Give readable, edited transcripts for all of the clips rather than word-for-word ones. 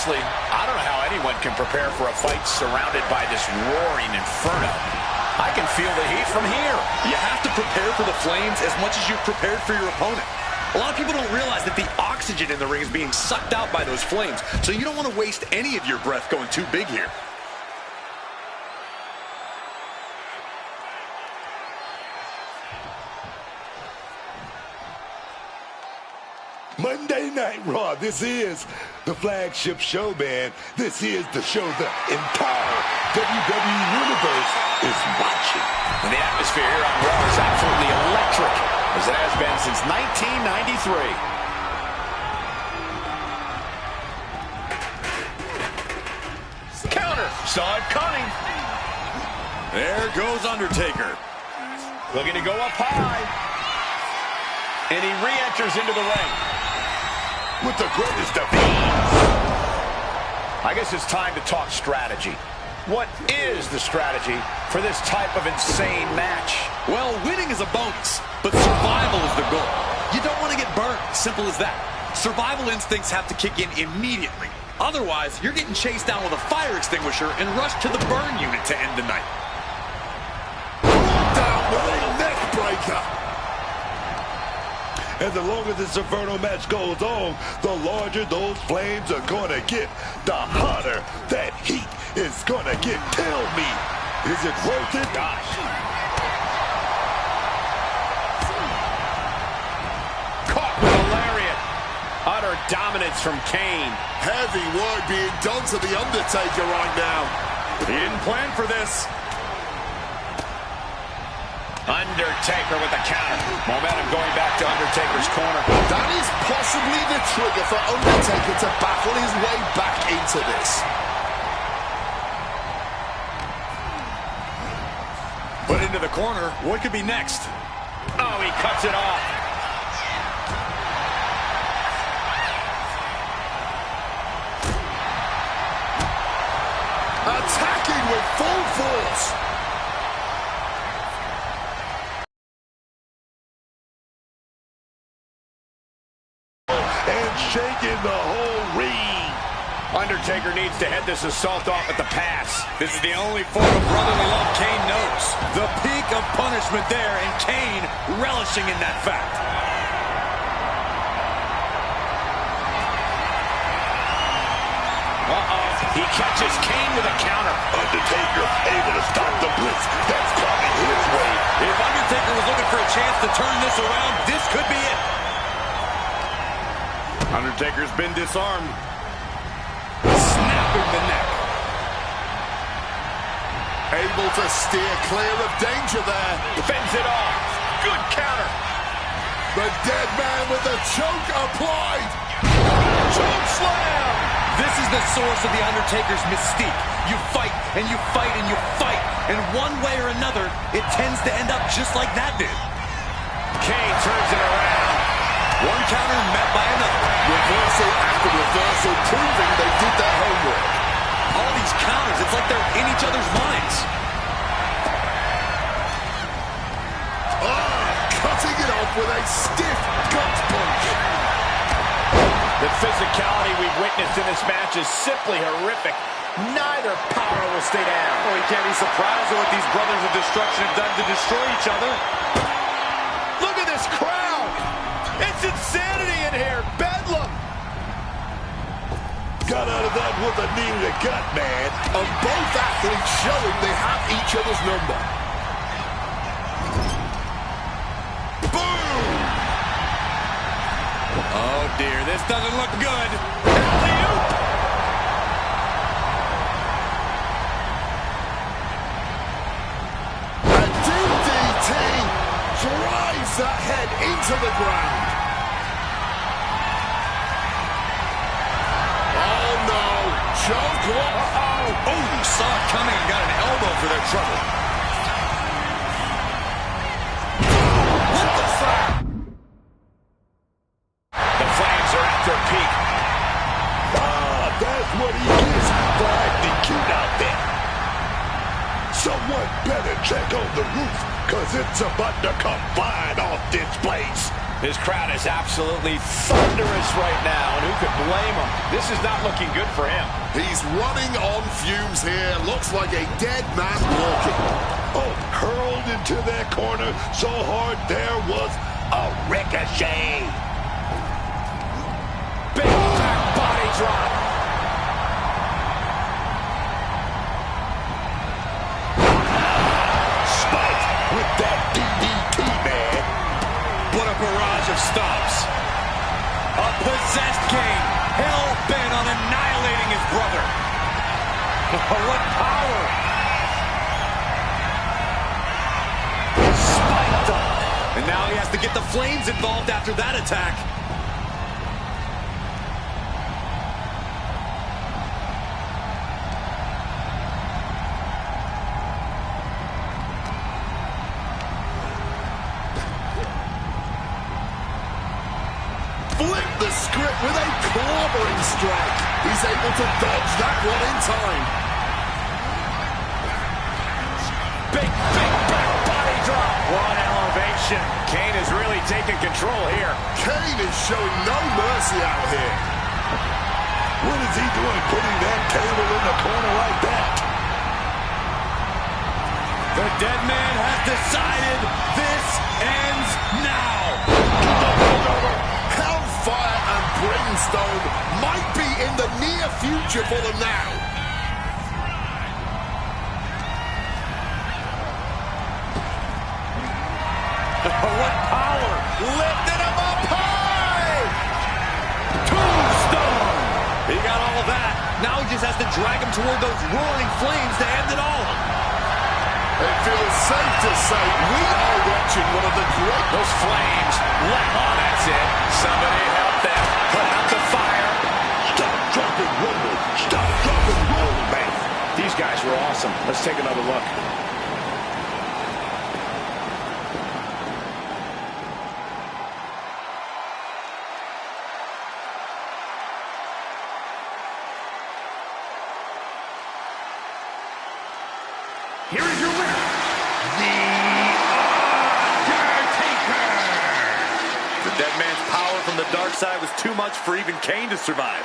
honestly, I don't know how anyone can prepare for a fight surrounded by this roaring inferno. I can feel the heat from here. You have to prepare for the flames as much as you've prepared for your opponent. A lot of people don't realize that the oxygen in the ring is being sucked out by those flames, so you don't want to waste any of your breath going too big here. Monday Night Raw. This is the flagship show, man. This is the show the entire WWE Universe is watching. And the atmosphere here on Raw is absolutely electric, as it has been since 1993. Counter. Saw it coming. There goes Undertaker. Looking to go up high. And he re-enters into the ring. With the greatest of ease. I guess it's time to talk strategy. What is the strategy for this type of insane match? Well, winning is a bonus, but survival is the goal. You don't want to get burned. Simple as that. Survival instincts have to kick in immediately. Otherwise, you're getting chased down with a fire extinguisher and rushed to the burn unit to end the night. Down with a neck breaker. And the longer this Inferno match goes on, the larger those flames are going to get, the hotter that heat is going to get. Tell me, is it worth it? Gosh. Caught with a lariat. Utter dominance from Kane. Heavy work being done to the Undertaker right now. He didn't plan for this. Undertaker with the counter. Momentum going back to Undertaker's corner. That is possibly the trigger for Undertaker to battle his way back into this. Put into the corner. What could be next? Oh, he cuts it off. Attacking with full force. And shaking the whole ring. Undertaker needs to head this assault off at the pass. This is the only form of brotherly love Kane knows. The peak of punishment there, and Kane relishing in that fact. He catches Kane with a counter. Undertaker able to stop the blitz that's coming his way. If Undertaker was looking for a chance to turn this around, this could be it. Undertaker's been disarmed. Snapping the neck. Able to steer clear of danger there. Fends it off. Good counter. The dead man with the choke applied. Choke slam. This is the source of the Undertaker's mystique. You fight, and you fight, and you fight. And one way or another, it tends to end up just like that did. Kane turns it around. One counter met by another. Reversal after reversal, proving they did their homework. All these counters, it's like they're in each other's minds. Cutting it off with a stiff gut punch. The physicality we've witnessed in this match is simply horrific. Neither power will stay down. Oh, you can't be surprised at what these brothers of destruction have done to destroy each other. Look at this crowd. It's insanity in here. Bedlam. Got out of that with a knee to the gut, man. And both athletes showing they have each other's number. Boom! Oh, dear. This doesn't look good. Alley-oop. A DDT drives that head into the ground. Oh, no. Choke lock. Oh, saw it coming and got an elbow for their trouble. What the fuck? The Flames are at their peak. That's what he gets for acting cute out there. Someone better check on the roof, because it's about to come flying off this place. His crowd is absolutely thunderous right now, and who could blame him? This is not looking good for him. He's running on fumes here. Looks like a dead man walking. Oh, hurled into that corner so hard there was a ricochet. Big back body drop. Spike with that DDT, man. What a barrage of stops. A possessed Kane, hell-bent on annihilating his brother. What power. Spiked up. And now he has to get the Flames involved after that attack. Flip the script with a clobbering strike. He's able to dodge that one in time. Big back body drop. What elevation. Kane is really taking control here. Kane is showing no mercy out here. What is he doing putting that table in the corner like that? The dead man has decided this ends now. Hellfire and brimstone might be in the near future for them now. What power! Lifting him up high! Tombstone! He got all of that. Now he just has to drag him toward those roaring flames to end it all. It feels safe to say we are watching one of the great... Those flames. Oh, that's it. Somebody help them. Put out the fire. Stop, drop, and roll. Stop, drop, and roll, man. These guys were awesome. Let's take another look. Here is your winner, The Undertaker. The dead man's power from the dark side was too much for even Kane to survive.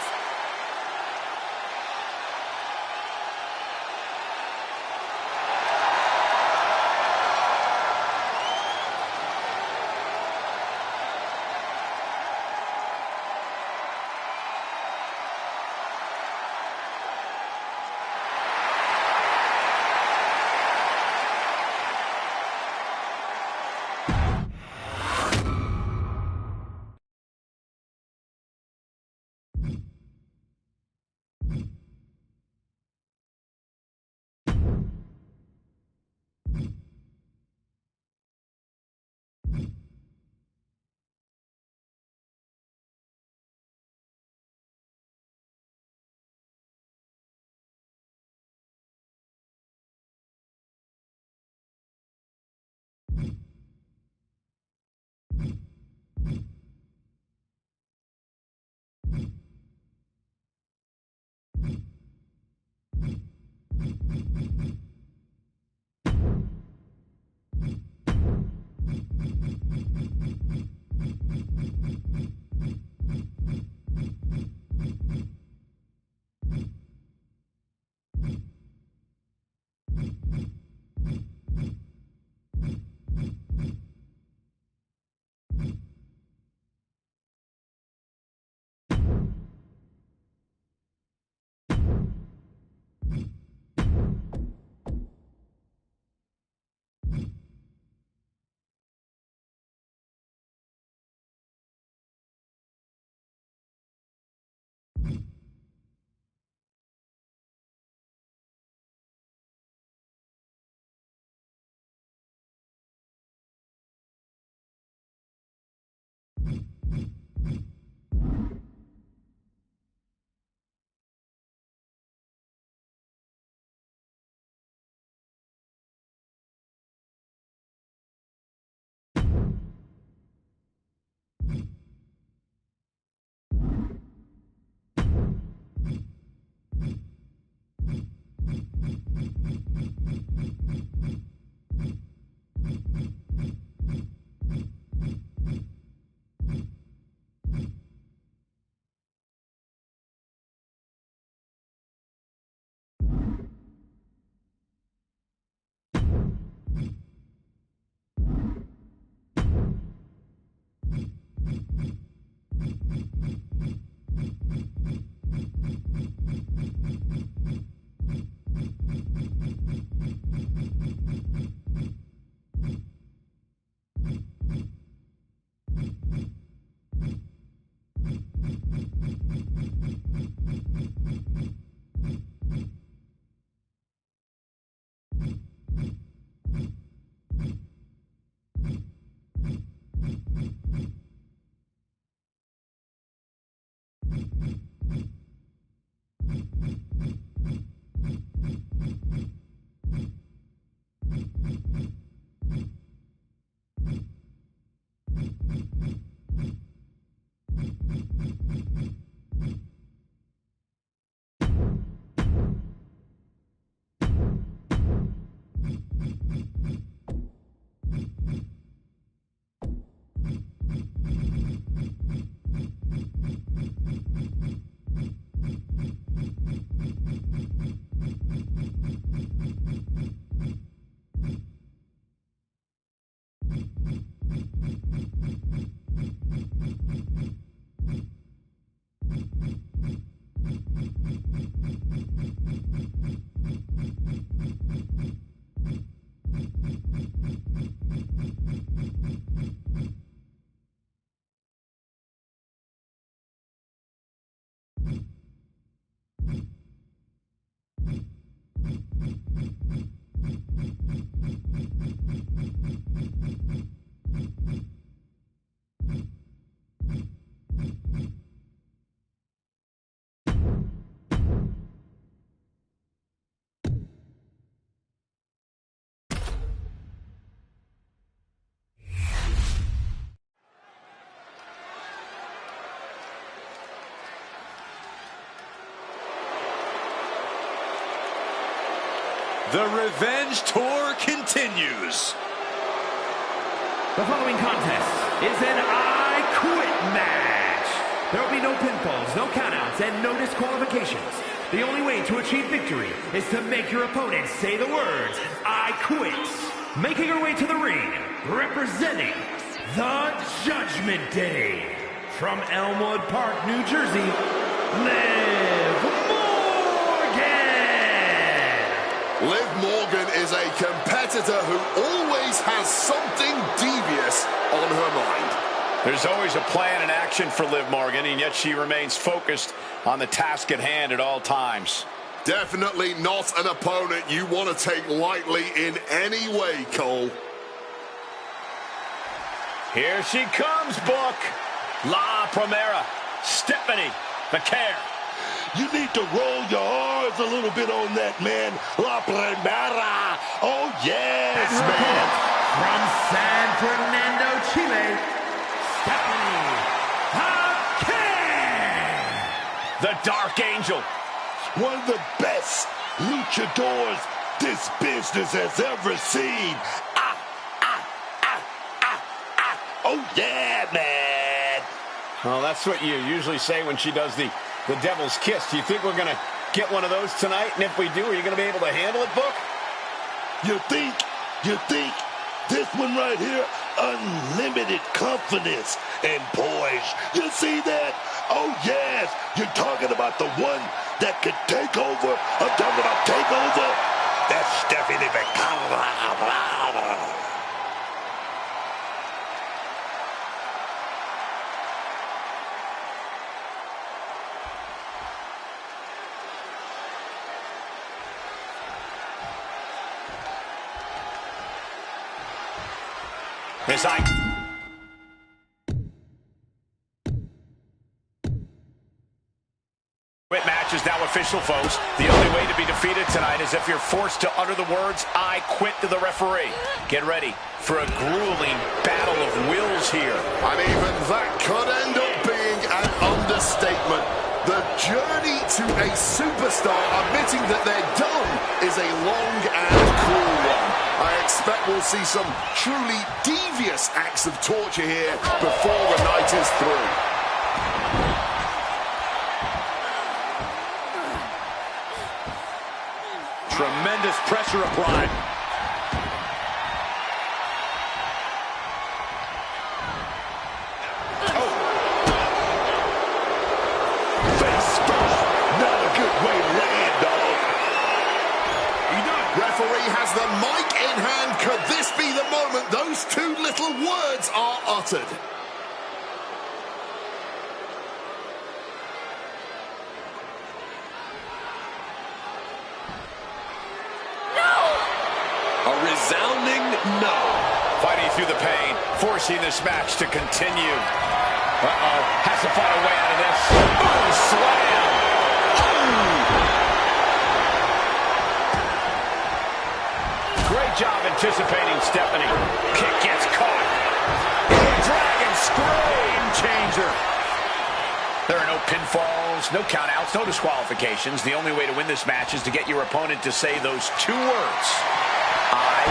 The revenge tour continues. The following contest is an I Quit match. There will be no pinfalls, no countouts, and no disqualifications. The only way to achieve victory is to make your opponent say the words, I quit. Making her way to the ring, representing the Judgment Day. From Elmwood Park, New Jersey, Liv Morgan. Liv Morgan is a competitor who always has something devious on her mind. There's always a plan in action for Liv Morgan, and yet she remains focused on the task at hand at all times. Definitely not an opponent you want to take lightly in any way, Cole. Here she comes, Book. La Primera, Stephanie McCare. You need to roll your R's a little bit on that, man. La Primera. Oh, yes, man. From San Fernando, Chile, Stephanie McCare. The Dark Angel. One of the best luchadors this business has ever seen. Oh, yeah, man. Well, that's what you usually say when she does the Devil's Kiss. Do you think we're going to get one of those tonight? And if we do, are you going to be able to handle it, Book? You think this one right here, unlimited confidence and poise. You see that? Oh, yes. You're talking about the one that could take over. I'm talking about take over. That's Stephanie McCare. As I quit match is now official, folks. The only way to be defeated tonight is if you're forced to utter the words, I quit, to the referee. Get ready for a grueling battle of wills here. And even that could end up being an understatement. The journey to a superstar admitting that they're done is a long and cruel one. I expect we'll see some truly devious acts of torture here before the night is through. Tremendous pressure applied. Referee has the mic in hand. Could this be the moment those two little words are uttered? A resounding no. Fighting through the pain, forcing this match to continue. Uh-oh, has to find a way out of this. Boom, slam. Great job anticipating Stephanie. Kick gets caught. Dragon screw. Changer. There are no pinfalls, no countouts, no disqualifications. The only way to win this match is to get your opponent to say those two words. I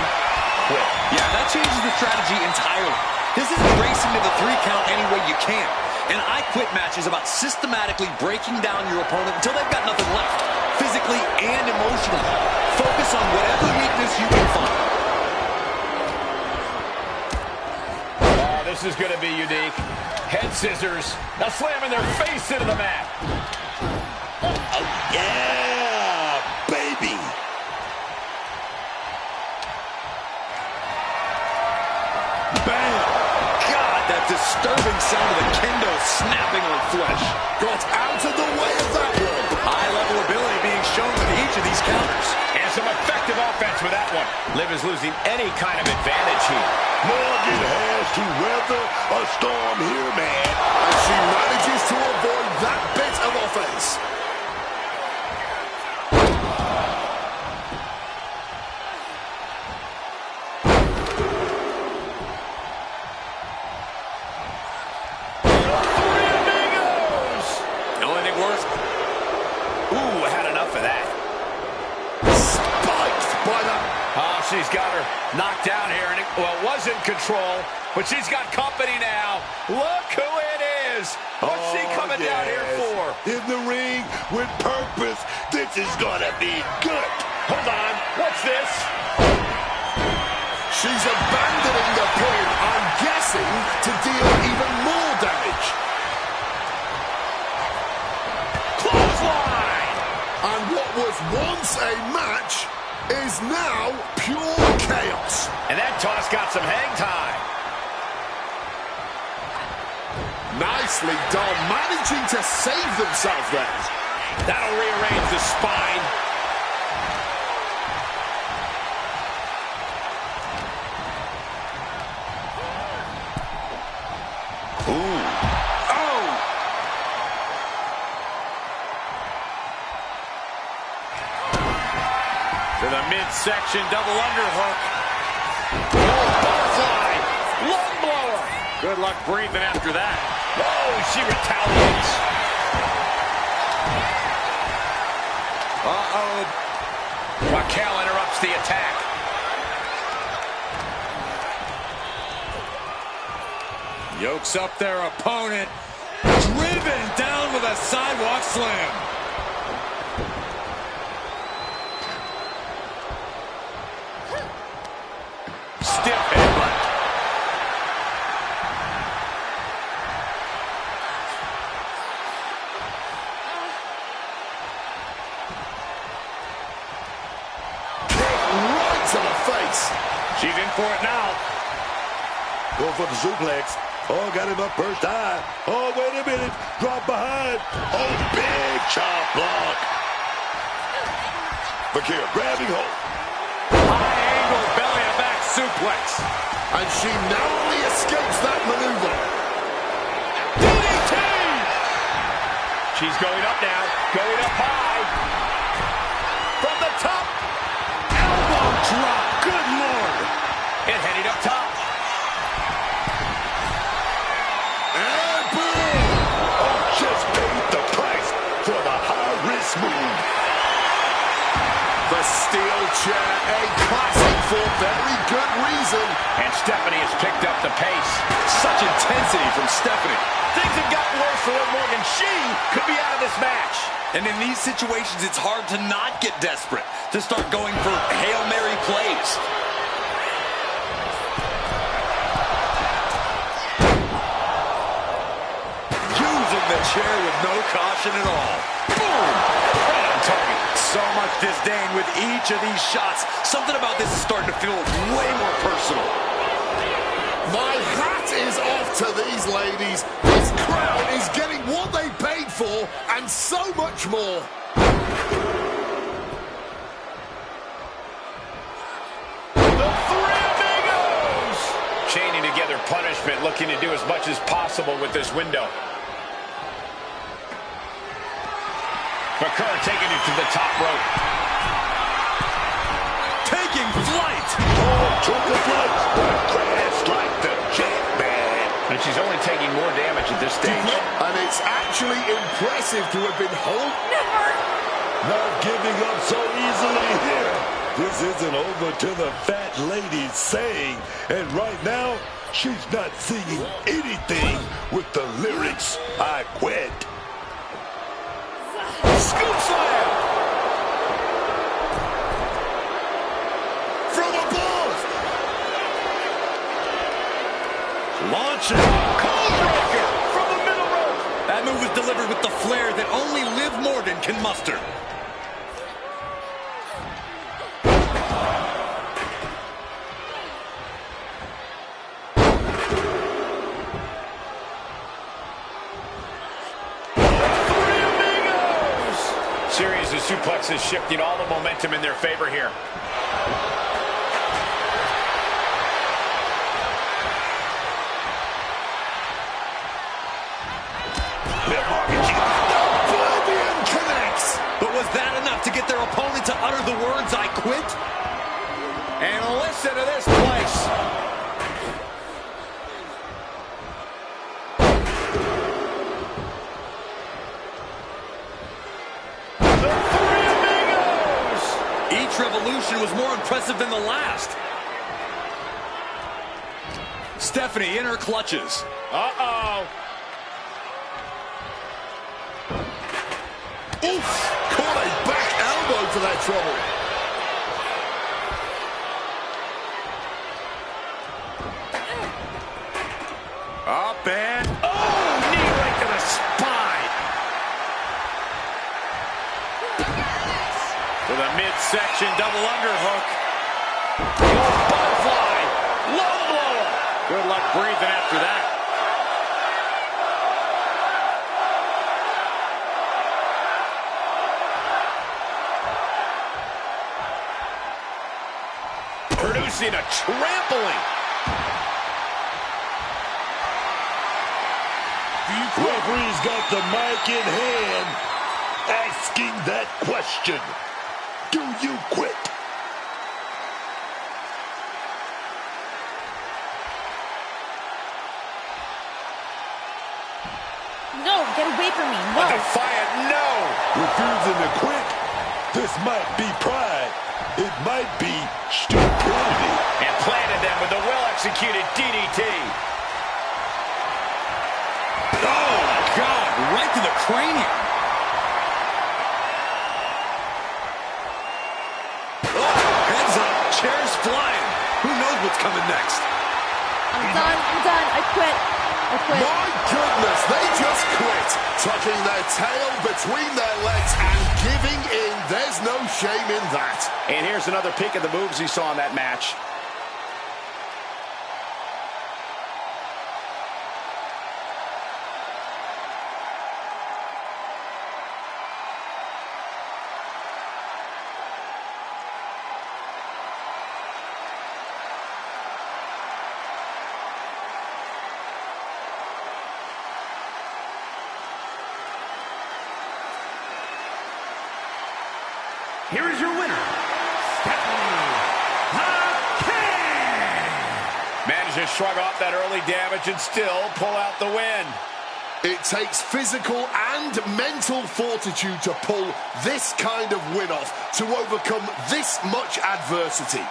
quit. Yeah, that changes the strategy entirely. This isn't racing to the 3 count any way you can. An I quit match is about systematically breaking down your opponent until they've got nothing left, physically and emotionally. Focus on whatever weakness you can find. Oh, this is going to be unique. Head scissors. Now slamming their face into the mat. Oh, yeah, baby. Bam! God, that disturbing sound of the kendo snapping on flesh. Got out of the way of that one. High-level ability being shown with each of these counters. And some effective offense with that one. Liv is losing any kind of advantage here. Morgan has to weather a storm here, man. And she manages to avoid that bit of offense. She's got her knocked down here, and it was in control, but she's got company now. Look who it is. What's she coming down here for? In the ring with purpose. This is gonna be good. Hold on. What's this? She's abandoning the pin, I'm guessing, to deal even more damage. Clothesline! And what was once a match is now pure chaos. And that toss got some hang time. Nicely done, managing to save themselves there. That'll rearrange the spine. To the midsection, double underhook. Oh, butterfly. Lung blower. Good luck breathing after that. Oh, she retaliates. Uh-oh. Raquel interrupts the attack. Yokes up their opponent. Driven down with a sidewalk slam. Stiff headbutt. Kick right to the face. She's in for it now. Go for the suplex. Oh, got him up first time. Oh, wait a minute. Drop behind. Oh, big chop block. Vakir grabbing hold. High angle belly to back suplex. And she narrowly escapes that maneuver. DDT! She's going up now. Going up high. From the top. Elbow drop. Good Lord. And heading up top. And boom! Oh, just paid the price for the high-risk move. The steel chair, a classic for very good reason. And Stephanie has picked up the pace. Such intensity from Stephanie. Things have gotten worse for Liv Morgan. She could be out of this match. And in these situations, it's hard to not get desperate, to start going for Hail Mary plays. Using the chair with no caution at all. Boom! Right on target. So much disdain with each of these shots. Something about this is starting to feel way more personal. My hat is off to these ladies. This crowd is getting what they paid for and so much more. their punishment, looking to do as much as possible with this window. McCurr taking it to the top rope. Taking flight. Oh, took a flight. Crashed like the jet, man. And she's only taking more damage at this stage. And it's actually impressive to have been Not giving up so easily here. This isn't over till the fat lady's saying. And right now, she's not singing anything with the lyrics, "I quit." Scoop slam! from above. Launching. Codebreaker from the middle rope. That move was delivered with the flair that only Liv Morgan can muster. Series of suplexes shifting all the momentum in their favor here. Oblivion connects. But was that enough to get their opponent to utter the words, "I quit"? And listen to this place. Each revolution was more impressive than the last. Stephanie in her clutches. Uh-oh. Oof! Caught a back elbow for that trouble. Up and... Oh! Knee right to the spine. With a midsection double underhook. Oh, butterfly. Low blower. Good luck breathing after that. Producing a trampling. Referee's got the mic in hand, asking that question. Do you quit? No, get away from me. No. A defiant no. Refusing to quit? This might be pride. It might be stupidity. And planted them with a well-executed DDT. Oh, God, right to the cranium. Oh, heads up, chairs flying. Who knows what's coming next? I'm done. I quit. My goodness, they just quit. Tucking their tail between their legs and giving in. There's no shame in that. And here's another peek at the moves he saw in that match. Here is your winner, Stephanie the King. Managed to shrug off that early damage and still pull out the win. It takes physical and mental fortitude to pull this kind of win off, to overcome this much adversity.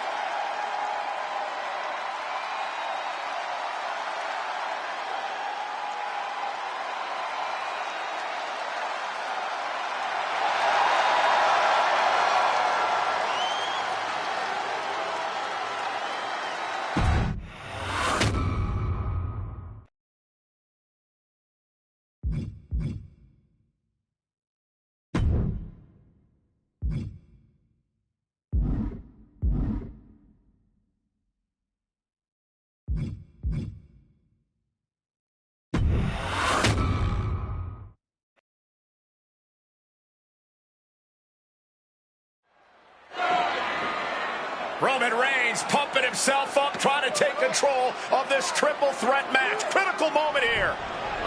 Roman Reigns pumping himself up, trying to take control of this triple threat match. Critical moment here.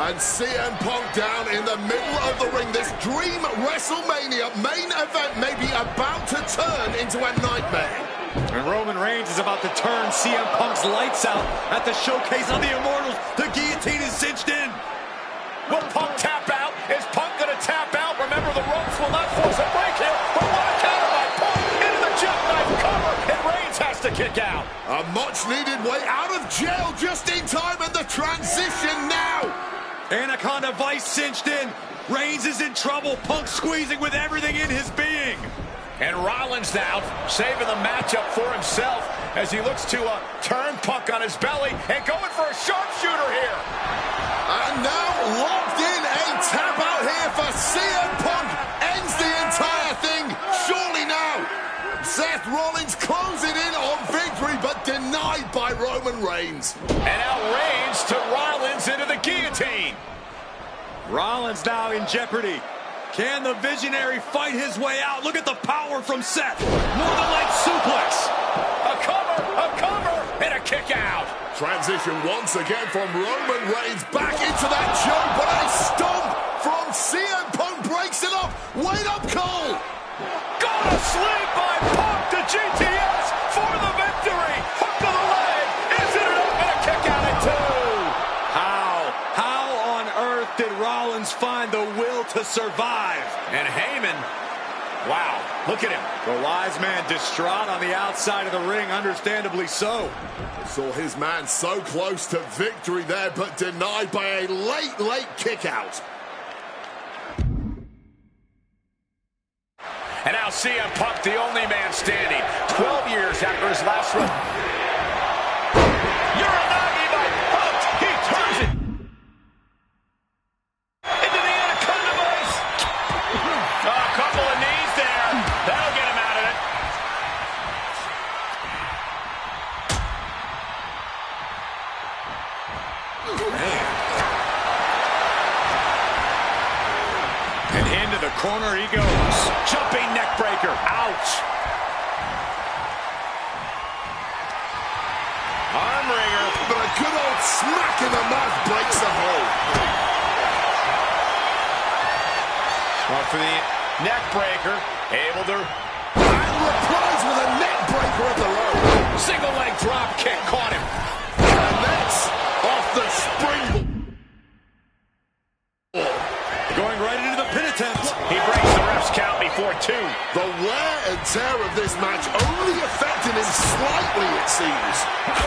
And CM Punk down in the middle of the ring. This dream WrestleMania main event may be about to turn into a nightmare. And Roman Reigns is about to turn CM Punk's lights out at the showcase on the Immortals. The guillotine is cinched in. Will Punk tap out? Is Punk going to tap out? Remember, the ropes will not force a break here. But what a counter by Punk into the jackknife cover. And Reigns has to kick out. A much-needed way out of jail just in time, and the transition now. Anaconda Vice cinched in. Reigns is in trouble. Punk squeezing with everything in his being. And Rollins now saving the matchup for himself as he looks to turn Punk on his belly and going for a sharpshooter here. And now locked in, a tap out here for CM Punk. Ends the entire thing, surely now. Seth Rollins closing in on victory, but denied by Roman Reigns. And now Reigns to Rollins into the guillotine. Rollins now in jeopardy. Can the Visionary fight his way out? Look at the power from Seth. Northern Light suplex. A cover, and a kick out. Transition once again from Roman Reigns back into that choke, but a stomp from CM Punk breaks it up. Wait up, Cole. Go to sleep by Punk to GTS for the victory. Hook to the leg. Is it enough? And a kick out at 2. How on earth did Rollins find the will to survive? And Heyman, wow, look at him. The wise man distraught on the outside of the ring, understandably so. Saw his man so close to victory there, but denied by a late kick out. And now CM Punk, the only man standing, 12 years after his last run. Uranagi by Punk. He turns it into the Anaconda Vice. A couple of knees there. That'll get him out of it. Man. And into the corner he goes. Jumping neck breaker. Ouch. Arm wringer. But a good old smack in the mouth breaks the hold. Well, for the neck breaker, able to... And replies with a neck breaker of their own. Single leg drop kick caught him. And that's off the springboard. Going right into the pin attempt. He breaks the ref's count before 2. The wear and tear of this match only affected him slightly, it seems.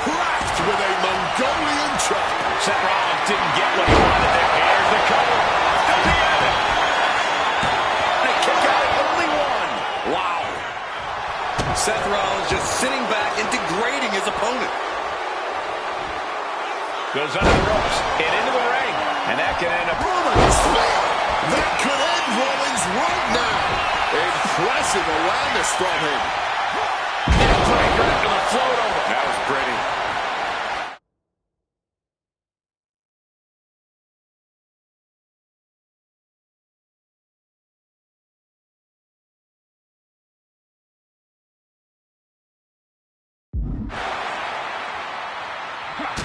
Cracked with a Mongolian chop. Seth Rollins didn't get what he wanted there. Here's the cover. At the end. And a kick out, only 1. Wow. Seth Rollins just sitting back and degrading his opponent. Goes under the ropes and into the ring. And that can end up... Rollins spear. That could end Rollins right now. Impressive awareness from him. Neck breaker after the float over. That was pretty.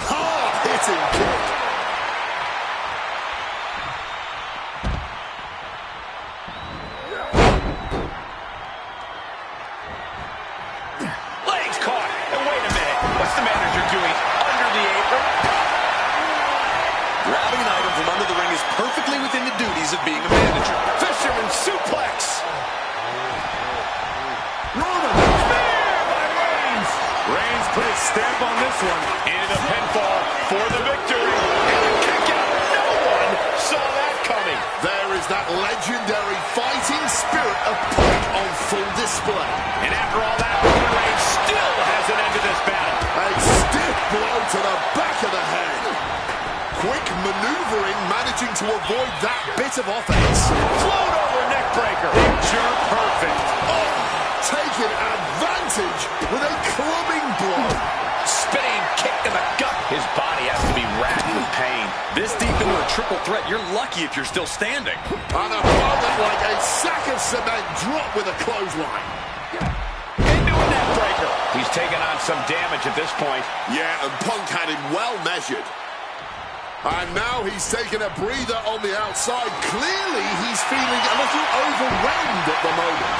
Hard-hitting kick. Legs caught. And wait a minute. What's the manager doing under the apron? Grabbing an item from under the ring is perfectly within the duties of being a manager. Fisherman suplex. Roman. Spear by Reigns. Reigns put his stamp on this one. Into the pinfall for the victory. And the kick out. No one saw that coming. There is that legendary fighting spirit of Punk on full display. And after all that, Roman Reigns still hasn't ended this battle. A stiff blow to the back of the head. Quick maneuvering, managing to avoid that bit of offense. Float over neck breaker. Picture perfect. Oh, taking advantage with a clubbing blow. Spinning kick to the gut. His body has to be racked with pain. This deep into a triple threat, you're lucky if you're still standing. An opponent like a sack of cement dropped with a clothesline. Into a neck breaker. He's taken on some damage at this point. Yeah, and Punk had him well measured. And now he's taking a breather on the outside. Clearly, he's feeling a little overwhelmed at the moment.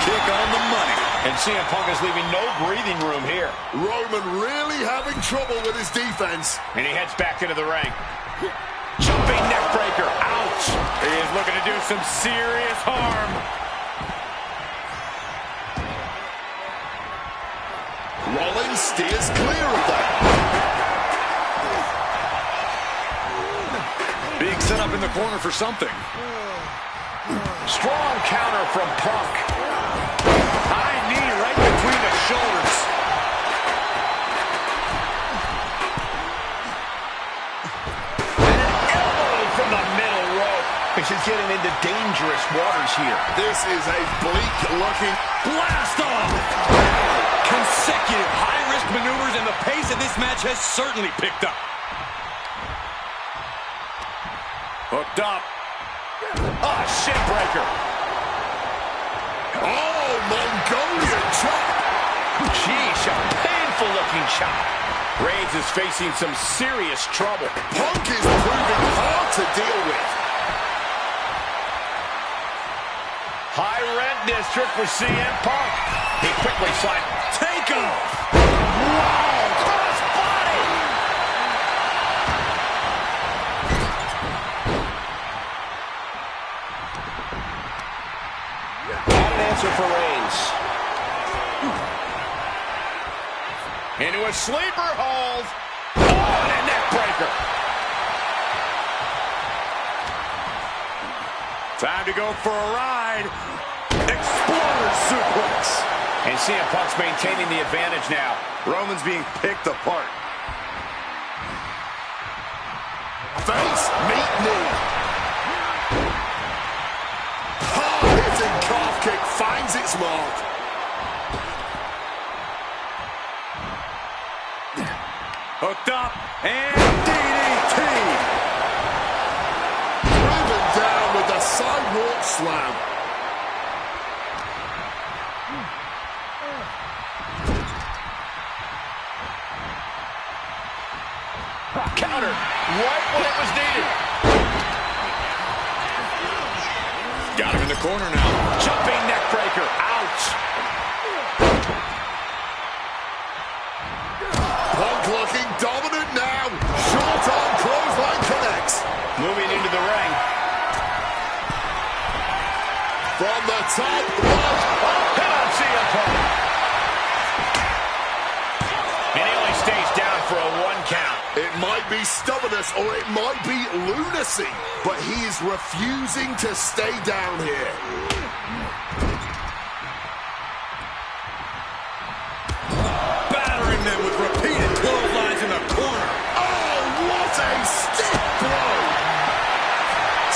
Kick on the money. And CM Punk is leaving no breathing room here. Roman really having trouble with his defense. And he heads back into the ring. Jumping neck breaker. Ouch. He is looking to do some serious harm. Rollins steers clear of that. Being set up in the corner for something. Strong counter from Punk. High knee right between the shoulders. And an elbow from the middle rope. This is getting into dangerous waters here. This is a bleak-looking Blast off! Consecutive high-risk maneuvers, and the pace of this match has certainly picked up. Hooked up. Oh, shin breaker. Oh, Mongolian chop. Sheesh, a painful looking chop. Reigns is facing some serious trouble. Punk is proving hard to deal with. High rent district for CM Punk. He quickly slides. Take off! Wow, cross body. Not an answer for Reigns. Into a sleeper hold. Oh, and a neck breaker. Time to go for a ride. Exploder suplex. And CM Punk's maintaining the advantage now. Roman's being picked apart. Face, meet knee. Hard-hitting calf kick finds its mark. Hooked up, and DDT! Driven down with the sidewalk slam. Counter right when it was needed. Got him in the corner now. Jumping neck breaker. Ouch. Punk looking dominant now. Short arm clothesline connects. Moving into the ring. From the top, Hit on CM Punk. And he only stays down for a 1 count. it might be stubbornness or it might be lunacy, but he is refusing to stay down here. Battering them with repeated clotheslines in the corner. Oh, what a stiff blow!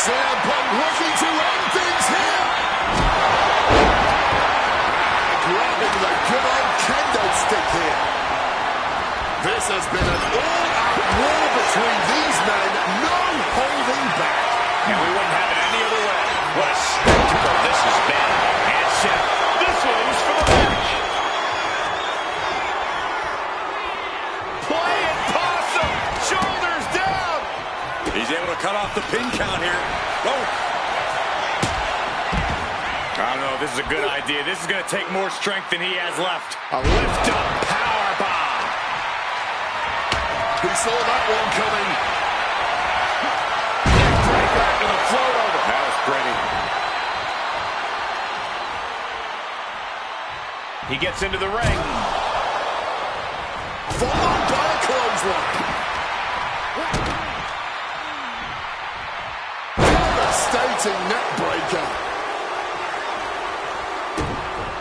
CM Punk looking to end things here. Grabbing the good old kendo stick here. This has been an all-out war between these men, no holding back. And we wouldn't have it any other way. What a spectacle this has been. And Seth, this one's for the match. Play it possum. Shoulders down. He's able to cut off the pin count here. Oh. I don't know if this is a good idea. This is going to take more strength than he has left. A lift-up powerbomb. He saw that one coming. Neckbreaker after the float over. That was pretty. He gets into the ring. Followed by a clothesline. Devastating neckbreaker.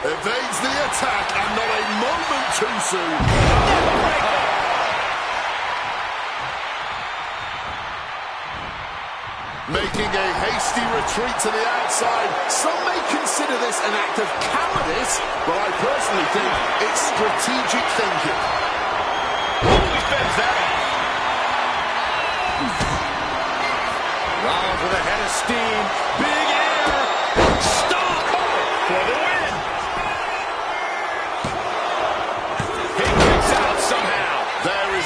Evades the attack and not a moment too soon. Making a hasty retreat to the outside. Some may consider this an act of cowardice, but I personally think it's strategic thinking. He fends that off. Rollins with a head of steam. Big air. Stop. For the win.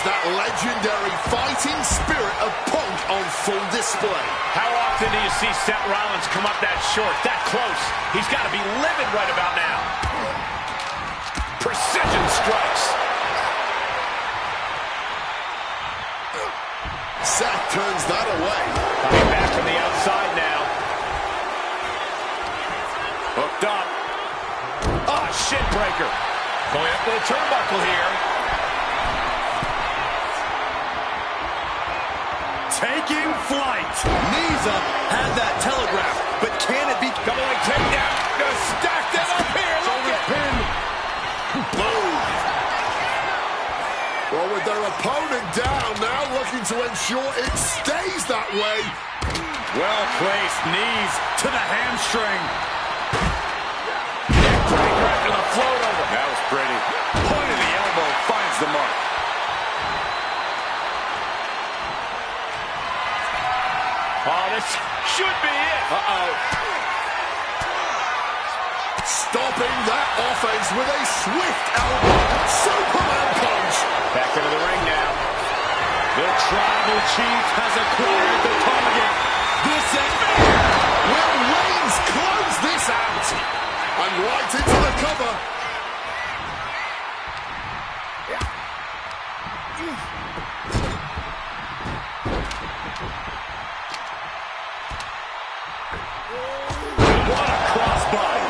There's that legendary fighting spirit of Punk on full display. How often do you see Seth Rollins come up that short, that close? He's got to be livid right about now. Precision strikes. Seth turns that away. Coming back from the outside now. Hooked up. Oh, shin breaker. Going up to the turnbuckle here. Taking flight. Knees up, had that telegraph, but can it be? Double leg takedown. Gonna stack them up here. Look at Pin. Boom. Well, with their opponent down, now looking to ensure it stays that way. Well-placed knees to the hamstring. Neckbreaker after the float over. That was pretty. Point of the elbow finds the mark. Oh, this should be it. Uh-oh. Stopping that offense with a swift elbow. Superman punch. Back into the ring now. The Tribal Chief has acquired the target. This is... Will Reigns close this out? And right into the cover. What a crossbody.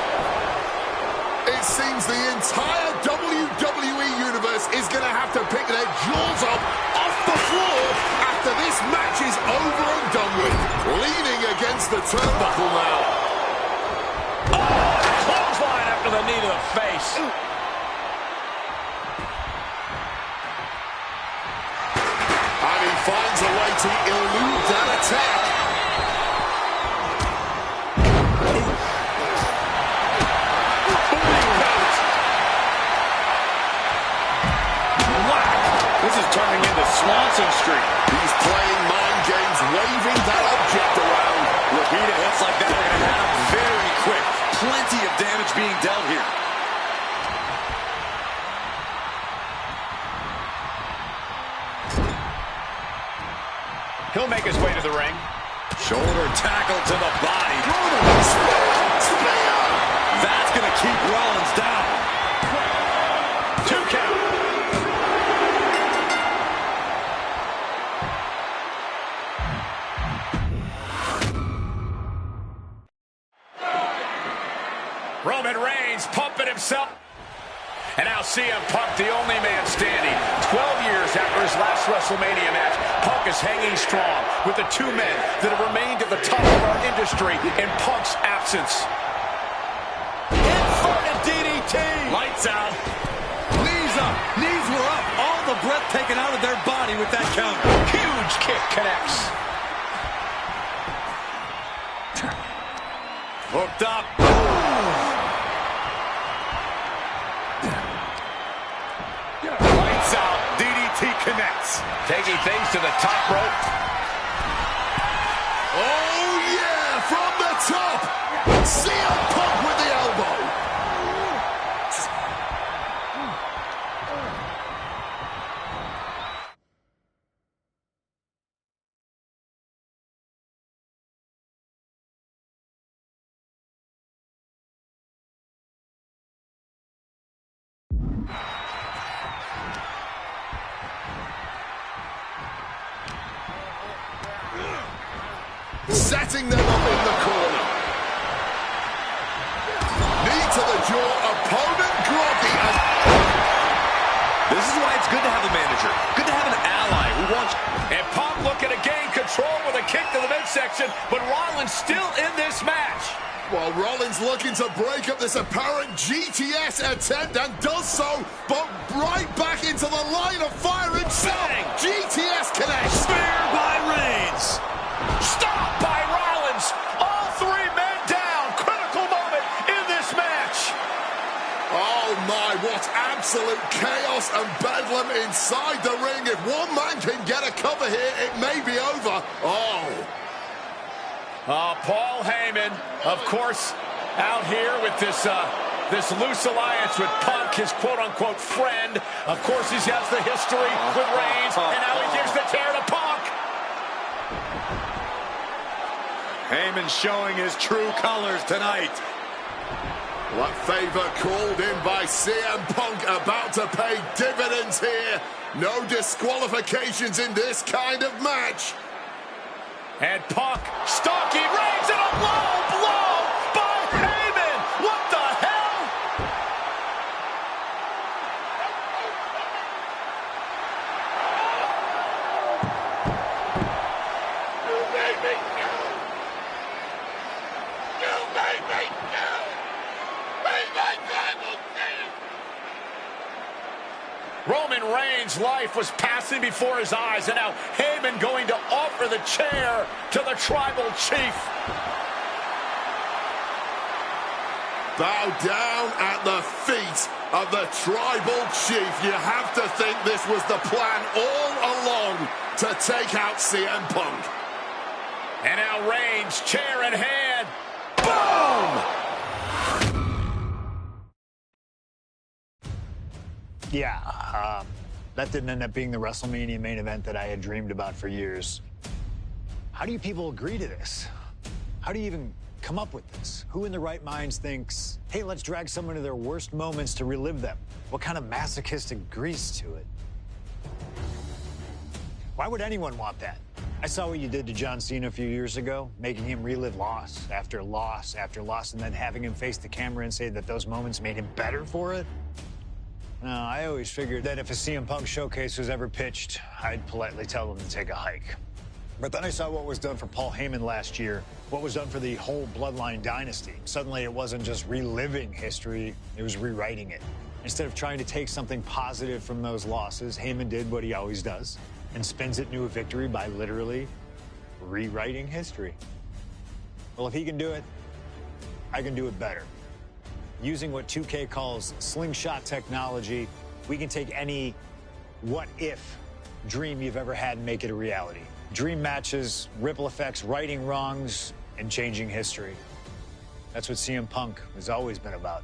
It seems the entire WWE Universe is going to have to pick their jaws up off the floor after this match is over and done with. Leaning against the turnbuckle now. Oh, clothesline after the knee to the face. And he finds a way to elude that attack. This is turning into Swanson Street. He's playing mind games, waving that object around. Repeated hits like that are going to happen very quick. Plenty of damage being dealt here. He'll make his way to the ring. Shoulder tackle to the body. Spear. That's going to keep Rollins down. 2 count. Roman Reigns pumping himself. And now CM Punk, the only man standing. 12 years after his last WrestleMania match, Punk is hanging strong with the 2 men that have remained at the top of our industry in Punk's absence. Inverted DDT. Lights out. Knees up. Knees were up. All the breath taken out of their body with that counter. Huge kick connects. Hooked up. Lights out. DDT connects. Taking things to the top rope. Oh, yeah, from the top. CM Punk with the elbow. Setting them up in the corner. Knee to the jaw, opponent groggy. This is why it's good to have a manager. Good to have an ally who wants... And Punk looking to gain control with a kick to the midsection, but Rollins still in this match. While Rollins looking to break up this apparent GTS attempt and does so, but right back into the line of fire himself. Bang. GTS connects. Spear by Reigns. Stop by Rollins. All 3 men down. Critical moment in this match. Oh my, what absolute chaos and bedlam inside the ring. If one man can get a cover here, it may be over. Paul Heyman, of course, out here with this This loose alliance with Punk, his quote-unquote friend. Of course, he has the history with Reigns, and now he gives the tear to Punk. Heyman showing his true colors tonight. What favor called in by CM Punk about to pay dividends here. No disqualifications in this kind of match. And Punk stalking Reigns, and a low blow by Heyman. What the hell? You made me go. You made me go. Be my tribal chief. Roman Reigns' life was passing before his eyes, and now Heyman going to offer the chair to the tribal chief. Bow down at the feet of the tribal chief. You have to think this was the plan all along to take out CM Punk. And now Reigns, chair in hand. Boom! Yeah, that didn't end up being the WrestleMania main event that I had dreamed about for years. How do you people agree to this? How do you even come up with this? Who in their right minds thinks, hey, let's drag someone to their worst moments to relive them? What kind of masochistic grease to it? Why would anyone want that? I saw what you did to John Cena a few years ago, making him relive loss after loss after loss, and then having him face the camera and say that those moments made him better for it. No, I always figured that if a CM Punk showcase was ever pitched, I'd politely tell them to take a hike. But then I saw what was done for Paul Heyman last year, what was done for the whole Bloodline dynasty. Suddenly it wasn't just reliving history, it was rewriting it. Instead of trying to take something positive from those losses, Heyman did what he always does and spins it into a victory by literally rewriting history. Well, if he can do it, I can do it better. Using what 2K calls slingshot technology, we can take any what-if dream you've ever had and make it a reality. Dream matches, ripple effects, righting wrongs, and changing history. That's what CM Punk has always been about.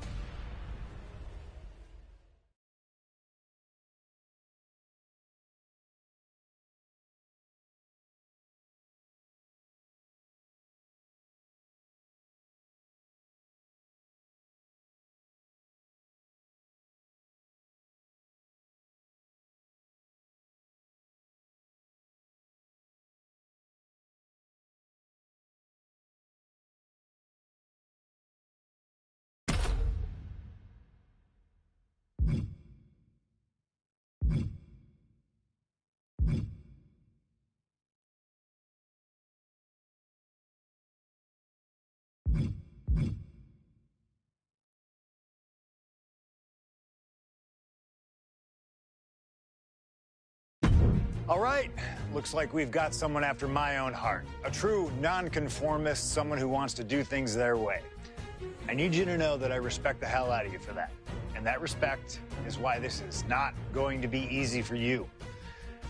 All right, looks like we've got someone after my own heart. A true nonconformist, someone who wants to do things their way. I need you to know that I respect the hell out of you for that. And that respect is why this is not going to be easy for you.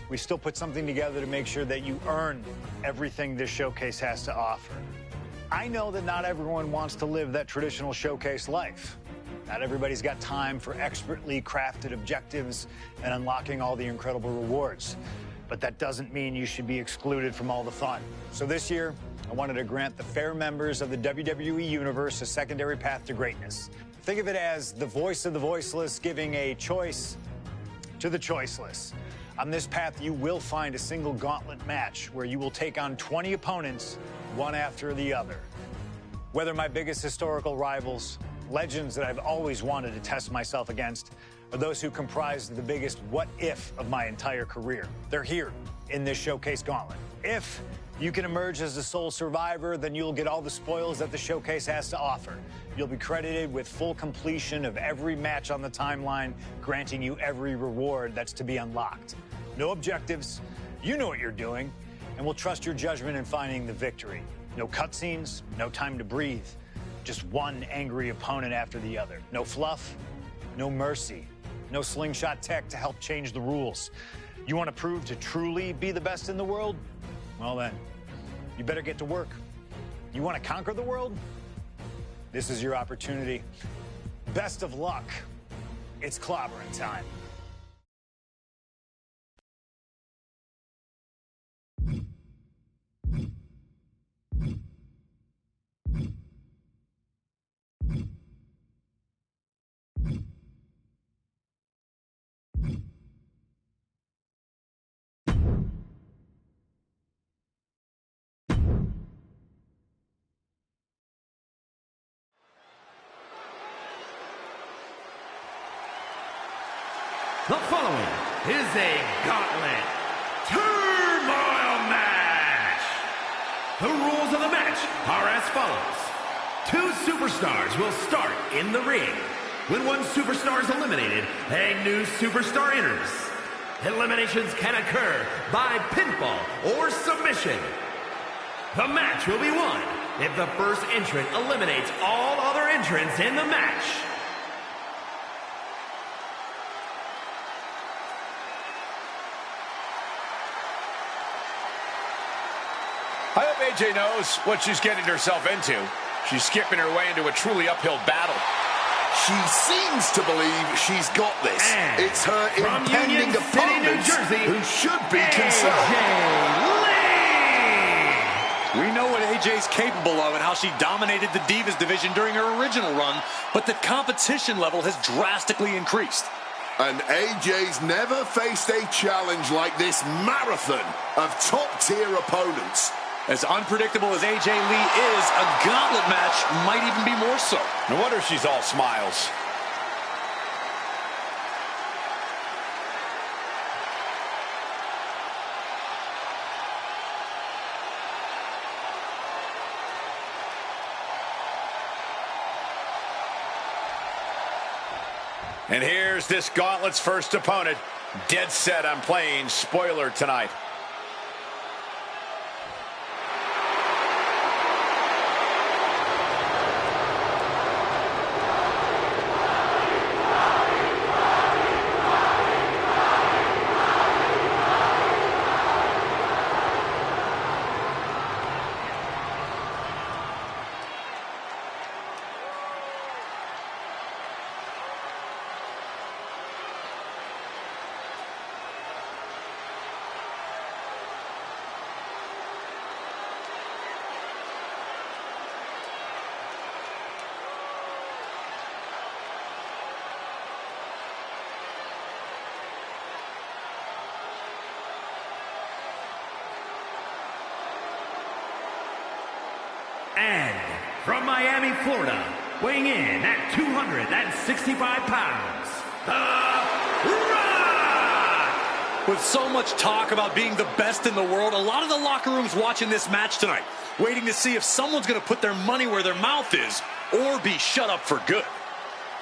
We still put something together to make sure that you earn everything this showcase has to offer. I know that not everyone wants to live that traditional showcase life. Not everybody's got time for expertly crafted objectives and unlocking all the incredible rewards. But that doesn't mean you should be excluded from all the fun. So this year, I wanted to grant the fair members of the WWE Universe a secondary path to greatness. Think of it as the voice of the voiceless giving a choice to the choiceless. On this path, you will find a single gauntlet match where you will take on 20 opponents, one after the other. Whether my biggest historical rivals, legends that I've always wanted to test myself against, or those who comprise the biggest what-if of my entire career. They're here in this showcase gauntlet. If you can emerge as the sole survivor, then you'll get all the spoils that the showcase has to offer. You'll be credited with full completion of every match on the timeline, granting you every reward that's to be unlocked. No objectives, you know what you're doing, and we'll trust your judgment in finding the victory. No cutscenes, no time to breathe. Just one angry opponent after the other. No fluff, no mercy, no slingshot tech to help change the rules. You want to prove to truly be the best in the world? Well then, you better get to work. You want to conquer the world? This is your opportunity. Best of luck. It's clobbering time. The following is a gauntlet turmoil match. The rules of the match are as follows. 2 superstars will start in the ring. When one superstar is eliminated, a new superstar enters. Eliminations can occur by pinfall or submission. The match will be won if the first entrant eliminates all other entrants in the match. I hope AJ knows what she's getting herself into. She's skipping her way into a truly uphill battle. She seems to believe she's got this. And it's her impending Union City, New opponents Jersey, who should be AJ concerned. Lee! We know what AJ's capable of and how she dominated the Divas division during her original run, but the competition level has drastically increased. And AJ's never faced a challenge like this marathon of top-tier opponents. As unpredictable as AJ Lee is, a gauntlet match might even be more so. No wonder she's all smiles. And here's this gauntlet's first opponent. Dead set on playing spoiler tonight. And from Miami, Florida, weighing in at 265 pounds, The Rock! With so much talk about being the best in the world, a lot of the locker rooms watching this match tonight, waiting to see if someone's going to put their money where their mouth is or be shut up for good.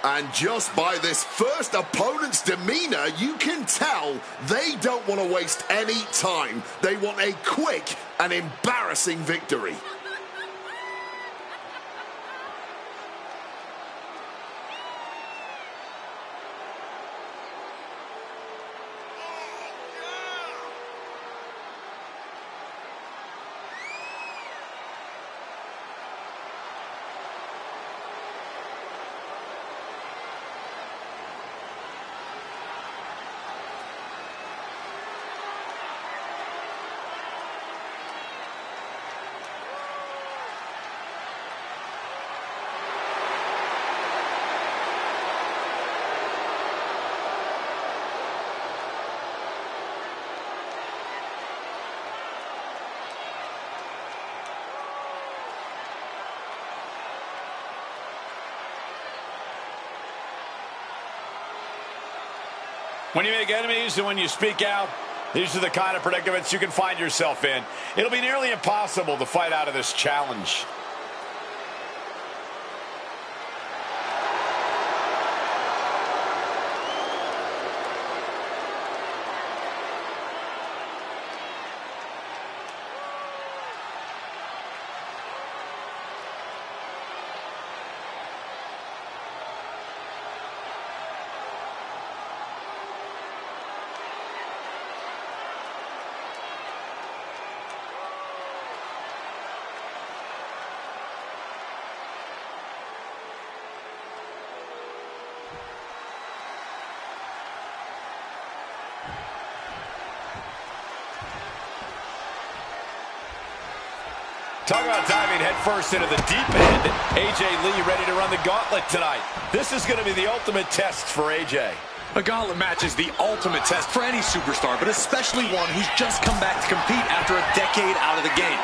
And just by this first opponent's demeanor, you can tell they don't want to waste any time. They want a quick and embarrassing victory. When you make enemies and when you speak out, these are the kind of predicaments you can find yourself in. It'll be nearly impossible to fight out of this challenge. Talk about diving headfirst into the deep end. AJ Lee ready to run the gauntlet tonight. This is going to be the ultimate test for AJ. A gauntlet match is the ultimate test for any superstar, but especially one who's just come back to compete after a decade out of the game.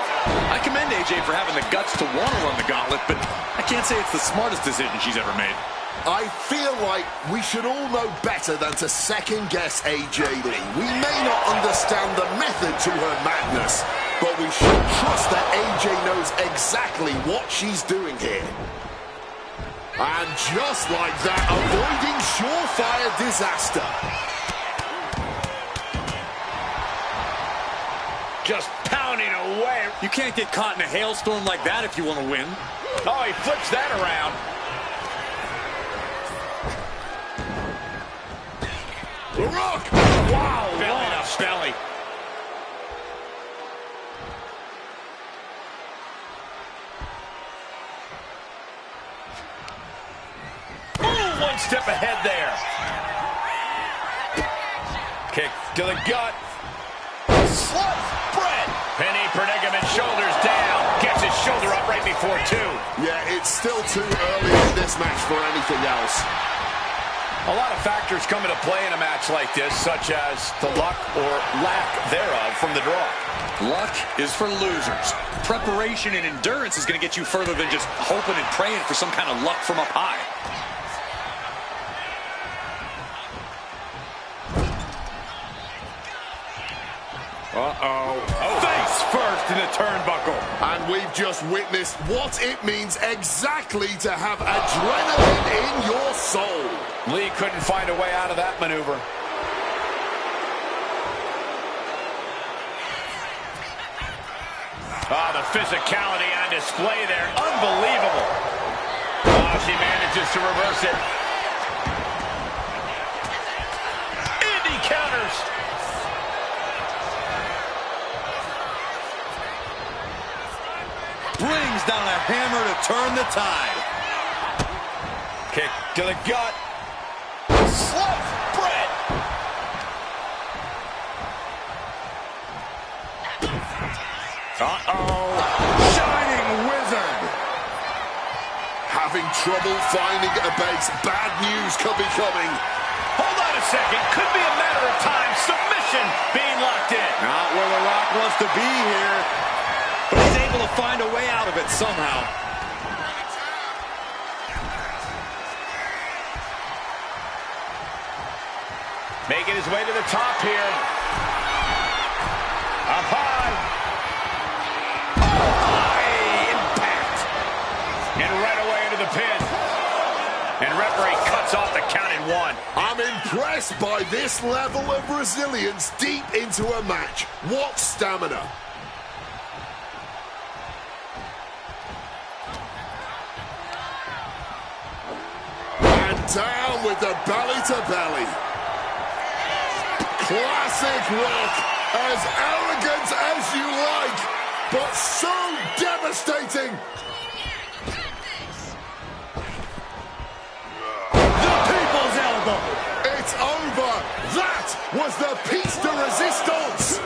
I commend AJ for having the guts to want to run the gauntlet, but I can't say it's the smartest decision she's ever made. I feel like we should all know better than to second-guess AJ Lee. We may not understand the method to her madness, but we should trust that AJ knows exactly what she's doing here. And just like that, avoiding surefire disaster. Just pounding away. You can't get caught in a hailstorm like that if you want to win. Oh, he flips that around. The Rock! Wow, belly to belly. Ooh, one step ahead there. Kick to the gut. Slug spread. Penny predicament, shoulders down. Gets his shoulder up right before two. Yeah, it's still too early in this match for anything else. A lot of factors come into play in a match like this, such as the luck or lack thereof from the draw. Luck is for losers. Preparation and endurance is going to get you further than just hoping and praying for some kind of luck from up high. Face first in the turnbuckle. And we've just witnessed what it means exactly to have adrenaline in your soul. Lee couldn't find a way out of that maneuver. Oh, the physicality on display there. Unbelievable. Oh, she manages to reverse it. And he counters. Brings down a hammer to turn the tide. Kick to the gut. Slug spread. Shining Wizard. Having trouble finding a base. Bad news could be coming. Hold on a second. Could be a matter of time. Submission being locked in. Not where The Rock wants to be here, but he's able to find a way out of it somehow. Making his way to the top here. Up high. Oh, high impact. And right away into the pin. And referee cuts off the count in one. I'm impressed by this level of resilience deep into a match. What stamina. And down with the belly to belly. Classic Rock, as arrogant as you like, but so devastating. The people's elbow. It's over. That was the piece de resistance.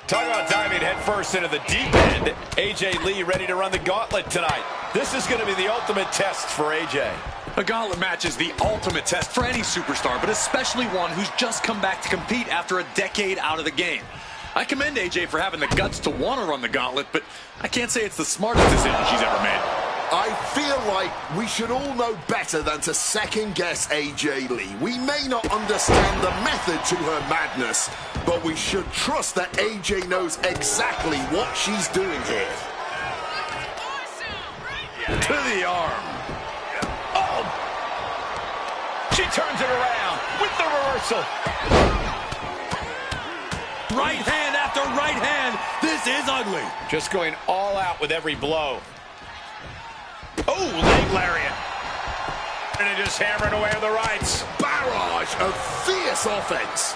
Talk about diving headfirst into the deep end. AJ Lee ready to run the gauntlet tonight. This is going to be the ultimate test for AJ. A gauntlet match is the ultimate test for any superstar, but especially one who's just come back to compete after a decade out of the game. I commend AJ for having the guts to want to run the gauntlet, but I can't say it's the smartest decision she's ever made. I feel like we should all know better than to second-guess AJ Lee. We may not understand the method to her madness, but we should trust that AJ knows exactly what she's doing here. To the arm. Oh! She turns it around with the reversal. Right hand after right hand. This is ugly. Just going all out with every blow. Oh, leg lariat. And just hammering away with the rights. Barrage of fierce offense.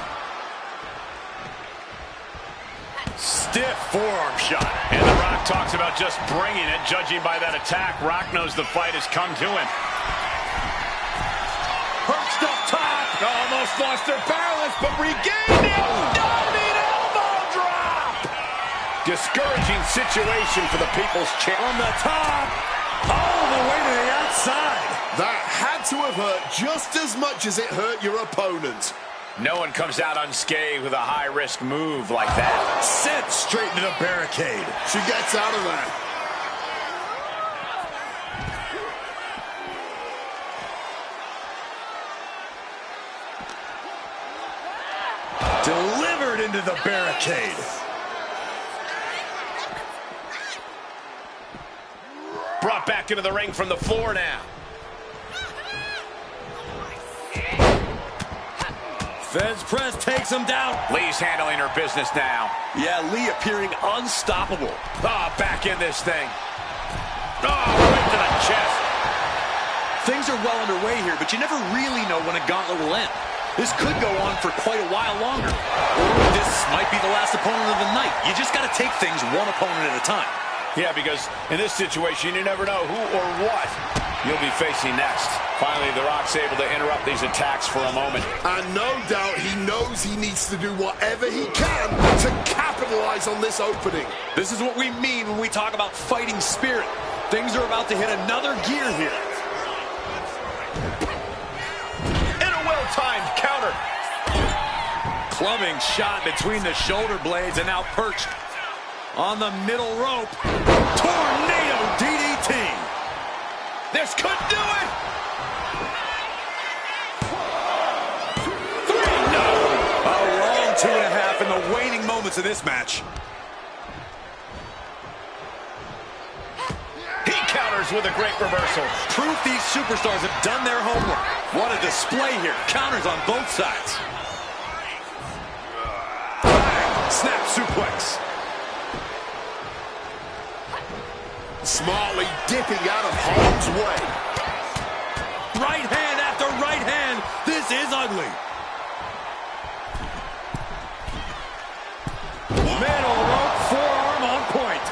Stiff forearm shot. And The Rock talks about just bringing it. Judging by that attack, Rock knows the fight has come to him. Perched up top. Almost lost their balance, but regained it. Diving elbow drop. Discouraging situation for the People's Champ. On the top. All the way to the outside. That had to have hurt just as much as it hurt your opponent. No one comes out unscathed with a high-risk move like that. Sent straight into the barricade. She gets out of there. Delivered into the barricade. Brought back into the ring from the floor now. Fence press takes him down. Lee's handling her business now. Yeah, Lee appearing unstoppable. Back in this thing. Right to the chest. Things are well underway here, but you never really know when a gauntlet will end. This could go on for quite a while longer. Or this might be the last opponent of the night. You just got to take things one opponent at a time. Yeah, because in this situation, you never know who or what you'll be facing next. Finally, The Rock's able to interrupt these attacks for a moment. And no doubt he knows he needs to do whatever he can to capitalize on this opening. This is what we mean when we talk about fighting spirit. Things are about to hit another gear here. And a well-timed counter. Clubbing shot between the shoulder blades and now perched on the middle rope. Tornado DDT. This could do it. 3, no. A long 2.5 in the waning moments of this match. He counters with a great reversal. Proof these superstars have done their homework. What a display here. Counters on both sides. Snap suplex. Smartly dipping out of harm's way. Right hand after right hand. This is ugly. Middle rope, forearm on point.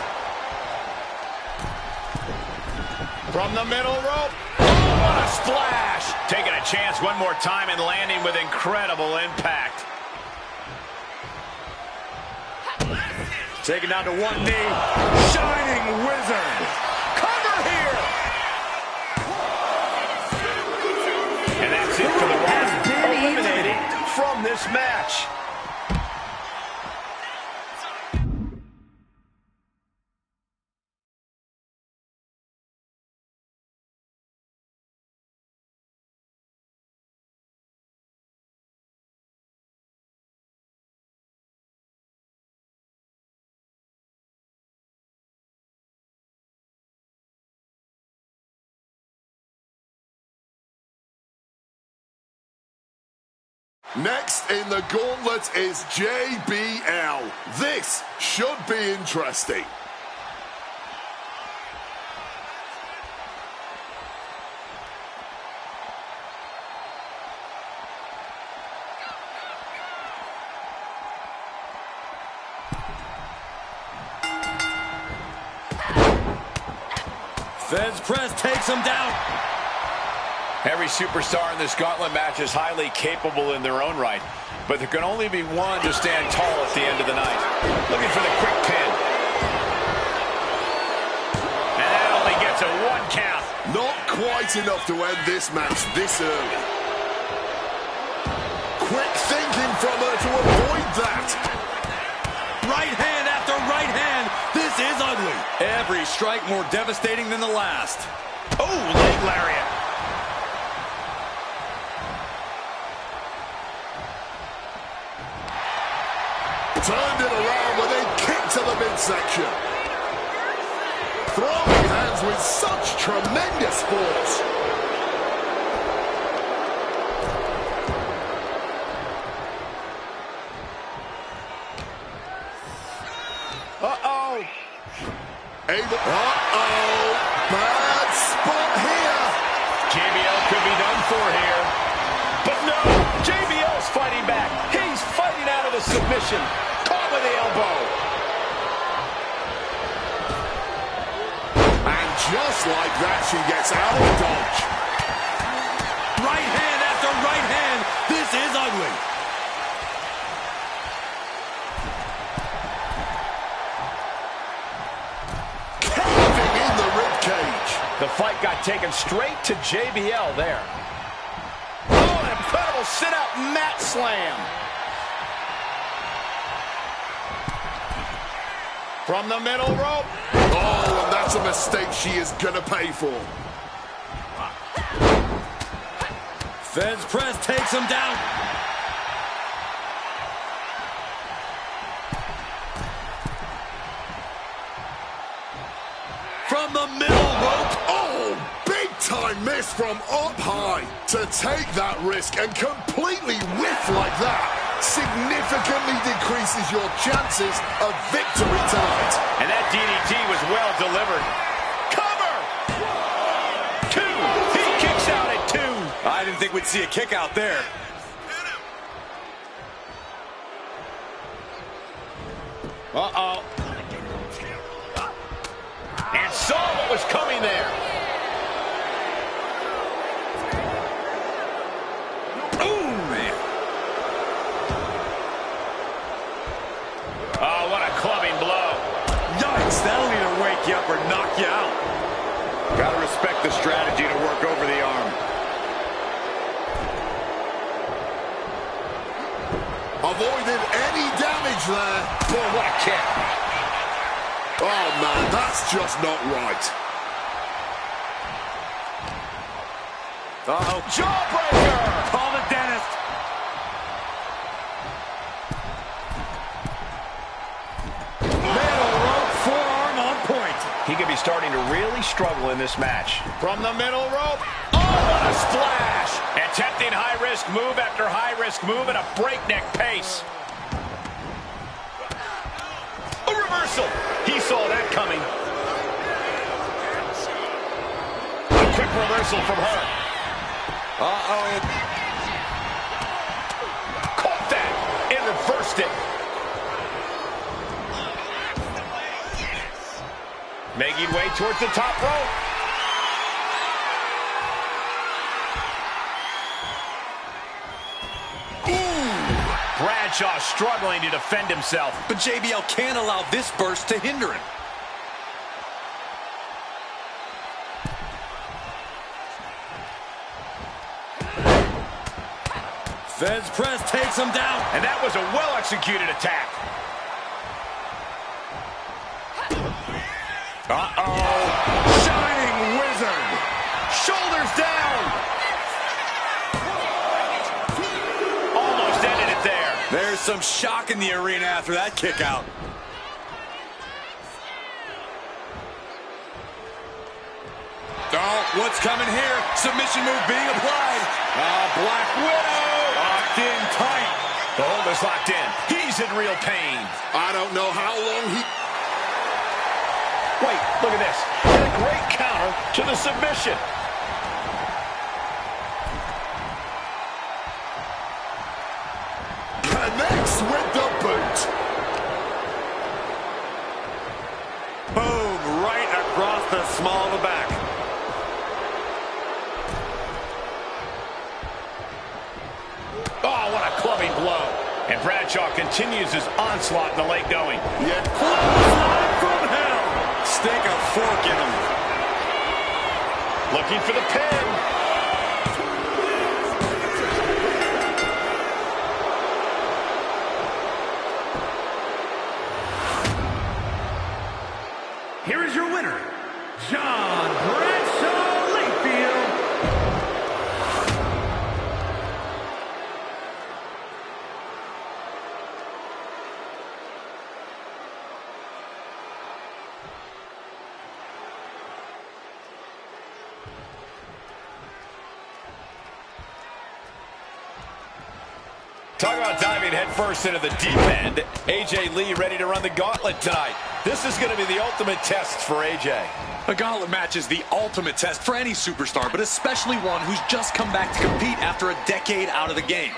From the middle rope. Oh, what a splash. Taking a chance one more time and landing with incredible impact. Taken down to one knee. Shining Wizard. Cover here. And that's it for The Rock. Eliminated from this match. Next in the gauntlet is JBL. This should be interesting. Fence press takes him down. Every superstar in this gauntlet match is highly capable in their own right, but there can only be one to stand tall at the end of the night. Looking for the quick pin. And that only gets a 1 count. Not quite enough to end this match this early. Quick thinking from her to avoid that. Right hand after right hand. This is ugly. Every strike more devastating than the last. Oh, leg lariat. Turned it around with a kick to the midsection. Throwing hands with such tremendous force. Uh-oh. Bad spot here. JBL could be done for here. But no, JBL's fighting back. He's fighting out of the submission. Caught with the elbow. And just like that, she gets out of dodge. Right hand after right hand. This is ugly. Carving in the ribcage. The fight got taken straight to JBL there. Oh, an incredible sit-out mat slam. From the middle rope. Oh, and that's a mistake she is gonna pay for. Fez press takes him down. From the middle rope. Oh, big time miss from up high. To take that risk and completely whiff like that significantly decreases your chances of victory tonight. And that DDT was well delivered. Cover! 2. He kicks out at 2. I didn't think we'd see a kick out there. Uh-oh. And saw what was coming there. Ooh, man. Oh, what a clubbing blow. Yikes, that'll either wake you up or knock you out. Gotta respect the strategy to work over the arm. Avoided any damage there. Boy, what a kick. Oh, man, that's just not right. Uh-oh. Jawbreaker! Call the dentist. Middle rope forearm on point. He could be starting to really struggle in this match. From the middle rope. Oh, what a splash! Attempting high-risk move after high-risk move at a breakneck pace. A reversal. He saw that coming. A quick reversal from her. Uh-oh. Caught that and reversed it. Making way towards the top rope. Bradshaw struggling to defend himself. But JBL can't allow this burst to hinder him. Fez press takes him down. And that was a well-executed attack. Uh-oh. Shining Wizard. Shoulders down. Almost ended it there. There's some shock in the arena after that kick out. Oh, what's coming here? Submission move being applied. Black Widow. Locked in tight. The hold is locked in. He's in real pain. I don't know how long he... Wait, look at this. And a great counter to the submission. Connects with the boot. Boom, right across the small of the back. Oh, what a clubbing blow. And Bradshaw continues his onslaught in the late going. Yet Clothesline from hell. Stick a fork in him. Looking for the pin. Here is your winner, John Bradshaw Layfield. Talk about diving headfirst into the deep end. AJ Lee ready to run the gauntlet tonight. This is going to be the ultimate test for AJ. A gauntlet match is the ultimate test for any superstar, but especially one who's just come back to compete after a decade out of the game.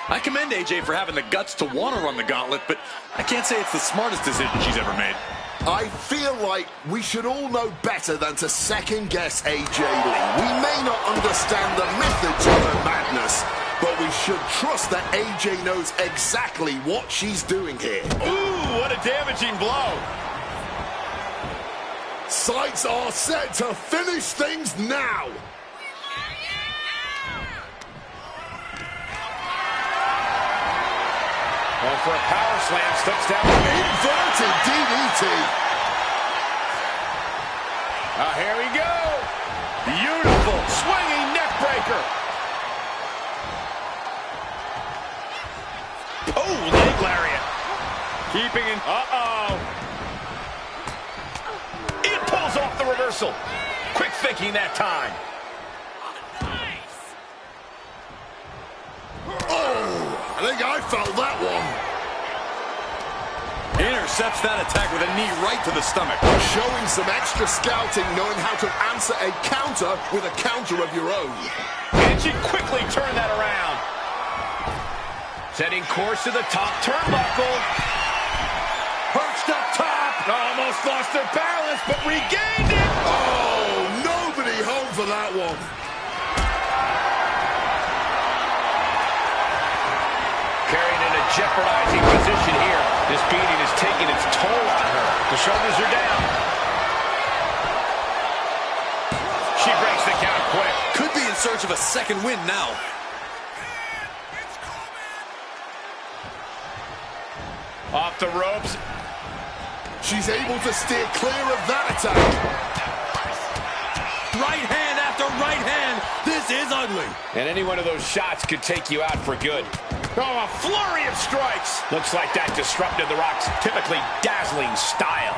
I commend AJ for having the guts to want to run the gauntlet, but I can't say it's the smartest decision she's ever made. I feel like we should all know better than to second-guess AJ Lee. We may not understand the methods of her madness, but we should trust that AJ knows exactly what she's doing here. Ooh, what a damaging blow. Sights are set to finish things now. Going for a power slam, slips down. Inverted DDT. Here we go. Beautiful swinging neck breaker. Oh, leg lariat. Keeping in. Uh-oh. It pulls off the reversal. Quick thinking that time. Oh, I think I felt that one. Intercepts that attack with a knee right to the stomach. Showing some extra scouting, knowing how to answer a counter with a counter of your own. And she quickly turned that around. Setting course to the top turnbuckle. Perched up top. Almost lost their balance, but regained it. Oh, nobody home for that one. Carried in a jeopardizing position here. This beating is taking its toll on her. The shoulders are down. She breaks the count quick. Could be in search of a second win now. Off the ropes. She's able to steer clear of that attack. Right hand after right hand. This is ugly. And any one of those shots could take you out for good. Oh, a flurry of strikes. Looks like that disrupted The Rock's typically dazzling style.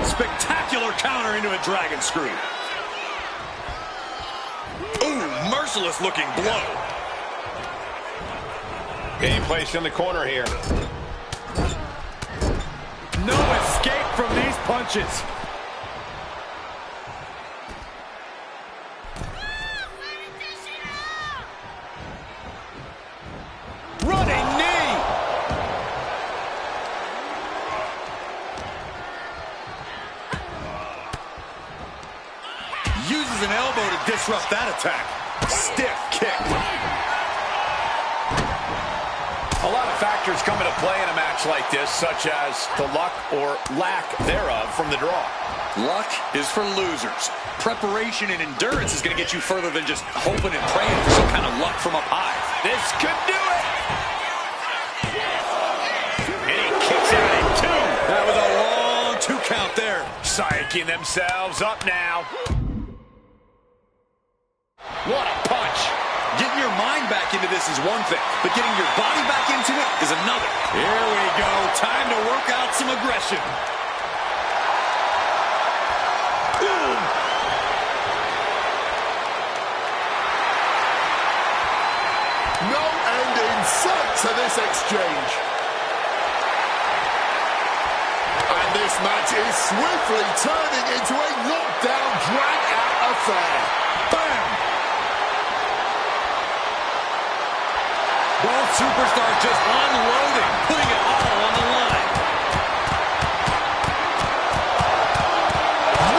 Spectacular counter into a dragon screw. Ooh, merciless looking blow. Being placed in the corner here. No escape from these punches. Running knee. Uses an elbow to disrupt that attack. Stiff kick. A lot of factors come into play in a match like this, such as the luck or lack thereof from the draw. Luck is for losers. Preparation and endurance is going to get you further than just hoping and praying for some kind of luck from up high. This could do it. And he kicks out at two. That was a long 2 count there. Psyching themselves up now. What a punch. Getting your mind back into this is one thing, but getting your body back into it is another. Here we go. Time to work out some aggression. Boom. No end in sight to this exchange. And this match is swiftly turning into a knockdown, drag-out affair. Bam! Both superstars just unloading, putting it all on the line.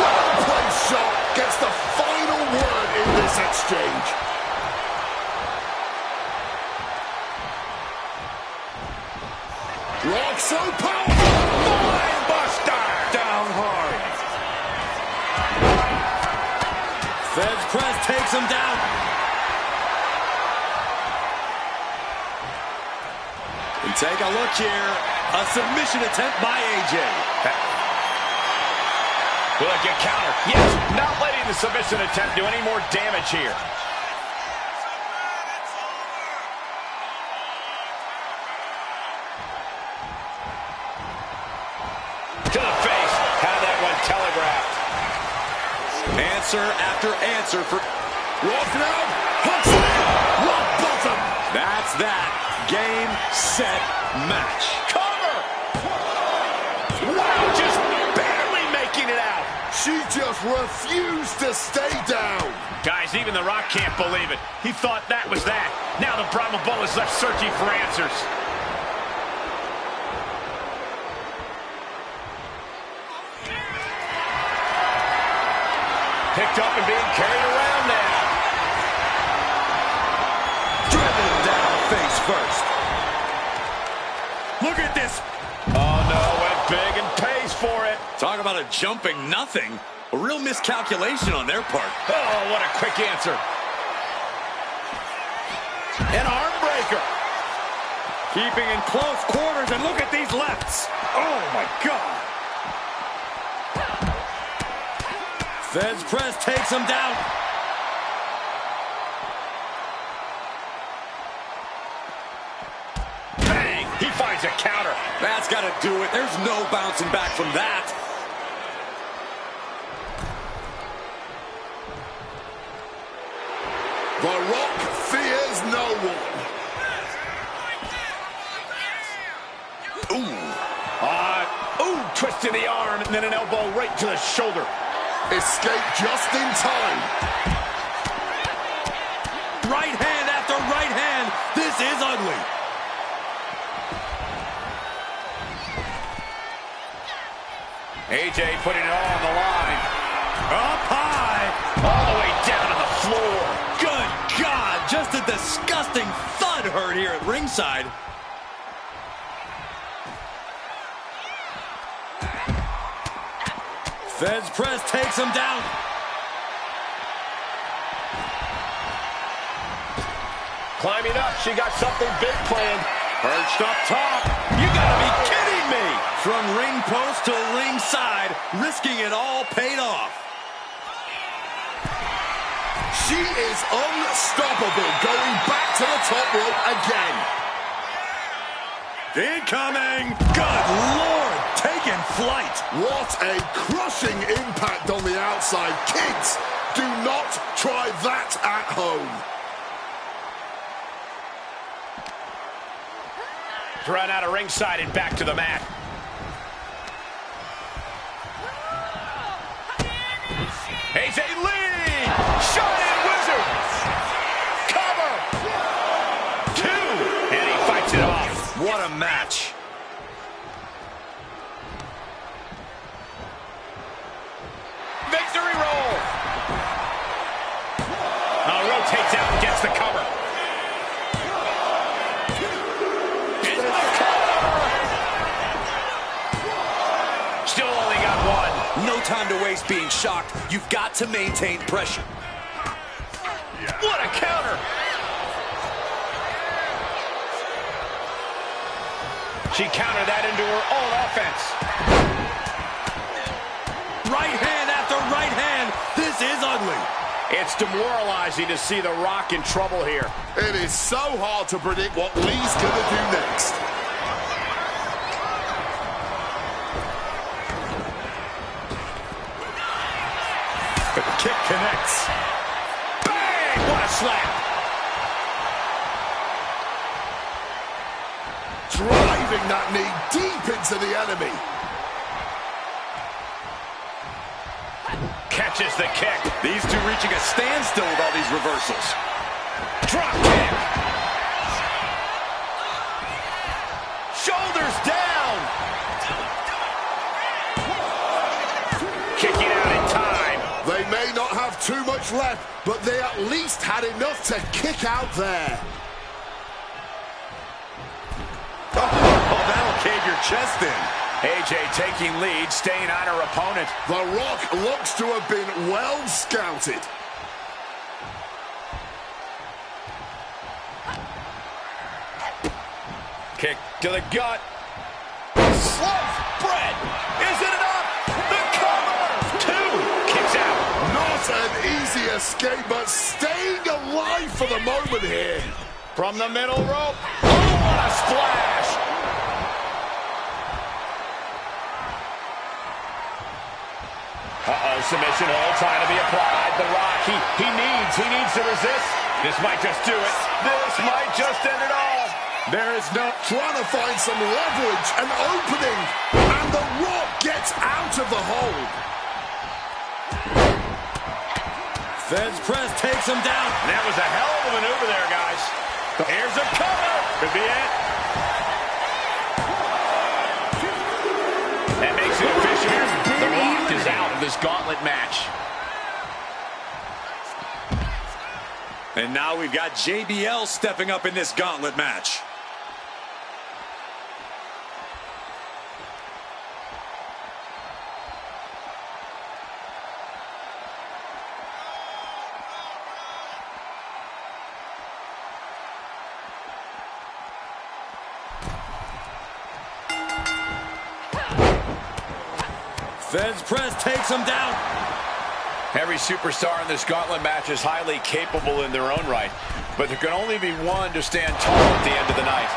Well-placed shot gets the final word in this exchange. Rock so powerful! Mind buster! Down hard. Feds press takes him down. And take a look here. A submission attempt by AJ. Will it get counter? Yes, not letting the submission attempt do any more damage here. To the face. Had that one telegraphed. Answer after answer for... Walking out, hooks it in, rock bottom. That's that. Game, set, match. Cover! Wow, just barely making it out. She just refused to stay down. Guys, even The Rock can't believe it. He thought that was that. Now the Brahma Bull is left searching for answers. Picked up and being carried around now. Driven down face first. Look at this. Oh, no, went big and pays for it. Talk about a jumping nothing. A real miscalculation on their part. Oh, what a quick answer. An arm breaker. Keeping in close quarters, and look at these lefts. Oh, my God. Feds press takes him down. Bang! He finds a counter. That's got to do it. There's no bouncing back from that. The Rock fears no one. Twist to the arm, and then an elbow right to the shoulder. Escape just in time. Right hand after right hand. This is ugly. AJ putting it all on the line. Up high. All the way down to the floor. Good God. Just a disgusting thud heard here at ringside. Feds press takes him down. Climbing up, she got something big planned. Perched up top. You gotta be kidding me. From ring post to ringside, risking it all paid off. She is unstoppable, going back to the top rope again. Incoming. Good Lord, taking flight. What a crushing impact on the outside. Kids, do not try that at home. Run out of ringside and back to the mat. AJ Lee! Shining Wizard! Cover! 2! And he fights it off. What a match. Victory roll! Rotates out and gets the cover. Still only got one. No time to waste being shocked. You've got to maintain pressure. What a counter! She countered that into her own offense. Right hand after right hand. This is ugly. It's demoralizing to see The Rock in trouble here. It is so hard to predict what Lee's gonna do next. The kick connects. Bang! What a slap! Driving that knee deep into the enemy. Catches the kick. These two reaching a standstill with all these reversals. Drop kick. Shoulders down. Kicking out in time. They may not have too much left, but they at least had enough to kick out there. Oh, that'll cave your chest in. AJ taking lead, staying on her opponent. The Rock looks to have been well scouted. Kick to the gut. Slow spread. Is it enough? The cover. 2. Kicks out. Not an easy escape, but staying alive for the moment here. From the middle rope. Oh, what a splash. Submission hold trying to be applied. The Rock, he needs to resist. This might just do it. This might just end it all. There is no trying to find some leverage, an opening, and The Rock gets out of the hold. Fence press takes him down. And that was a hell of a maneuver there, guys. Here's a cover. Could be it. That makes it official. The Rock is out of this gauntlet match. And now we've got JBL stepping up in this gauntlet match. Fence press takes him down. Every superstar in this gauntlet match is highly capable in their own right, but there can only be one to stand tall at the end of the night.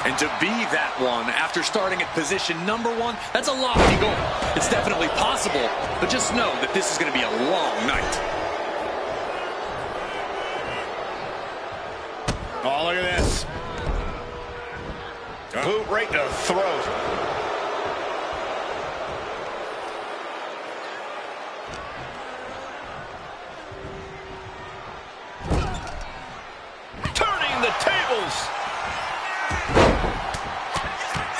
And to be that one after starting at position number 1, that's a lofty goal. It's definitely possible, but just know that this is going to be a long night. Oh, look at this. Boot right to the throat.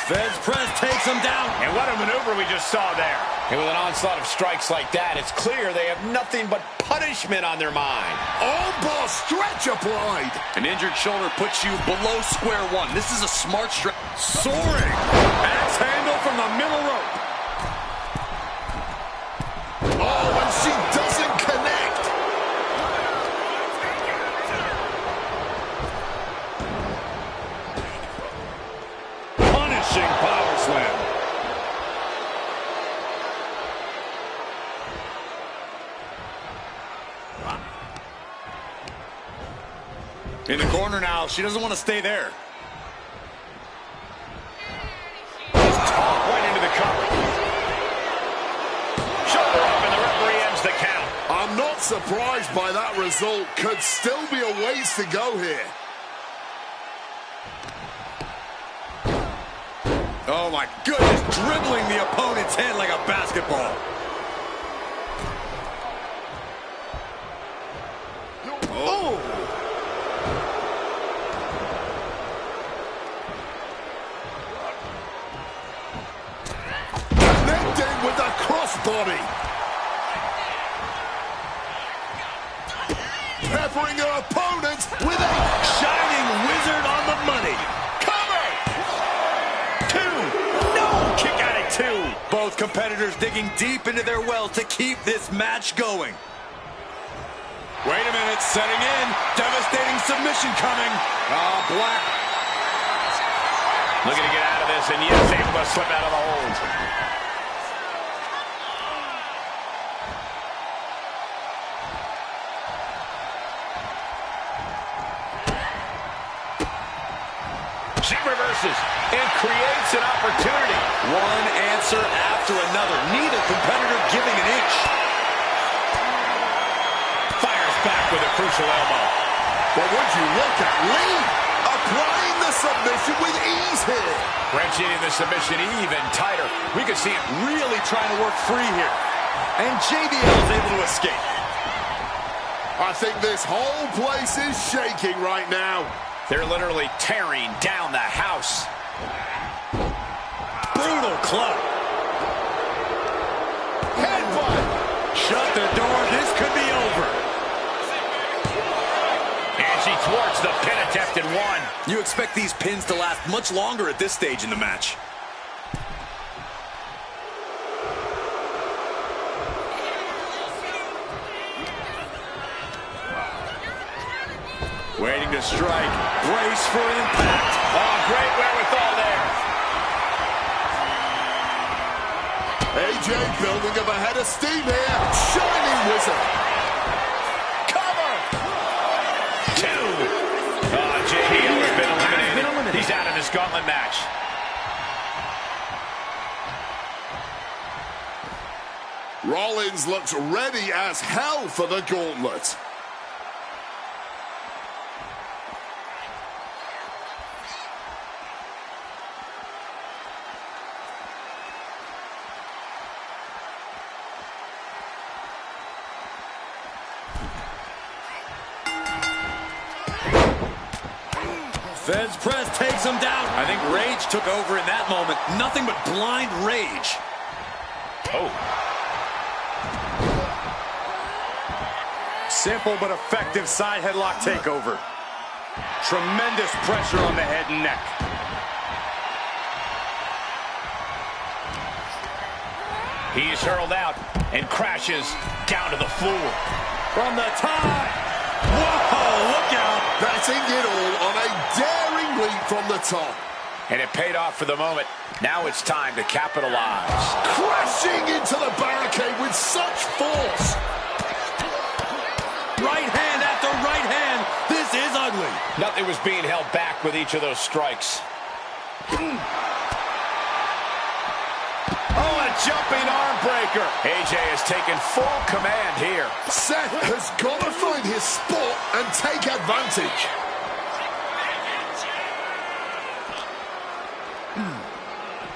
Fence press takes him down. And what a maneuver we just saw there. And with an onslaught of strikes like that, it's clear they have nothing but punishment on their mind. Armbar stretch applied. An injured shoulder puts you below square one. This is a smart stretch. Soaring. Axe handle from the middle rope. Oh, and she doesn't connect. Power slam. In the corner now. She doesn't want to stay there. Just talk right into the cover. Shoulder up, and the referee ends the count. I'm not surprised by that result. Could still be a ways to go here. Oh my goodness, dribbling the opponent's head like a basketball. Oh! Connecting with the crossbody. Peppering her opponent with a Shining wizard on the money. Both competitors digging deep into their well to keep this match going. Wait a minute, setting in. Devastating submission coming. Black. Looking to get out of this, and yes, able to slip out of the hold. She reverses and creates an opportunity. One answer after another. Neither competitor giving an inch. Fires back with a crucial elbow. But would you look at Lee applying the submission with ease here. Wrenching the submission even tighter. We could see it Really trying to work free here. And JBL is able to escape. I think this whole place is shaking right now. They're literally tearing down the house. Brutal club. Headbutt. Shut the door. This could be over. And she thwarts the pin attempt in one. You expect these pins to last much longer at this stage in the match. Waiting to strike. Brace for impact. Oh, great wherewithal there. AJ building up a head of steam here. Shining wizard. Cover. 2. JBL has been eliminated. He's out of this gauntlet match. Rollins looks ready as hell for the gauntlet. Fez press takes him down. I think rage took over in that moment. Nothing but blind rage. Oh. Simple but effective side headlock takeover. Tremendous pressure on the head and neck. He's hurled out and crashes down to the floor. From the top. Whoa, look out. Betting it all on a daring leap from the top. And it paid off for the moment. Now it's time to capitalize. Crashing into the barricade with such force. Right hand after right hand. This is ugly. Nothing was being held back with each of those strikes. Oh, a jumping arm breaker. AJ has taken full command here. Seth has got to find his spot and take advantage.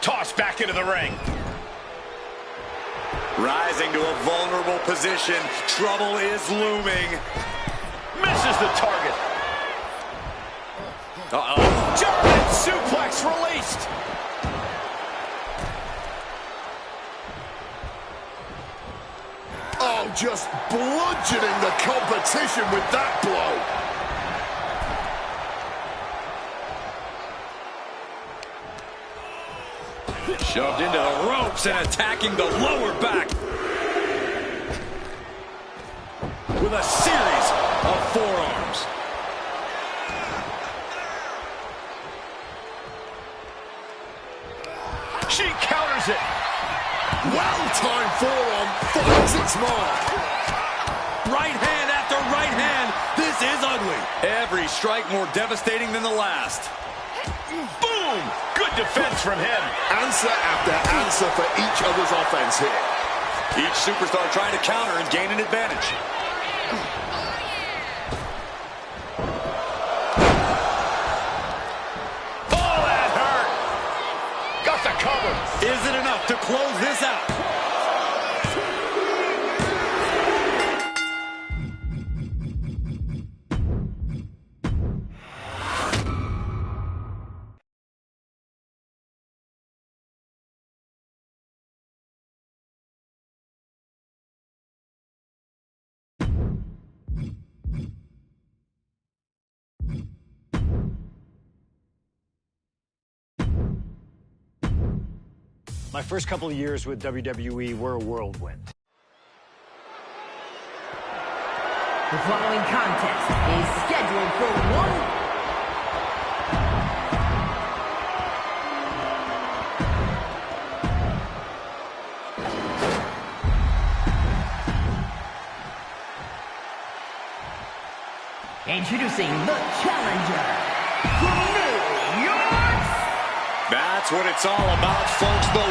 Tossed back into the ring. Rising to a vulnerable position. Trouble is looming. Misses the target. Uh-oh. German suplex released. Oh, just bludgeoning the competition with that blow. Shoved into the ropes and attacking the lower back. With a series of forearms. She counters it. Well-timed forearm finds its mark. Right hand after right hand. This is ugly. Every strike more devastating than the last. Boom! Good defense from him. Answer after answer for each other's offense here. Each superstar trying to counter and gain an advantage. Oh, that hurt. Got the cover. Is it enough to close this out? My first couple of years with WWE were a whirlwind. The following contest is scheduled for one. Introducing the challenger from New York. That's what it's all about, folks. The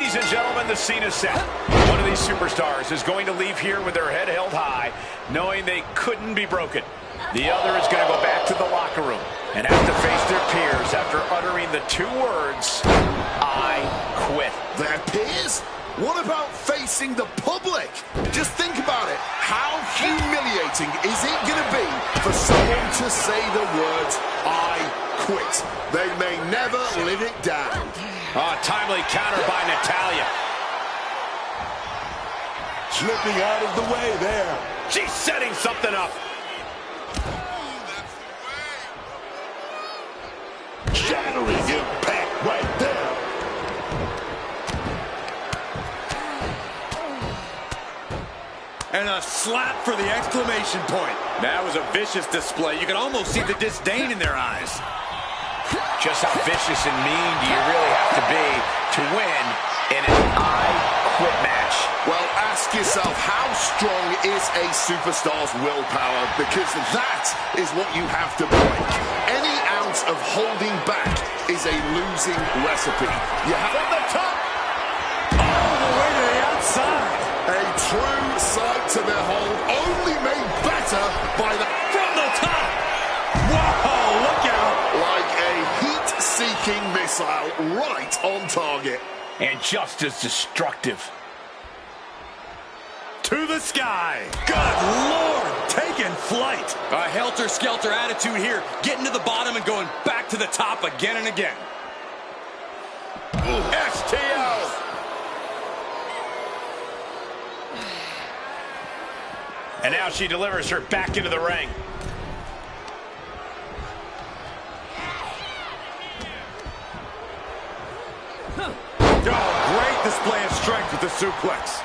Ladies and gentlemen, the scene is set. One of these superstars is going to leave here with their head held high, knowing they couldn't be broken. The other is going to go back to the locker room and have to face their peers after uttering the two words, I quit. Their peers? What about facing the public? Just think about it. How humiliating is it going to be for someone to say the words, I quit? They may never live it down. Timely counter by Natalya. Slipping out of the way there. She's setting something up. Shattering impact right there. And a slap for the exclamation point. That was a vicious display. You can almost see the disdain in their eyes. Just how vicious and mean do you really have to be to win in an I quit match? Well, ask yourself, how strong is a superstar's willpower? Because that is what you have to break. Any ounce of holding back is a losing recipe. You have from the top. All the way to the outside. A true sight to behold, only made better by the... From the top! Whoa, look out! Like a heat-seeking missile right on target. And just as destructive. To the sky! Good Lord! Taking flight! A helter-skelter attitude here, getting to the bottom and going back to the top again and again. STO! And now she delivers her back into the ring. Oh, great display of strength with the suplex.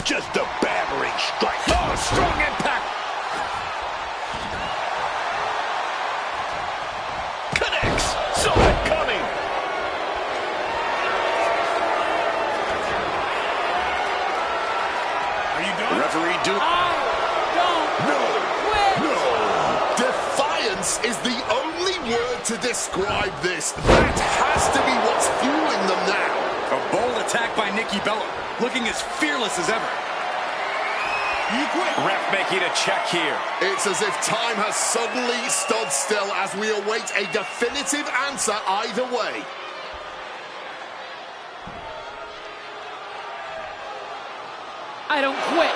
Just a battering strike. Oh, strong impact. Connects. Saw it coming. The referee do. No. Defiance is the only word to describe this. That has to be what's fueling them now. A bold attack by Nikki Bella, looking as fearless as ever. You quit. Ref making a check here. It's as if time has suddenly stood still as we await a definitive answer either way. I don't quit.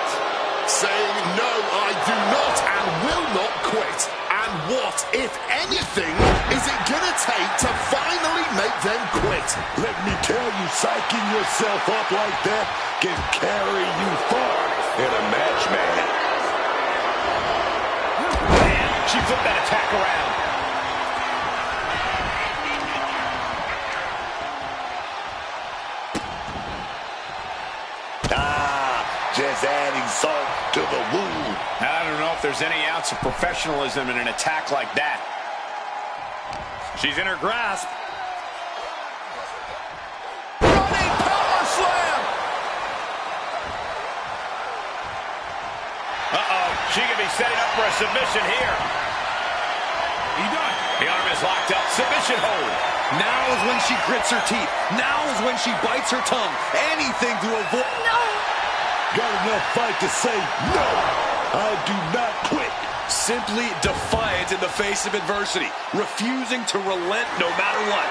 Saying, no, I do not and will not quit. And what, if anything, is it going to take to finally make them quit? Let me tell you, psyching yourself up like that can carry you far in a match, man. She flipped that attack around. Just adding salt to the wound. I don't know if there's any ounce of professionalism in an attack like that. She's in her grasp. Running power slam. Uh-oh, she could be setting up for a submission here. He done. The arm is locked up. Submission hold. Now is when she grits her teeth. Now is when she bites her tongue. Anything to avoid. No. Got enough fight to say, no, I do not quit. Simply defiant in the face of adversity, refusing to relent no matter what.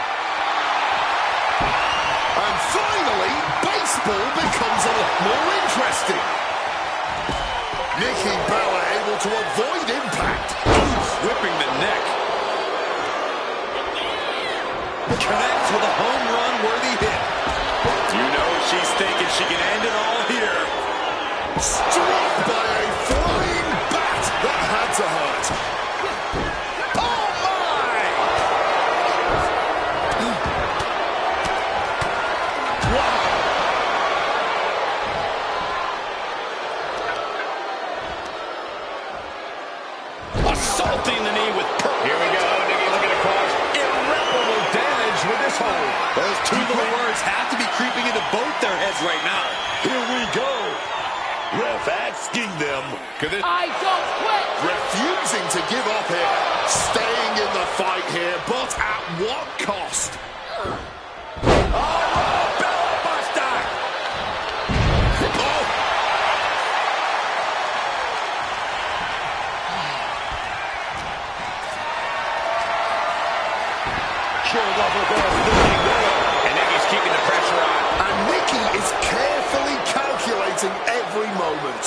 And finally, baseball becomes a lot more interesting. Nikki Bella able to avoid impact. Whipping the neck. Connects with a home run worthy hit. You know she's thinking she can end it all here. Struck by a flying bat that had to hurt. Oh, my! Wow. Assaulting the knee with purpose. Here we go. Nikki looking to cause irreparable damage with this hold. Those two little words have to be creeping into both their heads right now. Here we go. Ref asking them. I don't quit. Refusing to give up here. Staying in the fight here, but at what cost? All right. moment.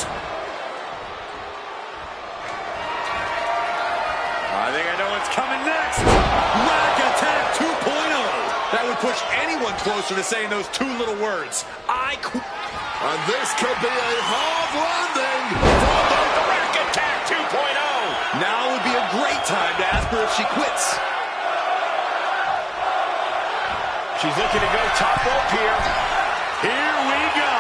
I think I know what's coming next. Rack Attack 2.0. That would push anyone closer to saying those two little words. I quit. And this could be a hard landing. The Rack Attack 2.0. Now would be a great time to ask her if she quits. She's looking to go top rope here. Here we go.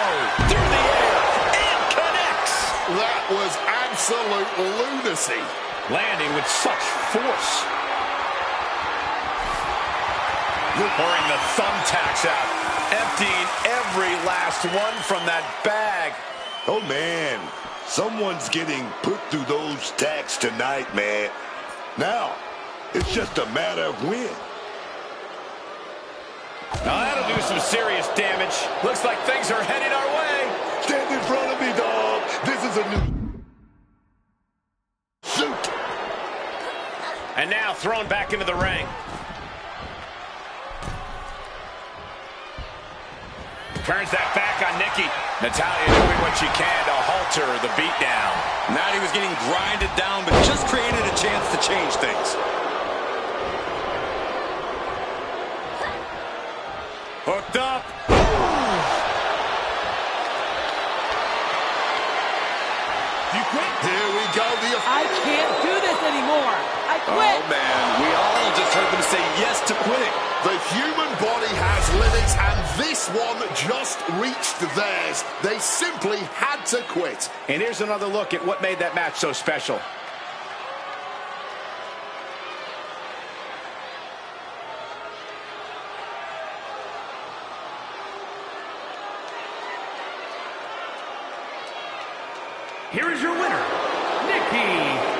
Through the air. And connects. That was absolute lunacy. Landing with such force. Pouring the thumbtacks out. Emptying every last one from that bag. Oh, man. Someone's getting put through those tacks tonight, man. Now, it's just a matter of when. Now that'll do some serious damage. Looks like things are heading our way. Stand in front of me, dog. This is a new suit. And now thrown back into the ring. Turns that back on Nikki. Natalya doing what she can to halter the beatdown. Natty was getting grinded down, but just created a chance to change things. Hooked up. You quit? Here we go. I can't do this anymore. I quit. Oh, man. We all just heard them say yes to quitting. The human body has limits, and this one just reached theirs. They simply had to quit. And here's another look at what made that match so special. Here is your winner, Nikki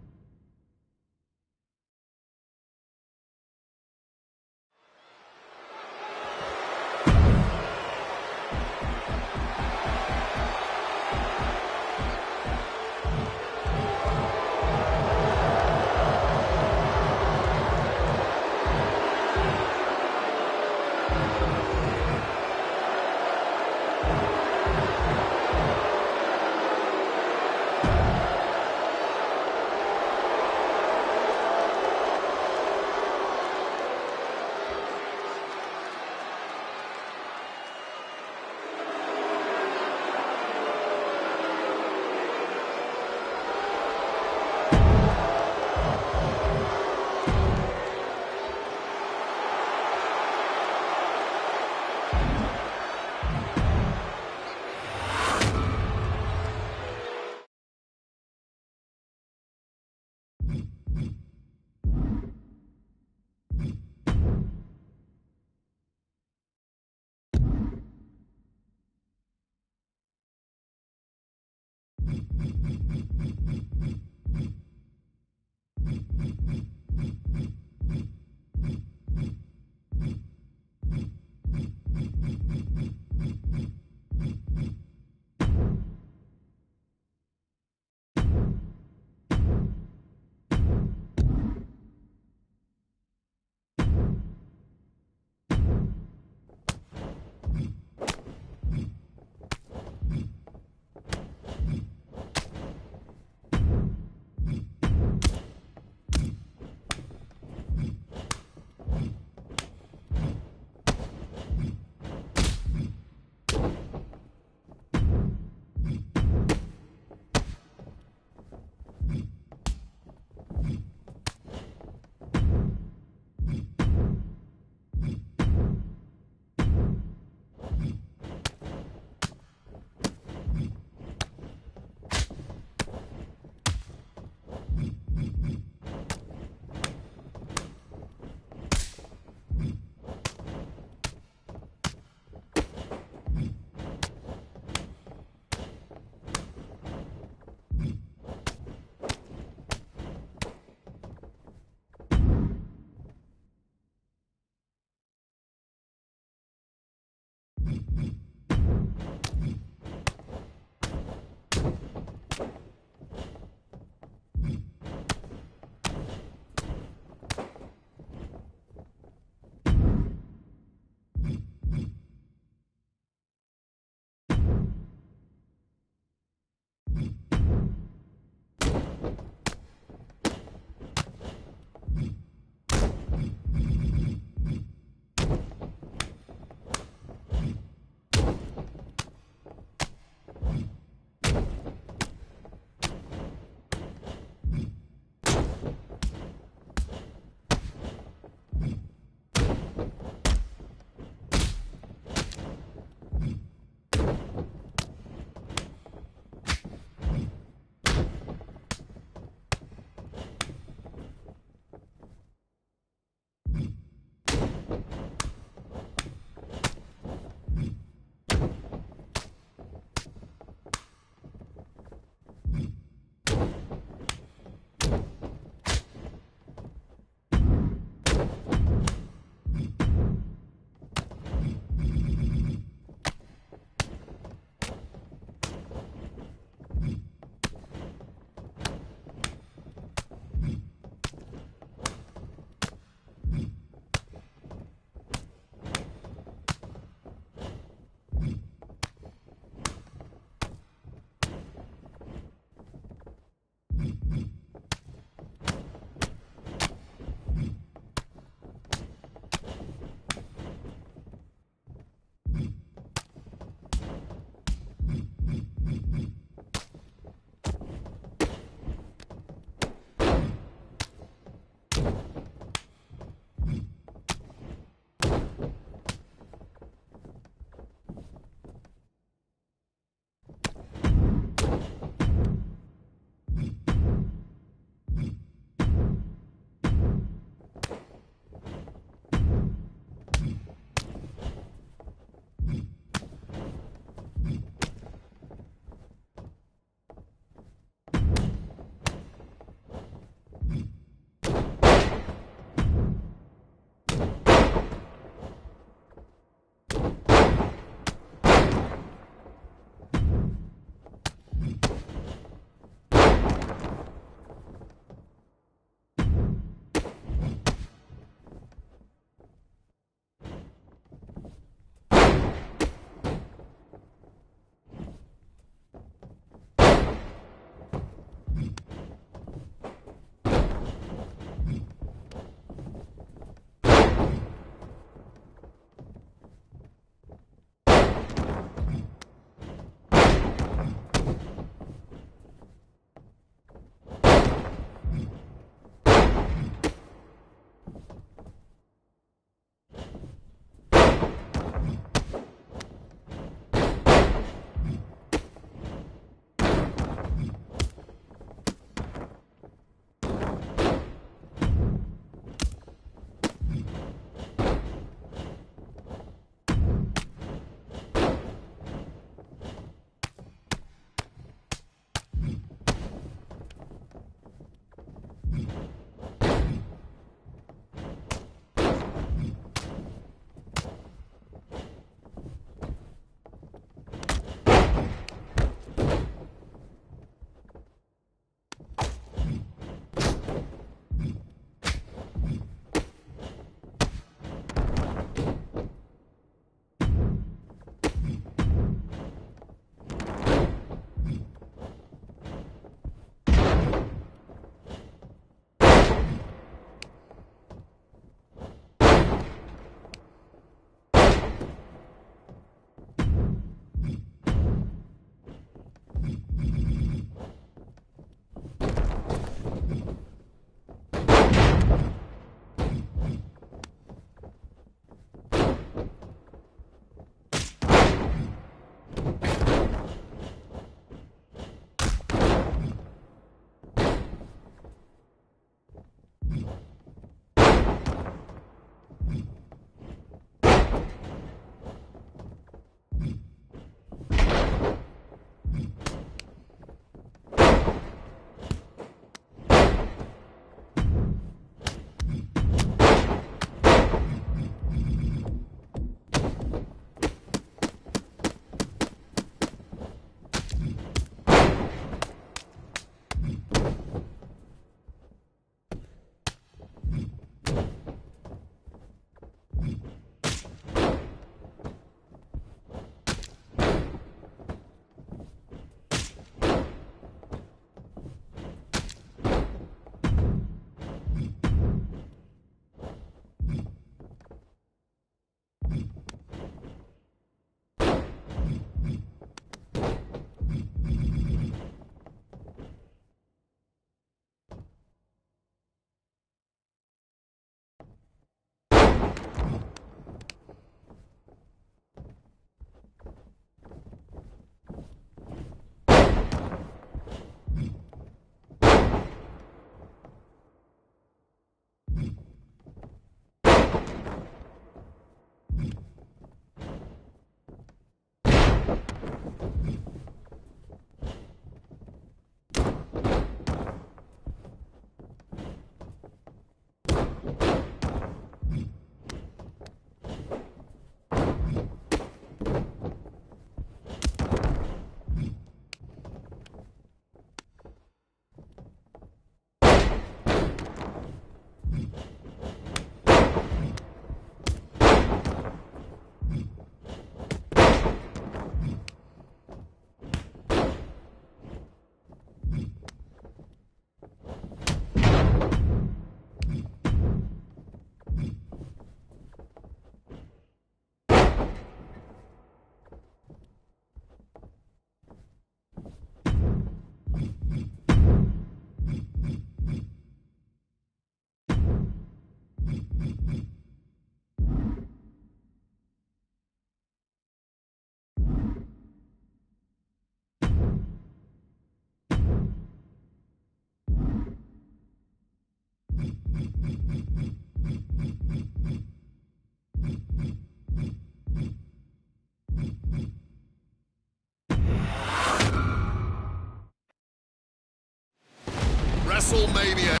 WrestleMania.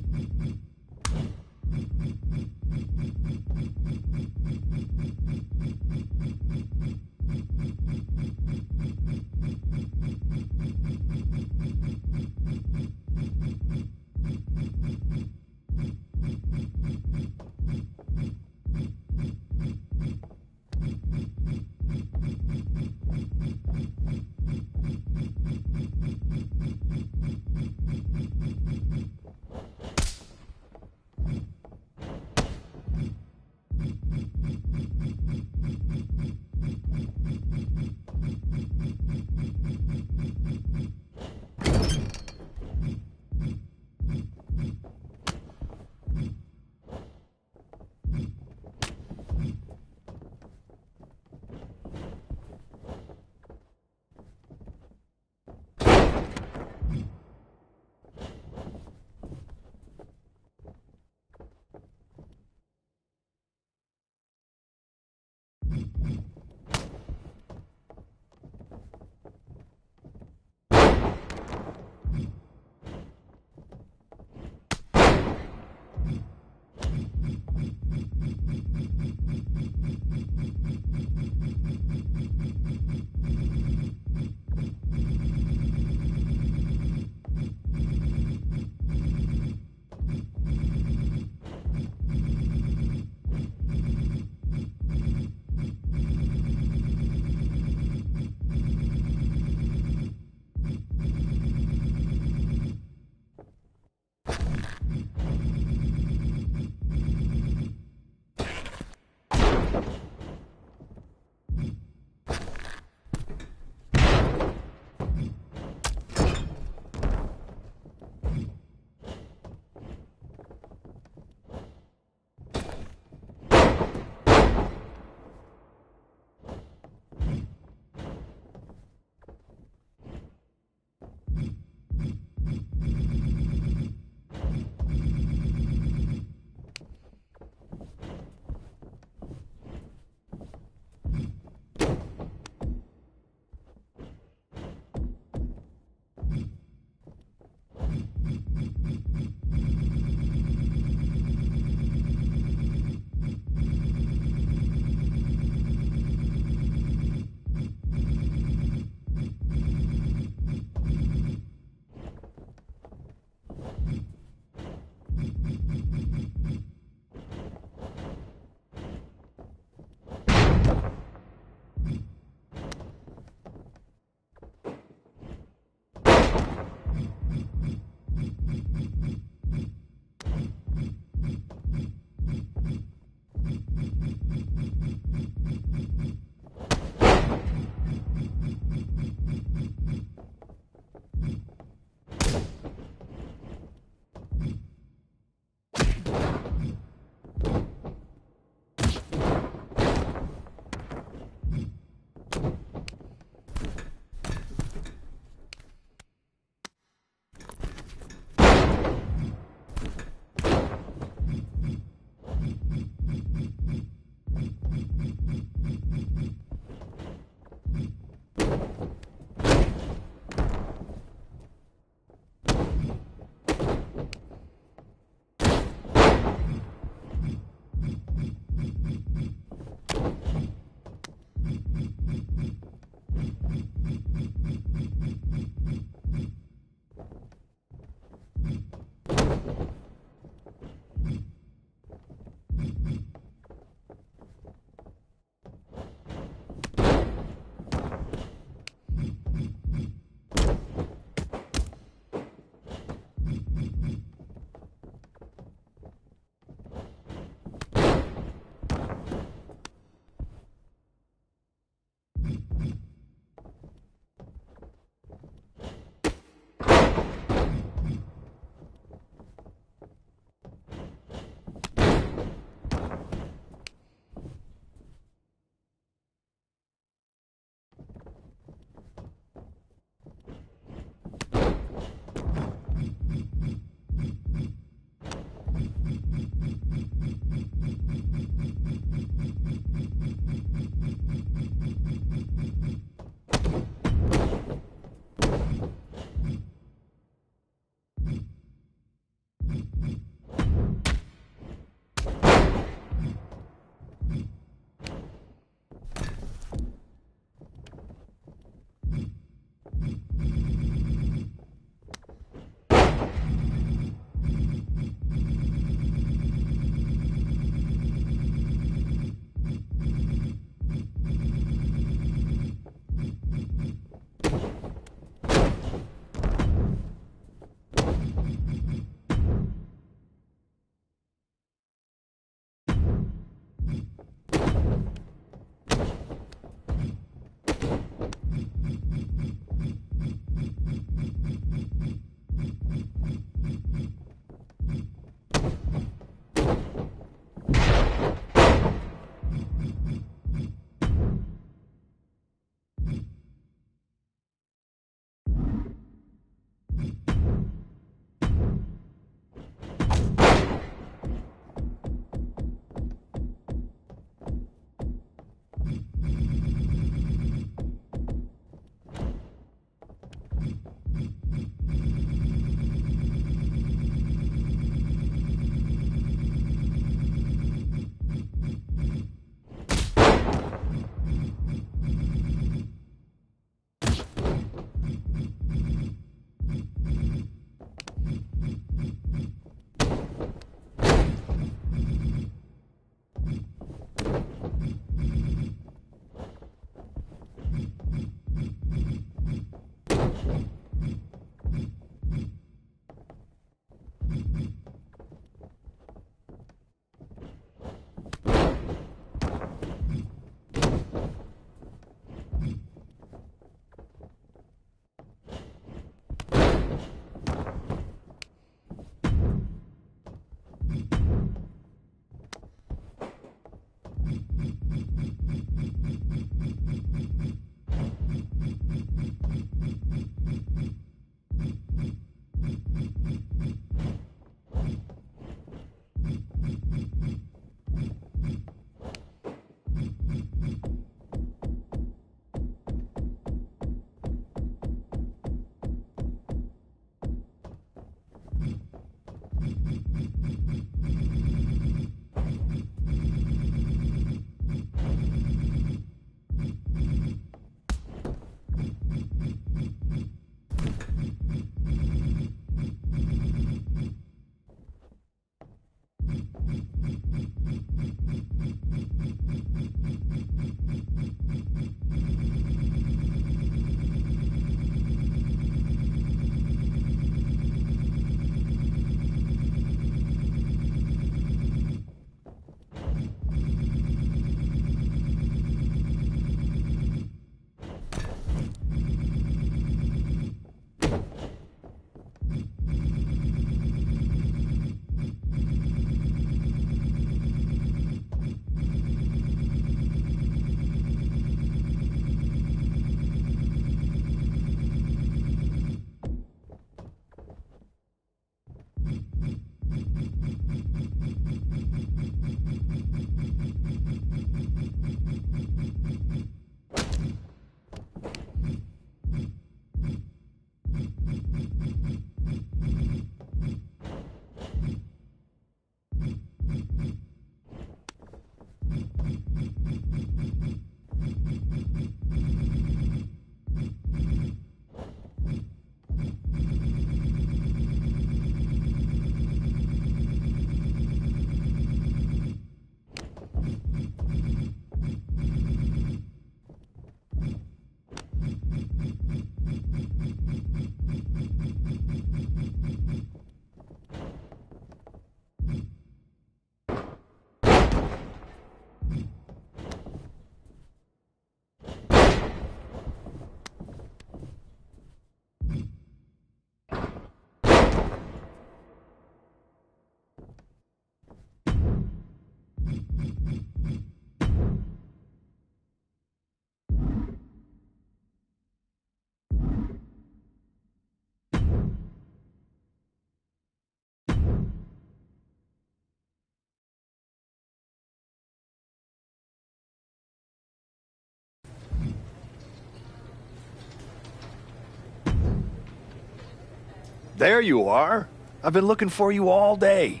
There you are. I've been looking for you all day.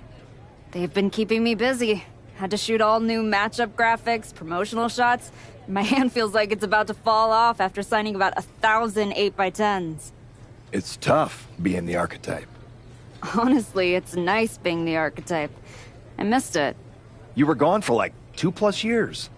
They've been keeping me busy. Had to shoot all new matchup graphics, promotional shots. My hand feels like it's about to fall off after signing about 1,000 8x10s. It's tough being the archetype. Honestly, it's nice being the archetype. I missed it. You were gone for like 2+ years.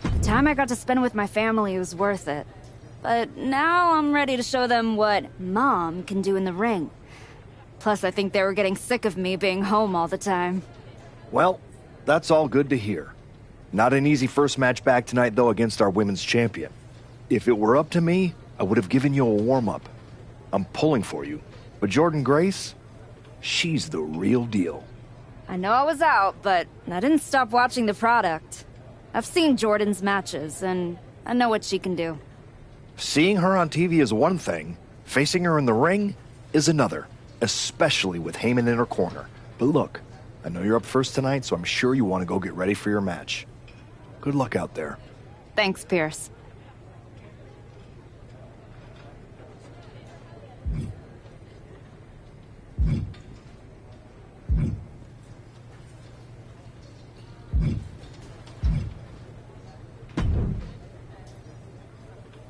The time I got to spend with my family was worth it. But now I'm ready to show them what Mom can do in the ring. Plus, I think they were getting sick of me being home all the time. Well, that's all good to hear. Not an easy first match back tonight, though, against our women's champion. If it were up to me, I would have given you a warm-up. I'm pulling for you. But Jordan Grace, she's the real deal. I know I was out, but I didn't stop watching the product. I've seen Jordan's matches, and I know what she can do. Seeing her on TV is one thing. Facing her in the ring is another. Especially with Heyman in her corner. But look, I know you're up first tonight, so I'm sure you want to go get ready for your match. Good luck out there. Thanks, Pierce.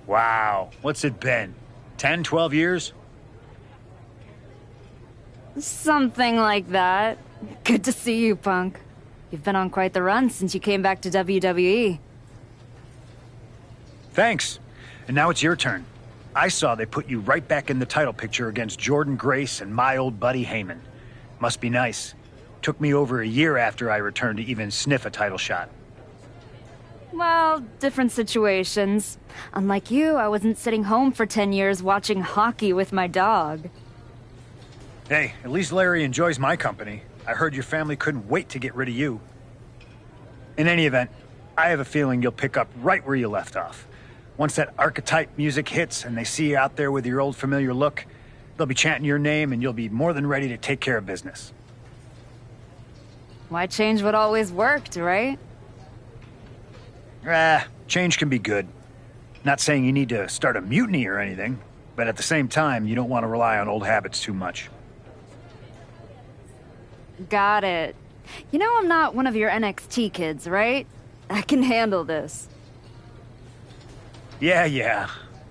Wow, what's it been? 10, 12 years? Something like that. Good to see you, Punk. You've been on quite the run since you came back to WWE. Thanks. And now it's your turn. I saw they put you right back in the title picture against Jordan Grace and my old buddy Heyman. Must be nice. Took me over a year after I returned to even sniff a title shot. Well, different situations. Unlike you, I wasn't sitting home for 10 years watching hockey with my dog. Hey, at least Larry enjoys my company. I heard your family couldn't wait to get rid of you. In any event, I have a feeling you'll pick up right where you left off. Once that archetype music hits and they see you out there with your old familiar look, they'll be chanting your name and you'll be more than ready to take care of business. Why change what always worked, right? Change can be good. Not saying you need to start a mutiny or anything, but at the same time, you don't want to rely on old habits too much. Got it. You know I'm not one of your NXT kids, right? I can handle this. Yeah.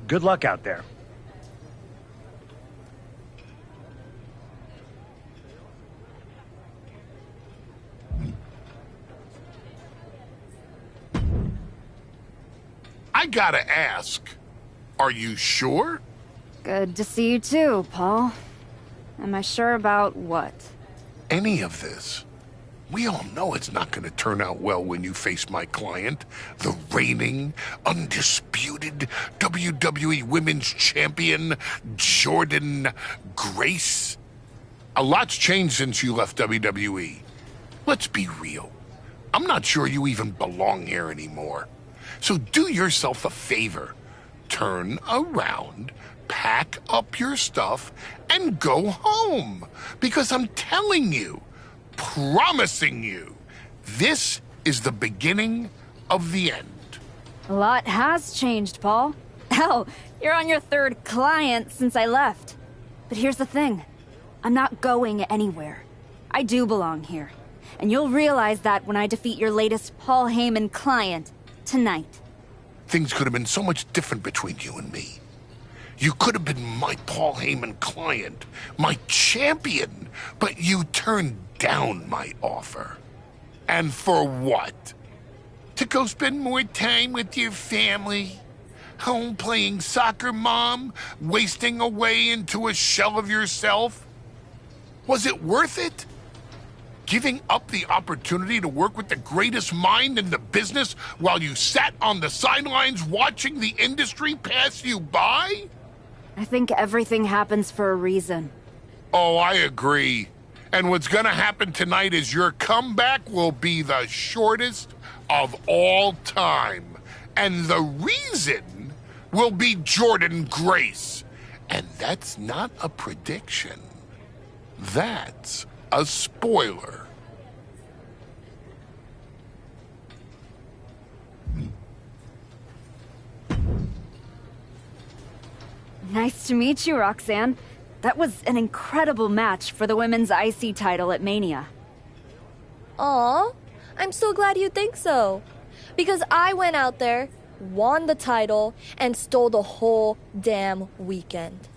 Good luck out there. I gotta ask, are you sure? Good to see you too, Paul. Am I sure about what? Any of this? We all know it's not going to turn out well when you face my client, the reigning, undisputed WWE Women's Champion, Jordan Grace. A lot's changed since you left WWE. Let's be real. I'm not sure you even belong here anymore. So do yourself a favor. Turn around, pack up your stuff, and go home. Because I'm telling you, promising you, this is the beginning of the end. A lot has changed, Paul. Hell, you're on your third client since I left. But here's the thing. I'm not going anywhere. I do belong here. And you'll realize that when I defeat your latest Paul Heyman client tonight. Things could have been so much different between you and me. You could have been my Paul Heyman client, my champion, but you turned down my offer. And for what? To go spend more time with your family? Home playing soccer, Mom? Wasting away into a shell of yourself? Was it worth it? Giving up the opportunity to work with the greatest mind in the business while you sat on the sidelines watching the industry pass you by? I think everything happens for a reason. Oh, I agree. And what's gonna happen tonight is your comeback will be the shortest of all time. And the reason will be Jordan Grace. And that's not a prediction. That's a spoiler. Nice to meet you, Roxanne. That was an incredible match for the women's IC title at Mania. Aw, I'm so glad you think so. Because I went out there, won the title, and stole the whole damn weekend.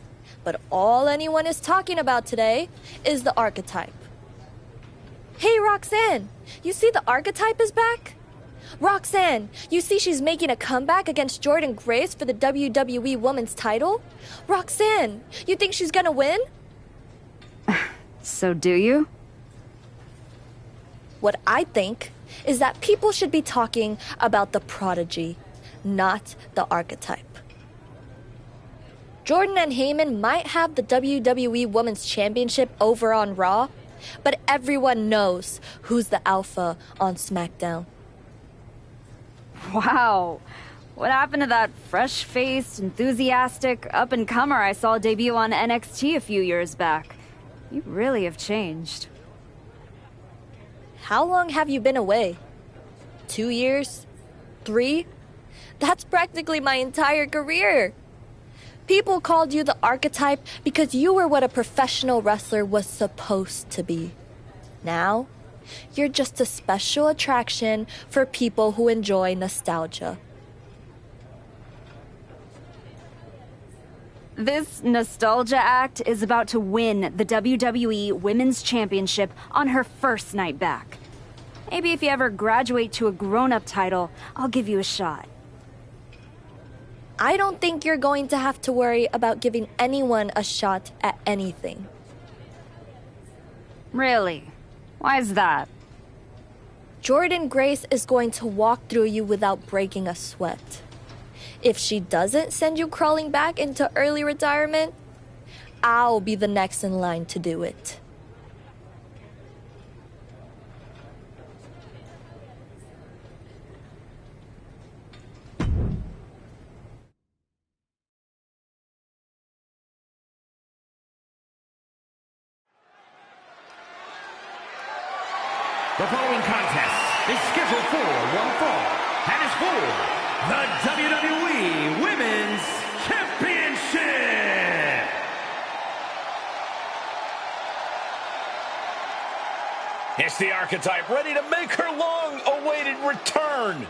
But all anyone is talking about today is the archetype. Hey, Roxanne, you see the archetype is back? Roxanne, you see she's making a comeback against Jordynne Grace for the WWE Women's title? Roxanne, you think she's gonna win? So do you? What I think is that people should be talking about the prodigy, not the archetype. Jordan and Heyman might have the WWE Women's Championship over on Raw, but everyone knows who's the alpha on SmackDown. Wow. What happened to that fresh-faced, enthusiastic up-and-comer I saw debut on NXT a few years back? You really have changed. How long have you been away? 2 years? 3? That's practically my entire career. People called you the archetype because you were what a professional wrestler was supposed to be. Now, you're just a special attraction for people who enjoy nostalgia. This nostalgia act is about to win the WWE Women's Championship on her first night back. Maybe if you ever graduate to a grown-up title, I'll give you a shot. I don't think you're going to have to worry about giving anyone a shot at anything. Really? Why is that? Jordynne Grace is going to walk through you without breaking a sweat. If she doesn't send you crawling back into early retirement, I'll be the next in line to do it. The following contest is scheduled for one fall and is for the WWE Women's Championship. It's the archetype ready to make her long-awaited return.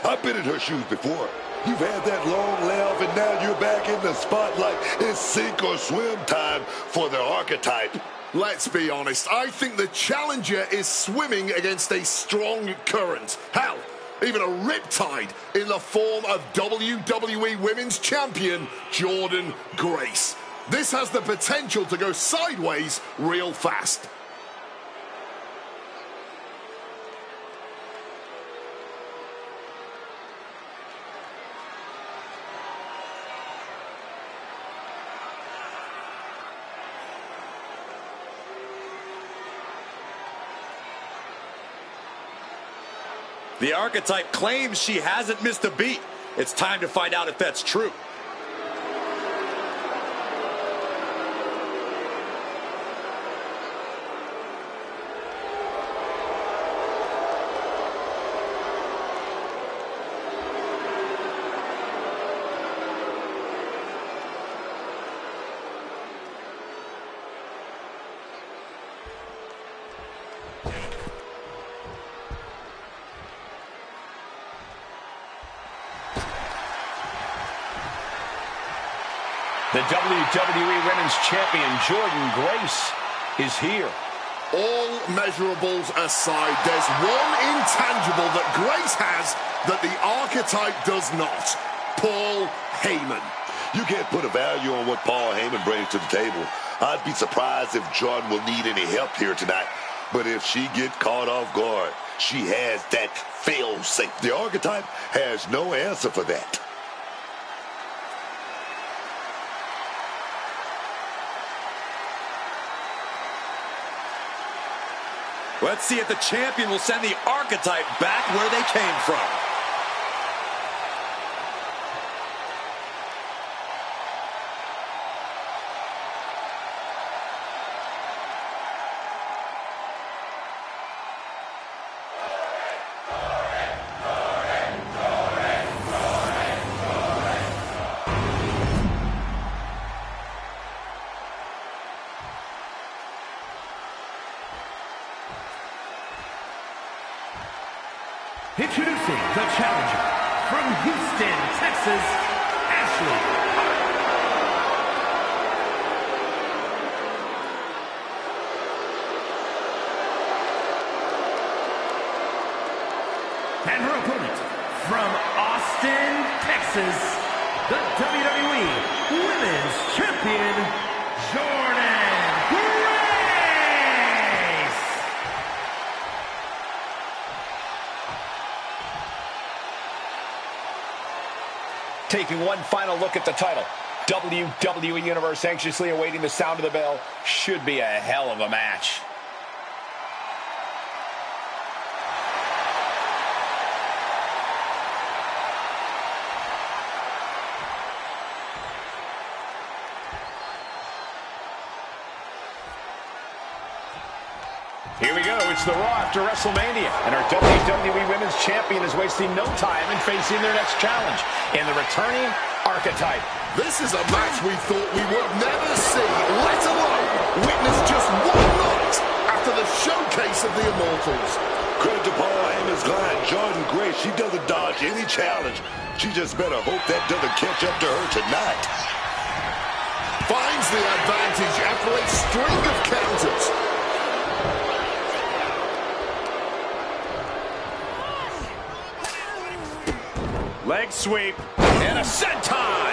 I've been in her shoes before. You've had that long layoff, and now you're back in the spotlight. It's sink or swim time for the archetype. Let's be honest, I think the challenger is swimming against a strong current. Hell, even a riptide in the form of WWE Women's Champion Jordynne Grace. This has the potential to go sideways real fast. The archetype claims she hasn't missed a beat. It's time to find out if that's true. The WWE Women's Champion, Jordynne Grace, is here. All measurables aside, there's one intangible that Grace has that the archetype does not. Paul Heyman. You can't put a value on what Paul Heyman brings to the table. I'd be surprised if Jordan will need any help here tonight. But if she gets caught off guard, she has that fail-safe. The archetype has no answer for that. Let's see if the champion will send the archetype back where they came from. Introducing the challenger from Houston, Texas, Ashley. And her opponent from Austin, Texas, the WWE Women's Champion, Jordynne Grace. Taking one final look at the title. WWE Universe anxiously awaiting the sound of the bell. Should be a hell of a match. Here we go. It's the Raw after WrestleMania, and our WWE Women's Champion is wasting no time in facing their next challenge in the returning archetype. This is a match we thought we would never see, let alone witness just one night after the showcase of the Immortals. Credit to Paul Heyman's client, Jordynne Grace. She doesn't dodge any challenge. She just better hope that doesn't catch up to her tonight. Finds the advantage after a string of counters. Leg sweep and a senton.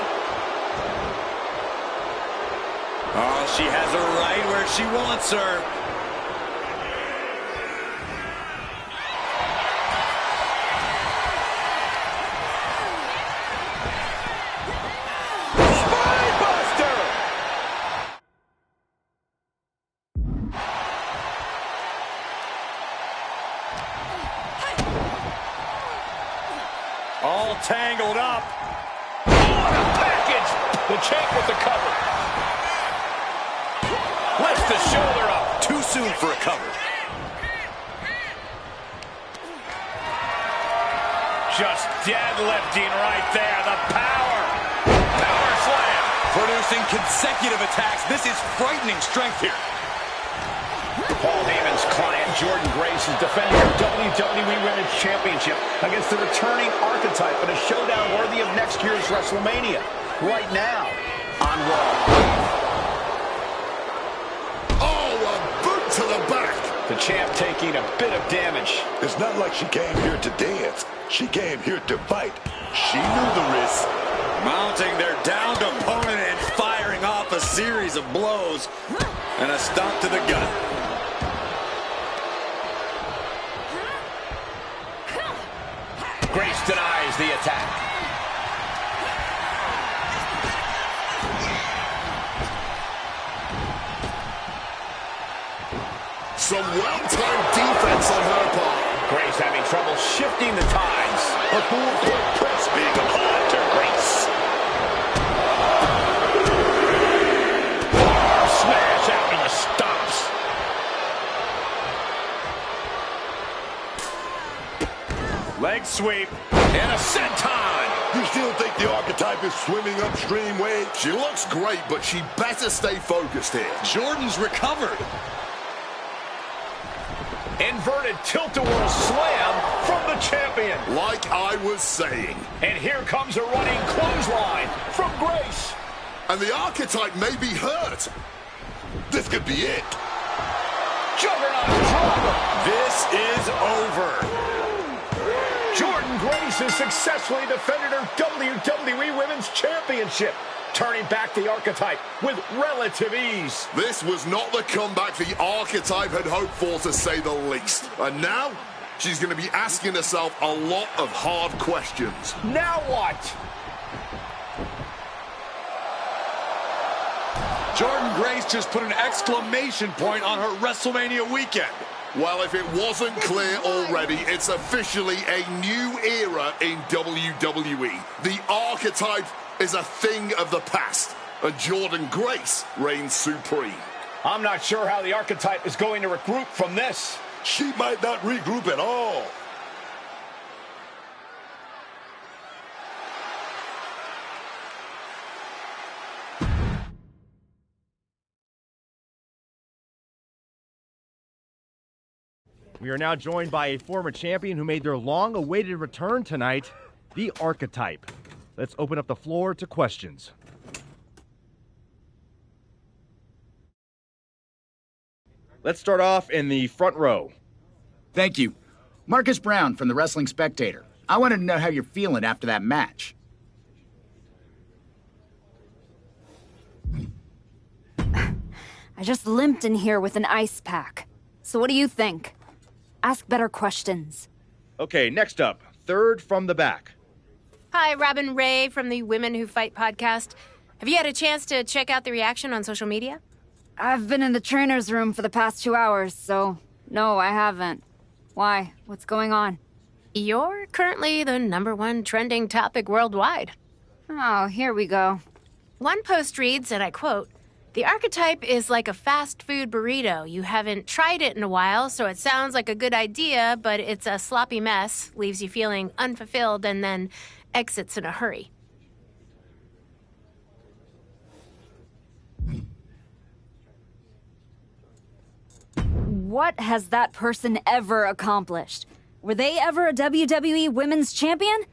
Oh, she has her right where she wants her. Spinebuster! All tangled up. What a package! The champ with the cover. Lifts the shoulder up. Too soon for a cover. Just deadlifting right there. The power. Power slam. Producing consecutive attacks. This is frightening strength here. Paul Heyman's client, Jordynne Grace, is defending her WWE Women's Championship against the returning archetype in a showdown worthy of next year's WrestleMania. Right now on Raw. Oh, a boot to the back. The champ taking a bit of damage. It's not like she came here to dance. She came here to fight. She knew the risk. Mounting their downed opponent and firing off a series of blows. And a stomp to the gut. Grace denies the attack. Some well-timed defense on her part. Grace having trouble shifting the tides. A full court press being applied to Grace. Smash after the stomps. Leg sweep and a senton. You still think the archetype is swimming upstream, Wade? She looks great, but she better stay focused here. Jordynne's recovered. Inverted tilt-a-whirl slam from the champion. Like I was saying. And here comes a running clothesline from Grace. And the archetype may be hurt. This could be it. Juggernaut drop. This is over. Jordynne Grace has successfully defended her WWE Women's Championship, turning back the archetype with relative ease. This was not the comeback the archetype had hoped for, to say the least. And now, she's going to be asking herself a lot of hard questions. Now what? Jordynne Grace just put an exclamation point on her WrestleMania weekend. Well, if it wasn't clear already, it's officially a new era in WWE. The archetype is a thing of the past, and Jordynne Grace reigns supreme. I'm not sure how the archetype is going to regroup from this. She might not regroup at all. We are now joined by a former champion who made their long-awaited return tonight, the Archetype. Let's open up the floor to questions. Let's start off in the front row. Thank you. Marcus Brown from the Wrestling Spectator. I wanted to know how you're feeling after that match. I just limped in here with an ice pack. So what do you think? Ask better questions. Okay, next up, third from the back. Hi, Robin Ray from the Women Who Fight podcast. Have you had a chance to check out the reaction on social media? I've been in the trainer's room for the past 2 hours, so no, I haven't. Why? What's going on? You're currently the #1 trending topic worldwide. Oh, here we go. One post reads, and I quote, "The archetype is like a fast food burrito. You haven't tried it in a while, so it sounds like a good idea, but it's a sloppy mess, leaves you feeling unfulfilled, and then exits in a hurry." What has that person ever accomplished? Were they ever a WWE Women's Champion?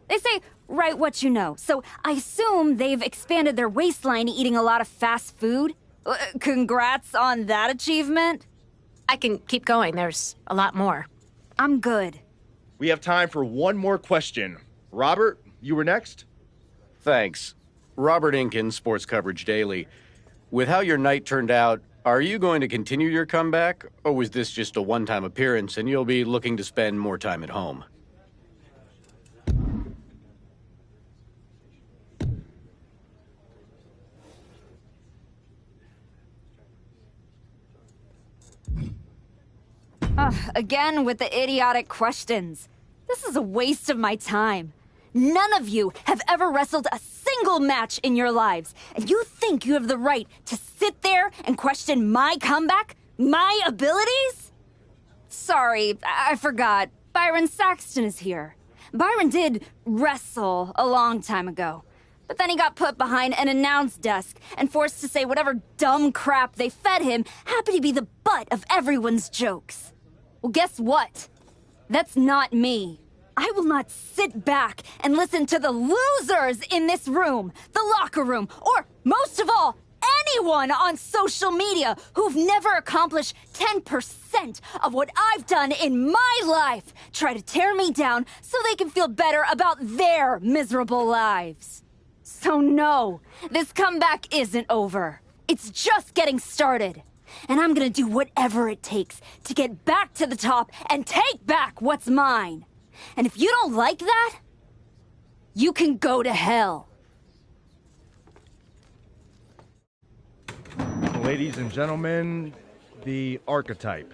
They say, write what you know, so I assume they've expanded their waistline eating a lot of fast food. Congrats on that achievement. I can keep going. There's a lot more. I'm good. We have time for one more question. Robert, you were next? Thanks. Robert Inkin, Sports Coverage Daily. With how your night turned out, are you going to continue your comeback, or was this just a one-time appearance and you'll be looking to spend more time at home? Again with the idiotic questions. This is a waste of my time. None of you have ever wrestled a single match in your lives, and you think you have the right to sit there and question my comeback? My abilities? Sorry, I forgot. Byron Saxton is here. Byron did wrestle a long time ago, but then he got put behind an announce desk and forced to say whatever dumb crap they fed him happened to be the butt of everyone's jokes. Well, guess what? That's not me. I will not sit back and listen to the losers in this room, the locker room, or most of all, anyone on social media who've never accomplished 10% of what I've done in my life try to tear me down so they can feel better about their miserable lives. So no, this comeback isn't over. It's just getting started. And I'm gonna do whatever it takes to get back to the top and take back what's mine. And if you don't like that, you can go to hell. Ladies and gentlemen, the Archetype.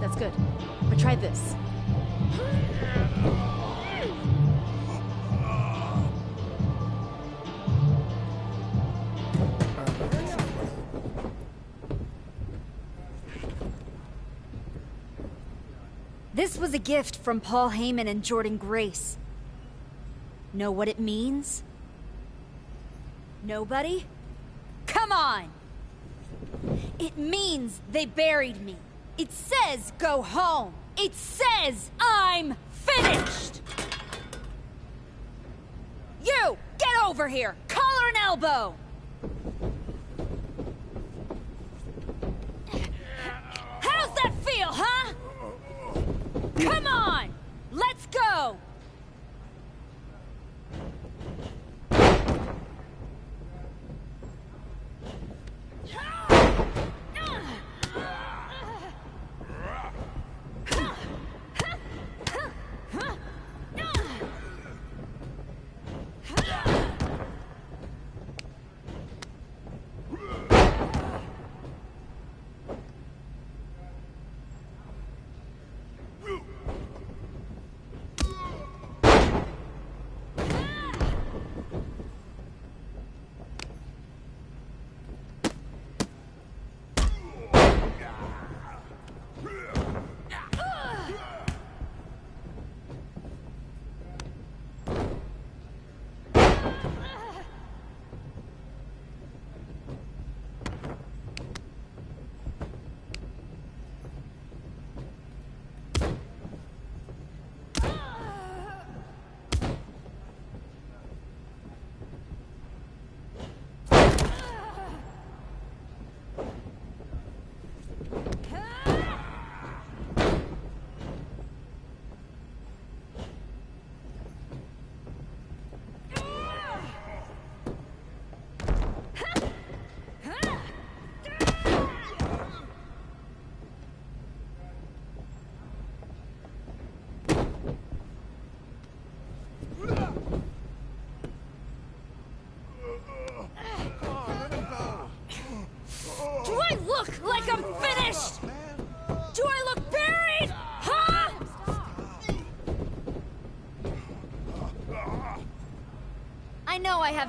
That's good. But try this. This was a gift from Paul Heyman and Jordynne Grace. Know what it means? Nobody? Come on! It means they buried me. It says go home. It says I'm finished! You! Get over here! Collar and elbow! How's that feel, huh? Come on! Let's go!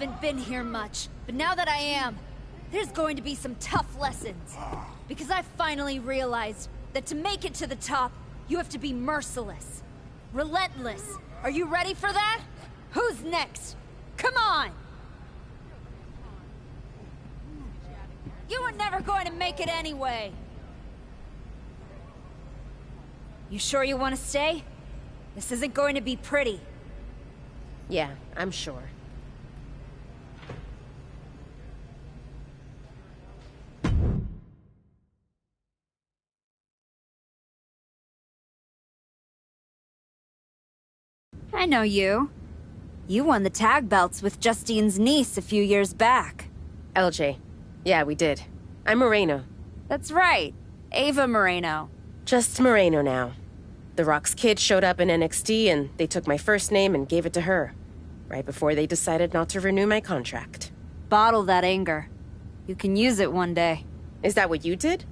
haven't been here much, but now that I am, there's going to be some tough lessons. Because I finally realized that to make it to the top, you have to be merciless. Relentless. Are you ready for that? Who's next? Come on! You were never going to make it anyway. You sure you want to stay? This isn't going to be pretty. Yeah, I'm sure. I know you. You won the tag belts with Justine's niece a few years back. LJ. Yeah, we did. I'm Moreno. That's right. Ava Moreno. Just Moreno now. The Rock's kid showed up in NXT and they took my first name and gave it to her. Right before they decided not to renew my contract. Bottle that anger. You can use it one day. Is that what you did?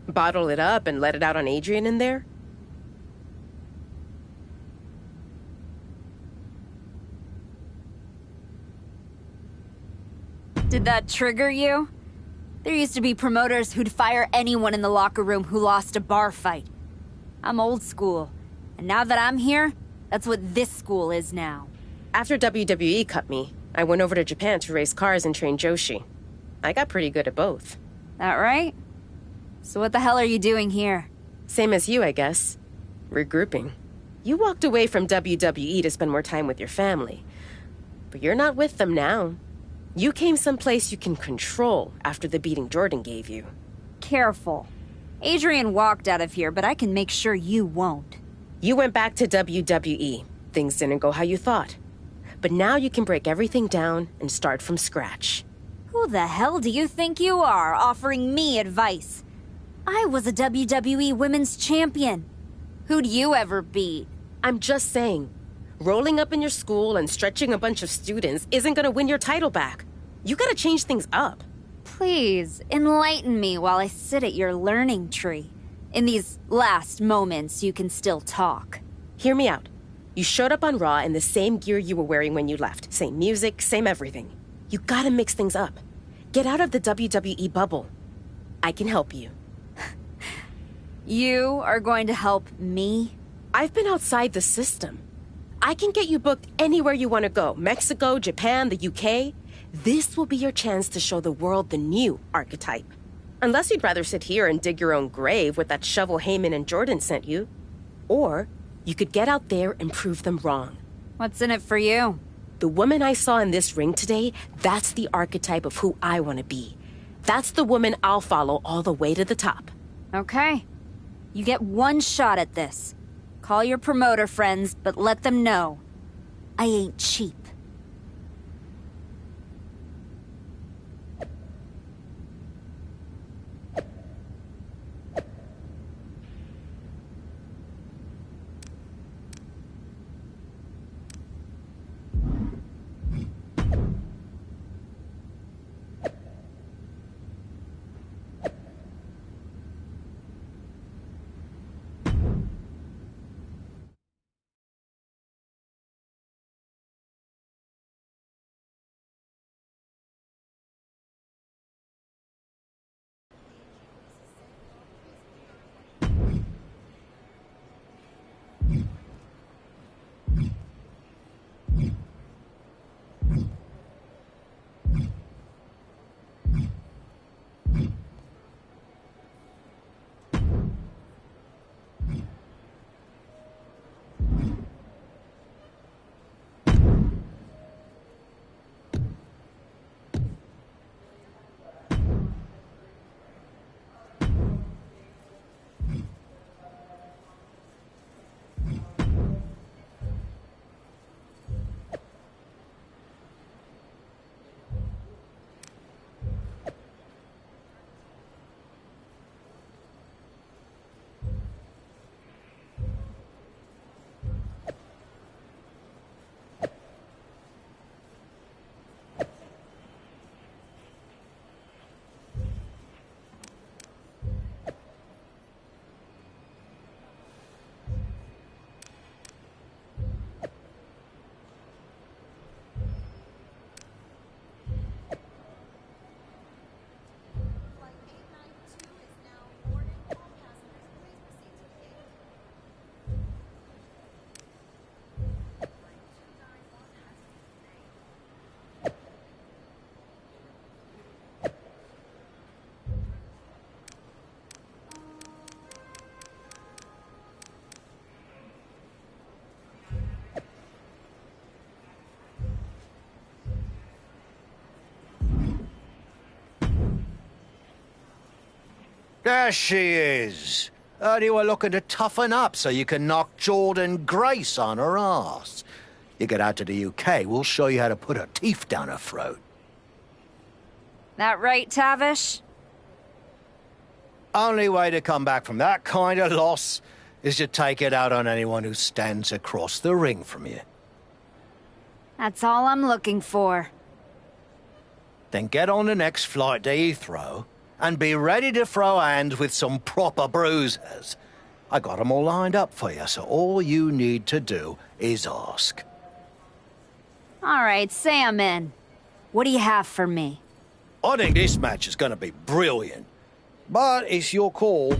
Bottle it up and let it out on Adrian in there? Did that trigger you? There used to be promoters who'd fire anyone in the locker room who lost a bar fight. I'm old school, and now that I'm here, that's what this school is now. After WWE cut me, I went over to Japan to race cars and train Joshi. I got pretty good at both. That right? So what the hell are you doing here? Same as you, I guess. Regrouping. You walked away from WWE to spend more time with your family. But you're not with them now. You came someplace you can control after the beating Jordan gave you. Careful. Adrian walked out of here, but I can make sure you won't. You went back to WWE. Things didn't go how you thought. But now you can break everything down and start from scratch. Who the hell do you think you are, offering me advice? I was a WWE Women's Champion. Who'd you ever beat? I'm just saying. Rolling up in your school and stretching a bunch of students isn't gonna win your title back. You gotta change things up. Please, enlighten me while I sit at your learning tree. In these last moments, you can still talk. Hear me out. You showed up on Raw in the same gear you were wearing when you left. Same music, same everything. You gotta mix things up. Get out of the WWE bubble. I can help you. You are going to help me? I've been outside the system. I can get you booked anywhere you want to go. Mexico, Japan, the UK. This will be your chance to show the world the new archetype. Unless you'd rather sit here and dig your own grave with that shovel Heyman and Jordan sent you. Or you could get out there and prove them wrong. What's in it for you? The woman I saw in this ring today, that's the archetype of who I want to be. That's the woman I'll follow all the way to the top. Okay. You get one shot at this. Call your promoter friends, but let them know I ain't cheap. There she is. Heard you were looking to toughen up so you can knock Jordan Grace on her ass. You get out to the UK, we'll show you how to put her teeth down her throat. That right, Tavish? Only way to come back from that kind of loss is to take it out on anyone who stands across the ring from you. That's all I'm looking for. Then get on the next flight to Heathrow and be ready to throw hands with some proper bruisers. I got 'em all lined up for you, so all you need to do is ask. All right, say I'm in. What do you have for me? I think this match is going to be brilliant, but it's your call.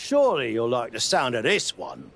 Surely you'll like the sound of this one.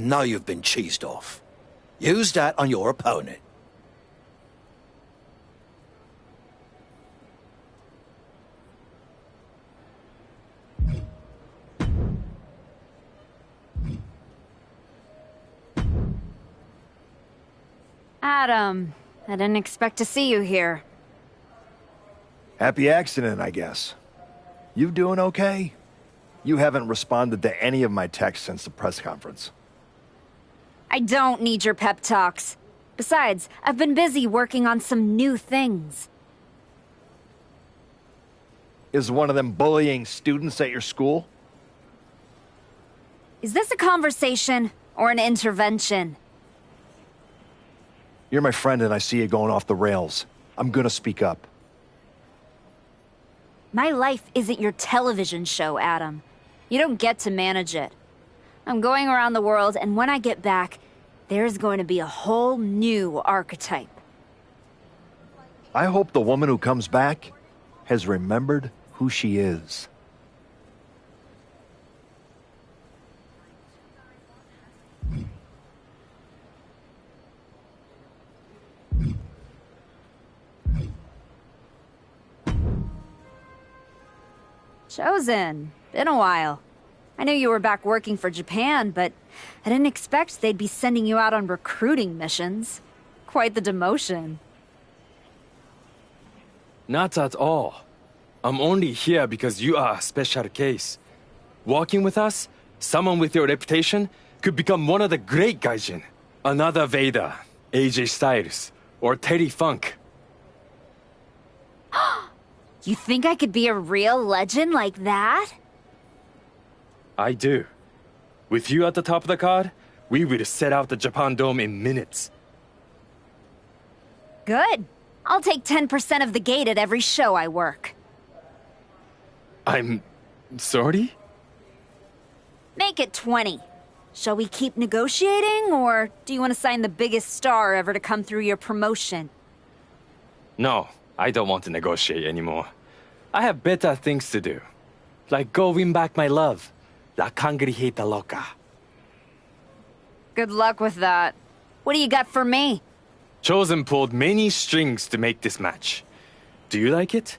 I know you've been cheesed off. Use that on your opponent. Adam, I didn't expect to see you here. Happy accident, I guess. You doing okay? You haven't responded to any of my texts since the press conference. I don't need your pep talks. Besides, I've been busy working on some new things. Is one of them bullying students at your school? Is this a conversation or an intervention? You're my friend and I see you going off the rails. I'm gonna speak up. My life isn't your television show, Adam. You don't get to manage it. I'm going around the world, and when I get back, there's going to be a whole new archetype. I hope the woman who comes back has remembered who she is. Chosen. Been a while. I knew you were back working for Japan, but I didn't expect they'd be sending you out on recruiting missions. Quite the demotion. Not at all. I'm only here because you are a special case. Walking with us, someone with your reputation could become one of the great gaijin. Another Vader, AJ Styles, or Terry Funk. You think I could be a real legend like that? I do. With you at the top of the card, we would set out the Japan Dome in minutes. Good. I'll take 10% of the gate at every show I work. I'm sorry? Make it 20. Shall we keep negotiating, or do you want to sign the biggest star ever to come through your promotion? No, I don't want to negotiate anymore. I have better things to do. Like go win back my love. La Cangrijita Loca. Good luck with that. What do you got for me? Chosen pulled many strings to make this match. Do you like it?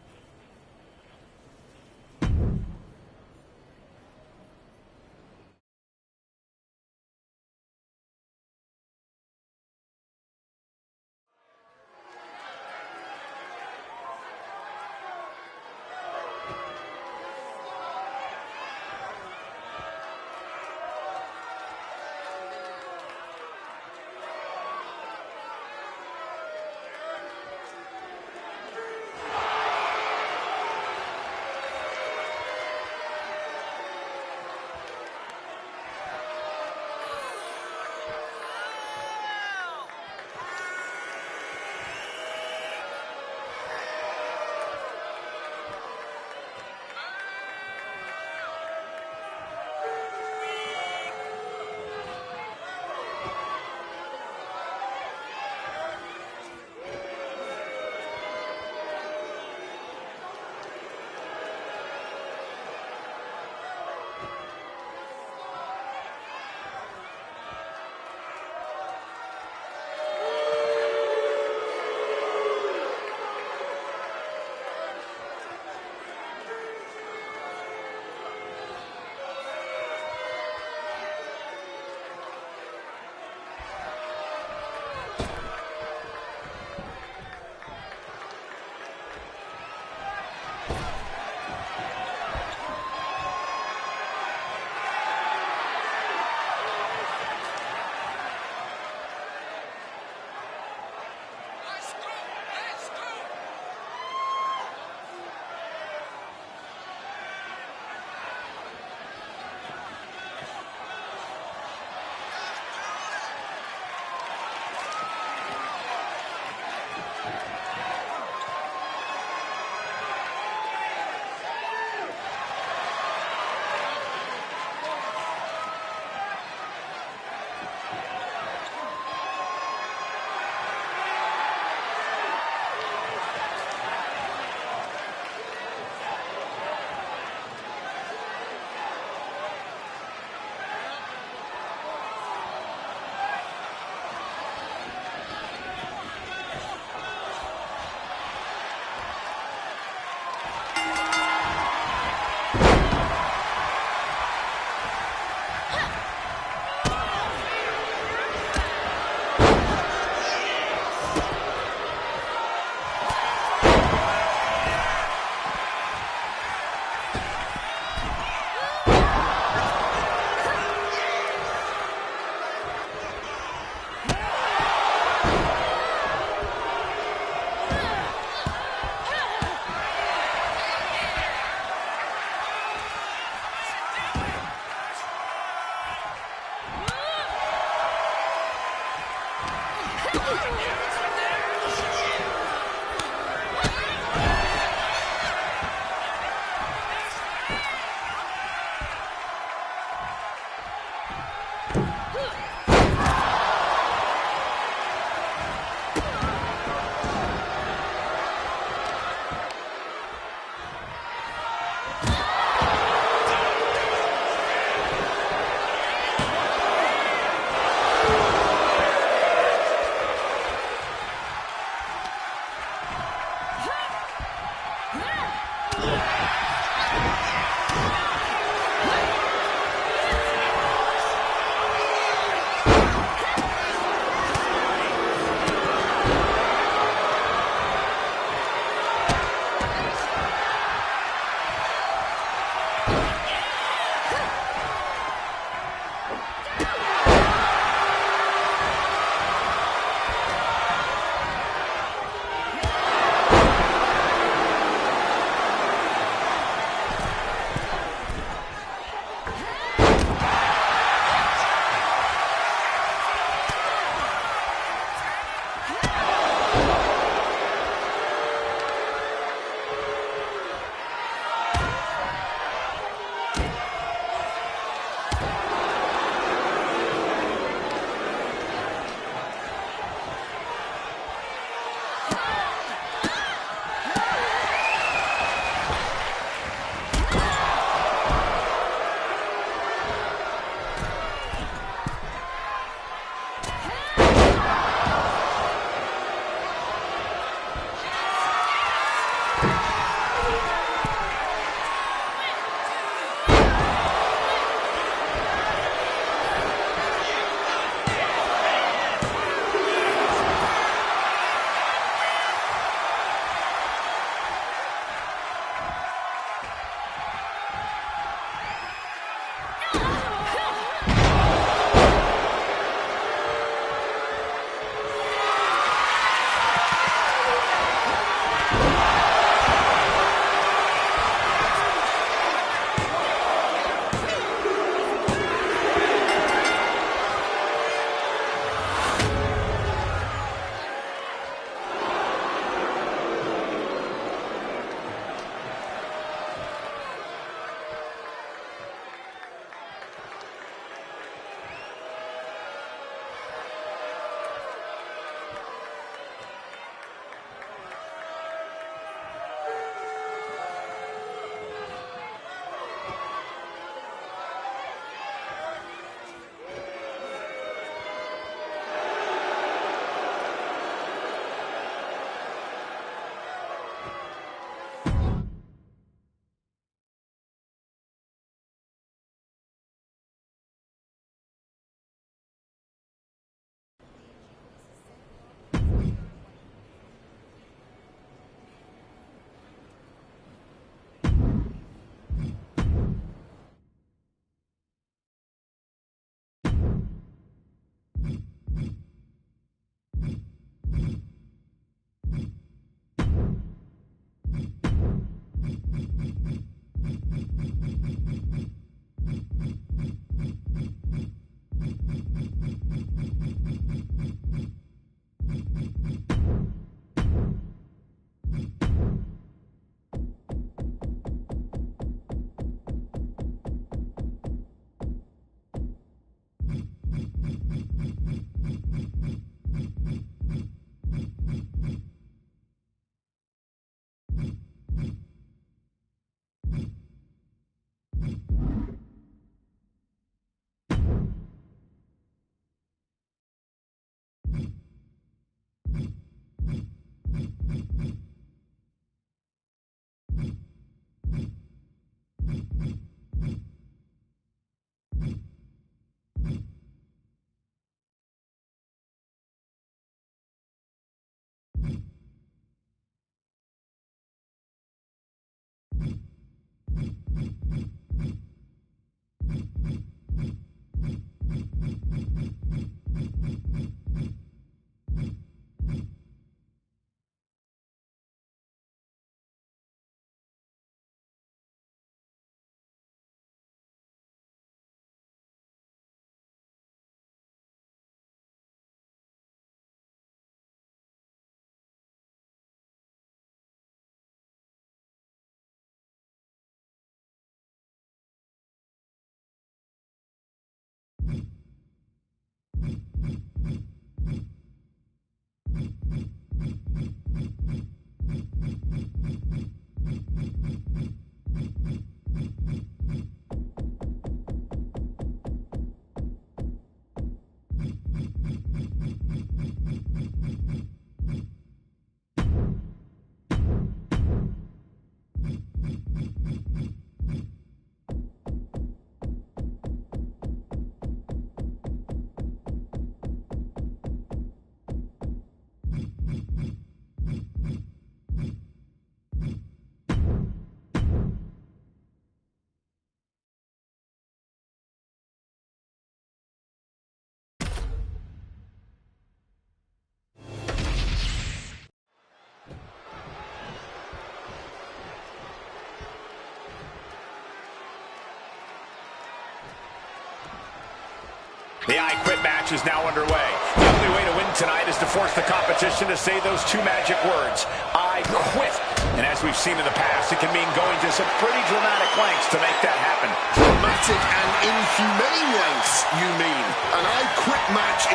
The I Quit match is now underway. The only way to win tonight is to force the competition to say those two magic words, I quit. And as we've seen in the past, it can mean going to some pretty dramatic lengths to make that happen. Dramatic and inhumane lengths, you mean? An I Quit match.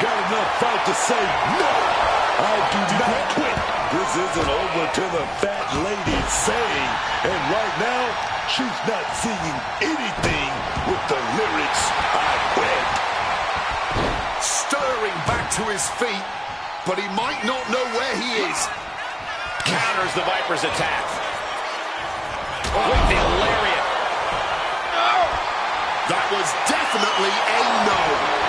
Got enough fight to say no. I do not quit. This isn't over till the fat lady's saying. And right now, she's not singing anything with the lyrics, I quit. Stirring back to his feet, but he might not know where he is. Counters the Viper's attack. With the lariat. That was definitely a no.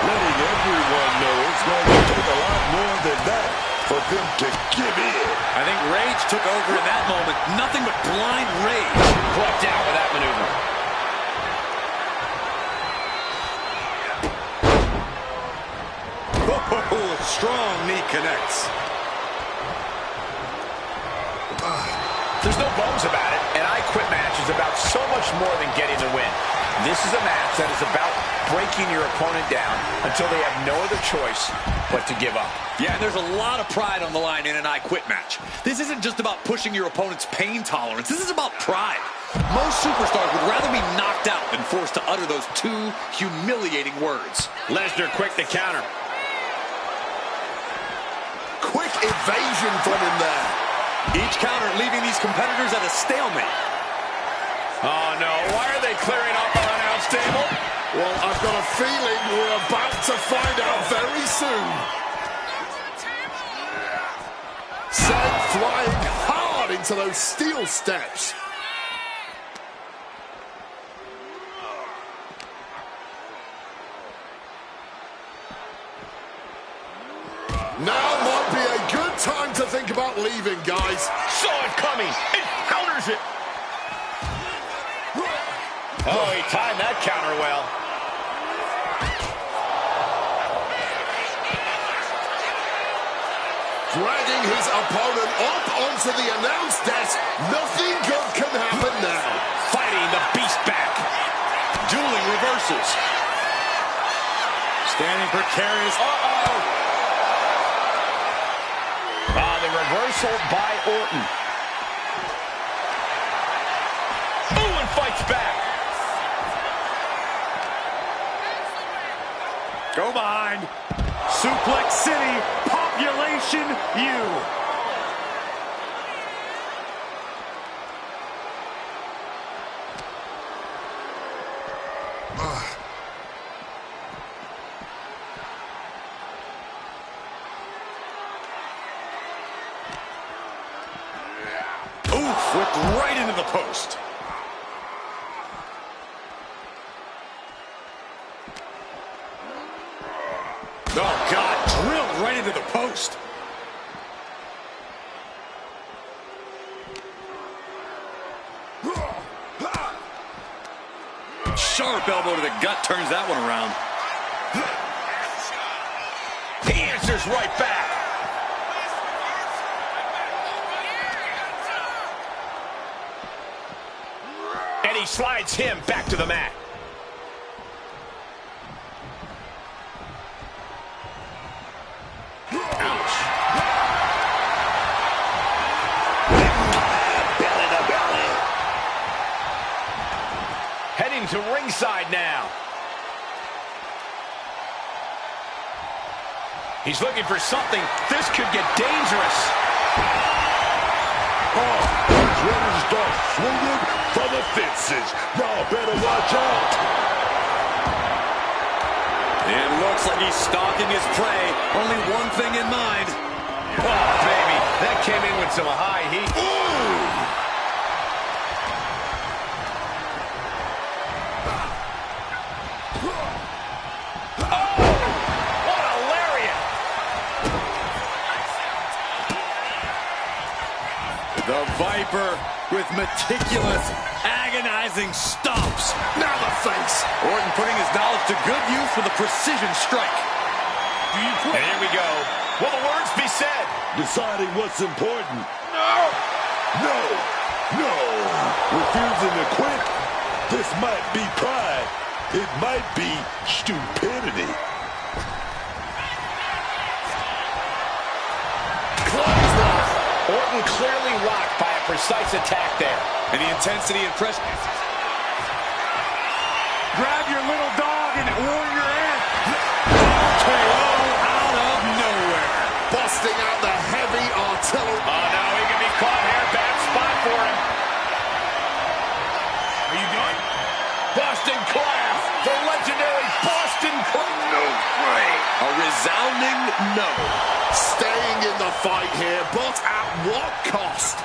Letting everyone know it's going to take a lot more than that for them to give in. I think rage took over in that moment. Nothing but blind rage. Plucked out with that maneuver. Oh, strong knee connects. There's no bones about it. An I Quit match is about so much more than getting the win. This is a match that is about breaking your opponent down until they have no other choice but to give up. Yeah, and there's a lot of pride on the line in an I Quit match. This isn't just about pushing your opponent's pain tolerance. This is about pride. Most superstars would rather be knocked out than forced to utter those two humiliating words. Lesnar quick to counter. Quick evasion from him there. Each counter leaving these competitors at a stalemate. Oh, no. Why are they clearing off our announce table? Well, I've got a feeling we're about to find out very soon. Sent flying hard into those steel steps. Now might be a good time to think about leaving, guys. Saw it coming. It counters it. Oh, he timed that counter well. Dragging his opponent up onto the announce desk. Nothing good can happen now. Fighting the beast back. Dueling reversals. Standing precarious. The reversal by Orton. Ooh, and fights back. Go behind. Suplex City, Population U. Oof, whipped right into the post. Oh, God, drilled right into the post. sharp elbow to the gut turns that one around. He answers right back. And he slides him back to the mat. Ouch. Belly to belly. Heading to ringside now. He's looking for something. This could get dangerous. Oh, he's ready to start swinging for the fences. Y'all better watch out. It looks like he's stalking his prey. Only one thing in mind. Oh, baby. That came in with some high heat. Ooh. The Viper with meticulous, agonizing stomps. Now the face. Orton putting his knowledge to good use with a precision strike. And here we go. Will the words be said? Deciding what's important. No! No! No! Refusing to quit? This might be pride. It might be stupidity. Orton clearly rocked by a precise attack there. And the intensity and pressure. Grab your little dog and warrior in. KO out of nowhere. Busting out the heavy artillery. Oh, no, he can be caught here. Bad spot for him. Are you done? Boston Crab. The legendary Boston Crab. No way. A resounding no. Staying in the fight here, but at what cost?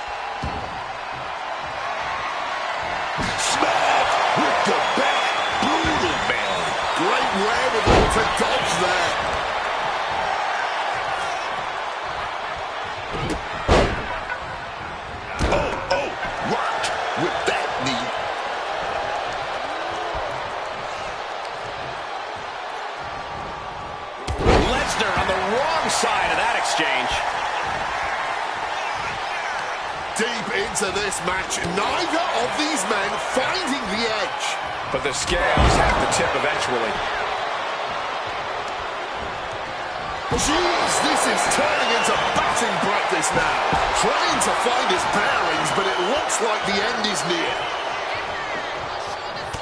Smack with the back. Brutal, man. Great wherewithal to dodge there. Oh, rocked with that knee. Lesnar on the wrong side of that exchange. Deep into this match, neither of these men finding the edge. But the scales have to tip eventually. Jeez, this is turning into batting practice now. Trying to find his bearings, but it looks like the end is near.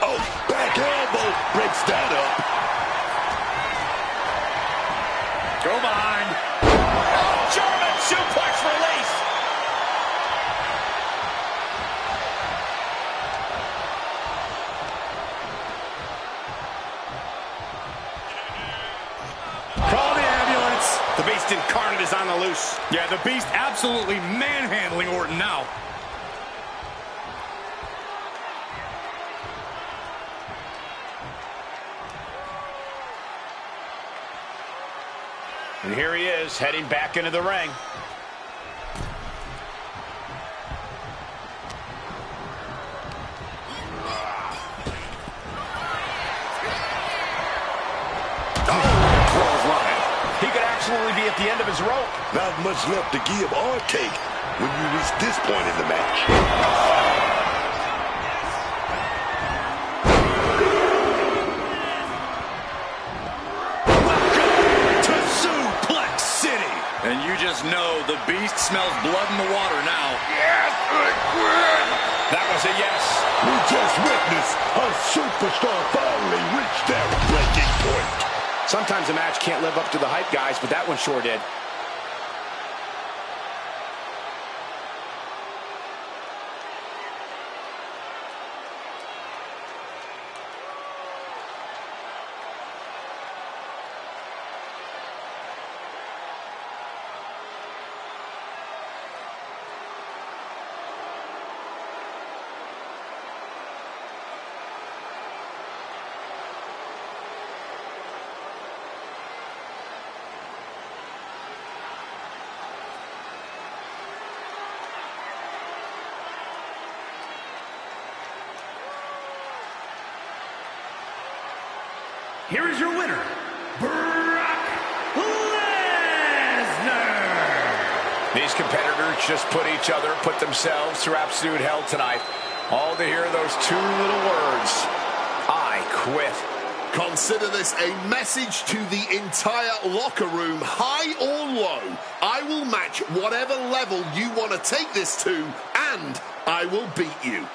Oh, back elbow breaks that up. Go behind. Oh, German suplex release. Call the ambulance. The Beast Incarnate is on the loose. Yeah, the Beast absolutely manhandling Orton now. And here he is, heading back into the ring. He could absolutely be at the end of his rope. Not much left to give or take when you reach this point in the match. And you just know the Beast smells blood in the water now. Yes, I quit. That was a yes. We just witnessed a superstar finally reach their breaking point. Sometimes a match can't live up to the hype, guys, but that one sure did. here is your winner, Brock Lesnar. These competitors just put themselves through absolute hell tonight. All to hear those two little words, I quit. Consider this a message to the entire locker room, high or low. I will match whatever level you want to take this to, and I will beat you.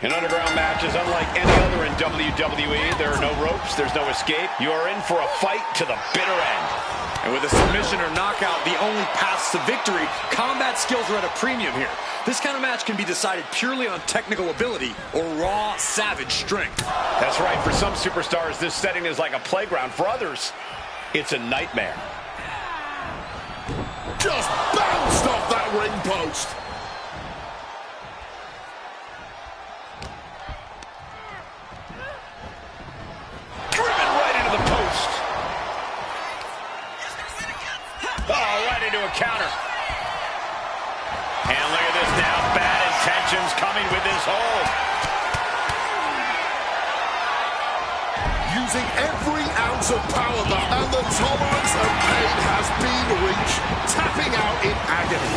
An underground match is unlike any other in WWE. There are no ropes, there's no escape. You are in for a fight to the bitter end. And with a submission or knockout, the only paths to victory, combat skills are at a premium here. This kind of match can be decided purely on technical ability or raw, savage strength. That's right. For some superstars, this setting is like a playground. For others, it's a nightmare. Just bounced off that ring post. Driven right into the post. Oh, right into a counter. And look at this now. Bad intentions coming with this hold. Using every ounce of power back, and the tolerance of pain has been reached. Tapping out in agony.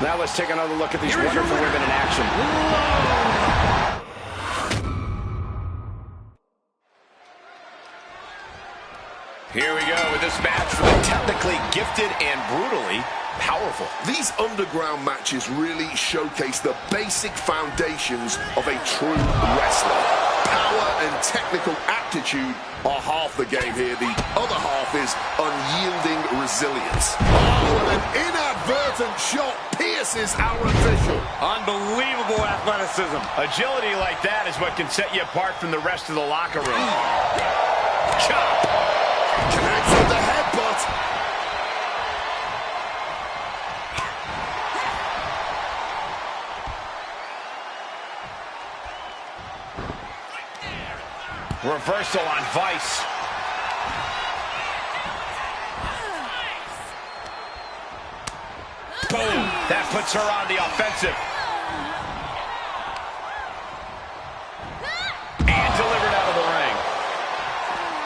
Now let's take another look at these wonderful women in action. Here we go with this match for the technically gifted and brutally powerful. These underground matches really showcase the basic foundations of a true wrestler. Power and technical aptitude are half the game here. The other half is unyielding resilience. Oh, and an inadvertent shot pierces our official. Unbelievable athleticism. Agility like that is what can set you apart from the rest of the locker room. Chop. Connects with the headbutt. Reversal on Vice. Boom. That puts her on the offensive. And delivered out of the ring.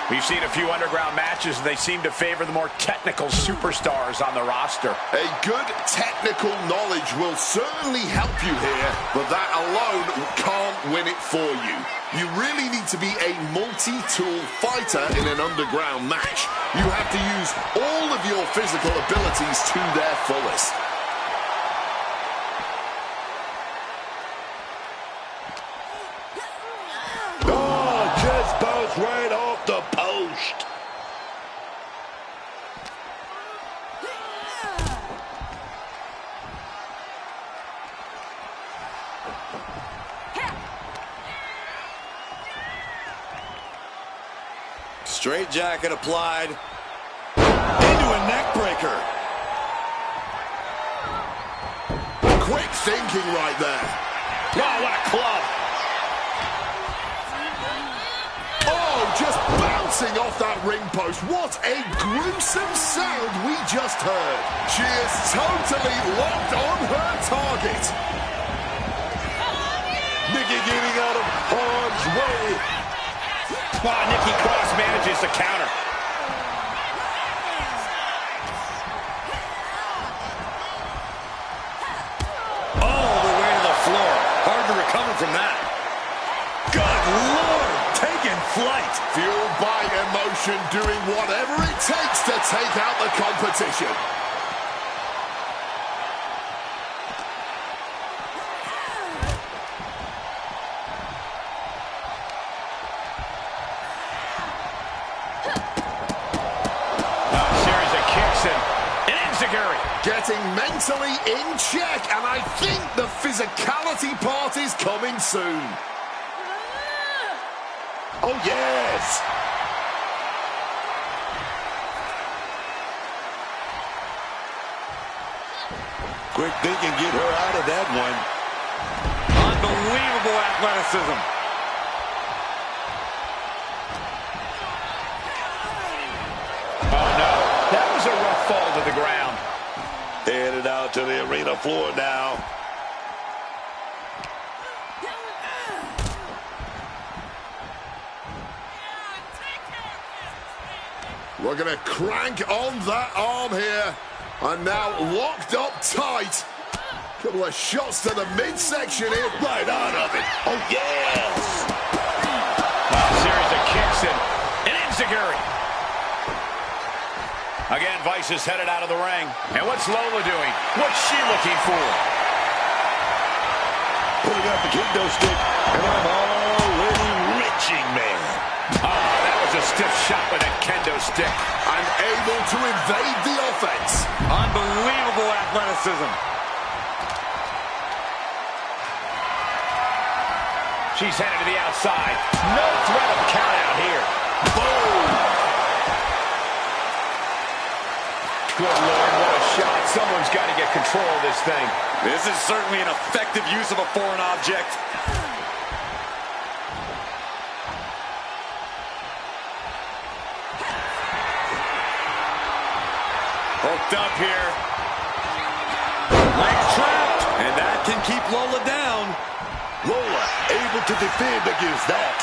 We've seen a few underground matches, and they seem to favor the more technical superstars on the roster. A good technical knowledge will certainly help you here, but that alone can't win it for you. You really need to be a multi-tool fighter in an underground match. You have to use all of your physical abilities to their fullest. Oh, just bounced right off the post. Straight jacket applied. Into a neck breaker. Quick thinking right there. Oh, what a club. Oh, just bouncing off that ring post. What a gruesome sound we just heard. She is totally locked on her target. Nikki getting out of harm's way. Oh, Nikki Cross manages the counter. All the way to the floor. Hard to recover from that. Good Lord, taking flight. Fueled by emotion, doing whatever it takes to take out the competition. Getting mentally in check, and I think the physicality part is coming soon. Oh, yes! Quick thinking, get her out of that one. Unbelievable athleticism. Oh, no. That was a rough fall to the ground. Headed out to the arena floor now. We're going to crank on that arm here. And now locked up tight. Couple of shots to the midsection here. Right out of it. Oh, yes! A series of kicks and an enziguri. Again, Vice is headed out of the ring. And what's Lola doing? What's she looking for? Pulling out the kendo stick. And I'm already reaching, man. That was a stiff shot with a kendo stick. And able to evade the offense. Unbelievable athleticism. She's headed to the outside. No threat of count out here. Boom! Good Lord, what a shot. Someone's got to get control of this thing. This is certainly an effective use of a foreign object. Hooked up here. Leg trapped. And that can keep Lola down. Lola able to defend against that.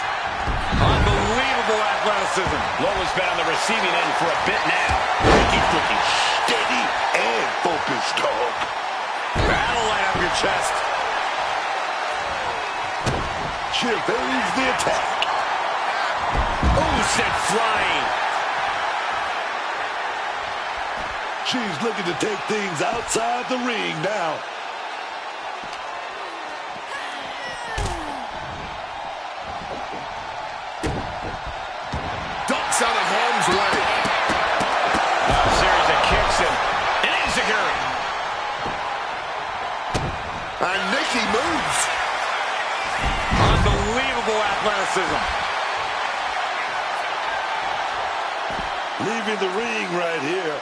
Unbelievable athleticism. Lola's been on the receiving end for a bit now. Freaky, steady and focused, dog. That'll light up your chest. She evades the attack. Oh, sent flying. She's looking to take things outside the ring now. Ducks out of harm's way. A series of kicks and an enziguri. And Nikki moves. Unbelievable athleticism. Leaving the ring right here.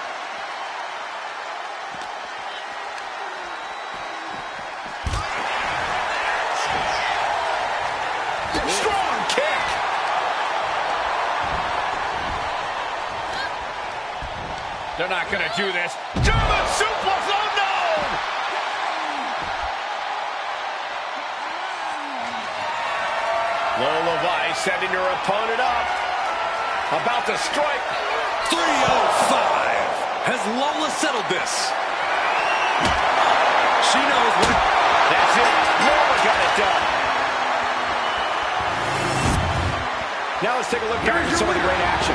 Strong kick. They're not going to do this. German suplex. Oh, no! Lola Vice setting her opponent up. About to strike. 305. Has Lola settled this? She knows what. That's it. Lola got it done. Now let's take a look here at some of the great action.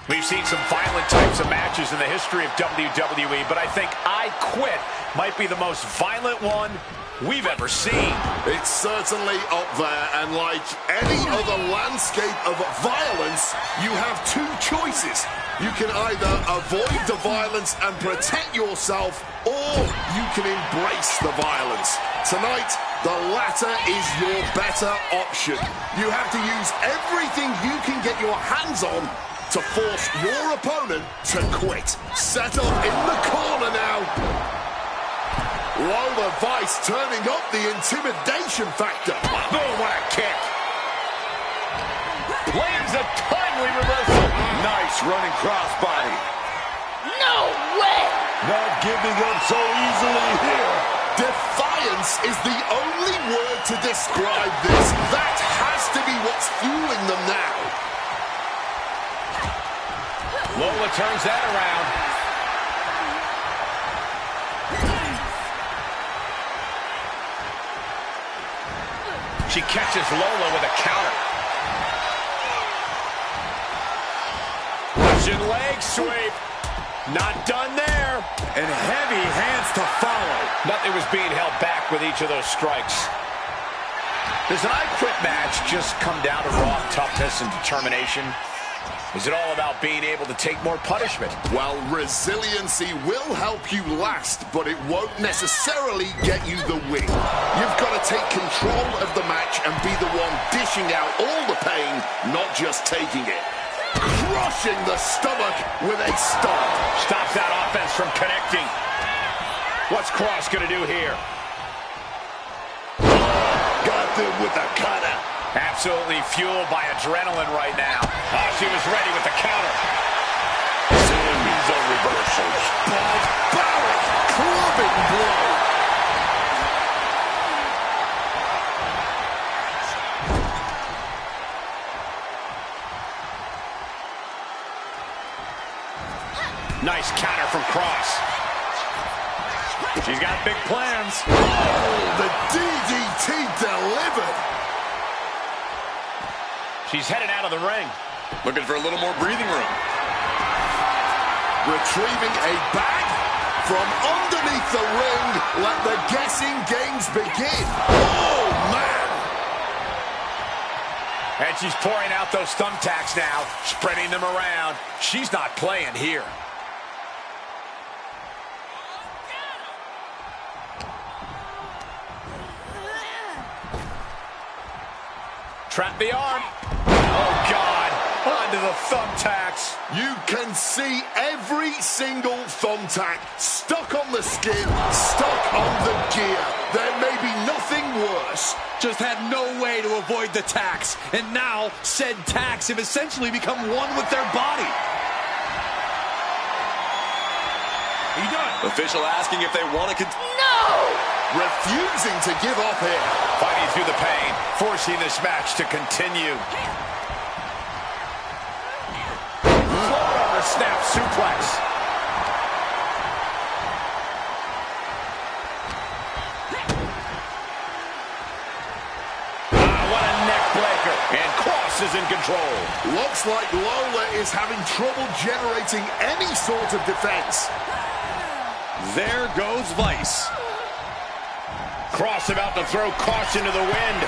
We've seen some violent types of matches in the history of WWE, but I think I Quit might be the most violent one we've ever seen. It's certainly up there, and like any other landscape of violence, you have two choices. You can either avoid the violence and protect yourself, or you can embrace the violence. Tonight, the latter is your better option. You have to use everything you can get your hands on to force your opponent to quit. Set up in the corner now. Lola Vice turning up the intimidation factor. Boom, what a kick. Lands a timely reversal. Nice running crossbody. No way! Not giving up so easily here. Defiance is the only word to describe this. That has to be what's fueling them now. Lola turns that around. She catches Lola with a counter. Russian leg sweep. Not done there. And heavy hands to follow. Nothing was being held back with each of those strikes. Does an I Quit match just come down to raw toughness and determination? Is it all about being able to take more punishment? Well, resiliency will help you last, but it won't necessarily get you the win. You've got to take control of the match and be the one dishing out all the pain, not just taking it. Crushing the stomach with a stomp. Stops that offense from connecting. What's Cross going to do here? Got them with a cutter. Absolutely fueled by adrenaline right now. Oh, she was ready with the counter. Series of reversals. Barbaric clubbing blow. Nice counter from Cross. She's got big plans. Oh, the DDT delivered. She's headed out of the ring. Looking for a little more breathing room. Retrieving a bag from underneath the ring. Let the guessing games begin. Oh, man. And she's pouring out those thumbtacks now, spreading them around. She's not playing here. Trap the arm. Oh, God. Onto the thumbtacks. You can see every single thumbtack stuck on the skin, stuck on the gear. There may be nothing worse. Just had no way to avoid the tacks. And now, said tacks have essentially become one with their body. Are you done? Official asking if they want to continue. No! Refusing to give up here. Fighting through the pain, forcing this match to continue. Float over snap suplex. What a neck breaker. And Cross is in control. Looks like Lola is having trouble generating any sort of defense. There goes Vice. Cross about to throw caution to the wind.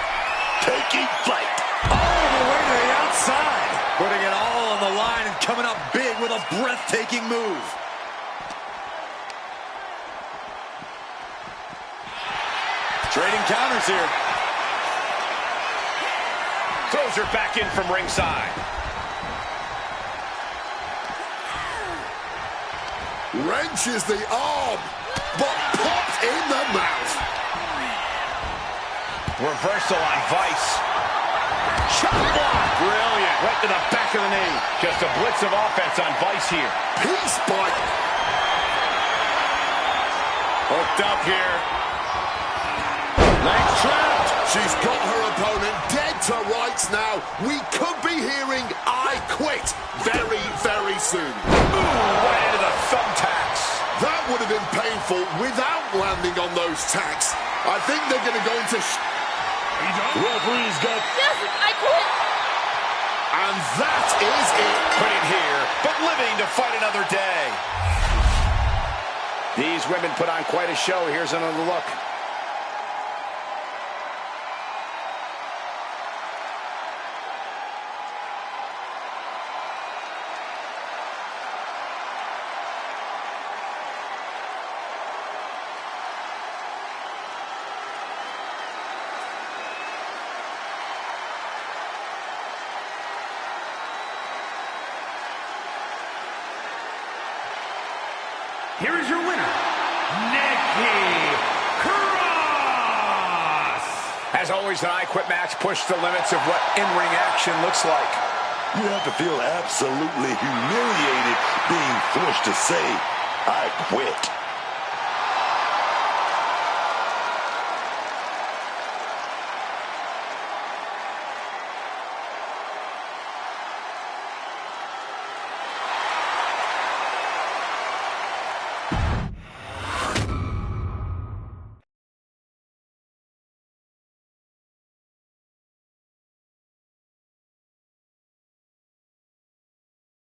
Taking flight. All the way to the outside. Putting it all on the line and coming up big with a breathtaking move. Trading counters here. Throws her back in from ringside. Wrenches the arm, but popped in the mouth. Reversal on Vice. Shot block. Brilliant. Right to the back of the knee. Just a blitz of offense on Vice here. Peace bite. Hooked up here. Leg trapped. She's got her opponent dead to rights now. We could be hearing I quit very, very soon. Ooh, right into the thumbtacks. That would have been painful without landing on those tacks. I think they're going to go into... Referee's got... Yes, I quit! And that is it. Quitting here, but living to fight another day. These women put on quite a show. Here's another look. Here is your winner, Nikki As always, an I Quit match pushed the limits of what in-ring action looks like. You have to feel absolutely humiliated being forced to say, I quit.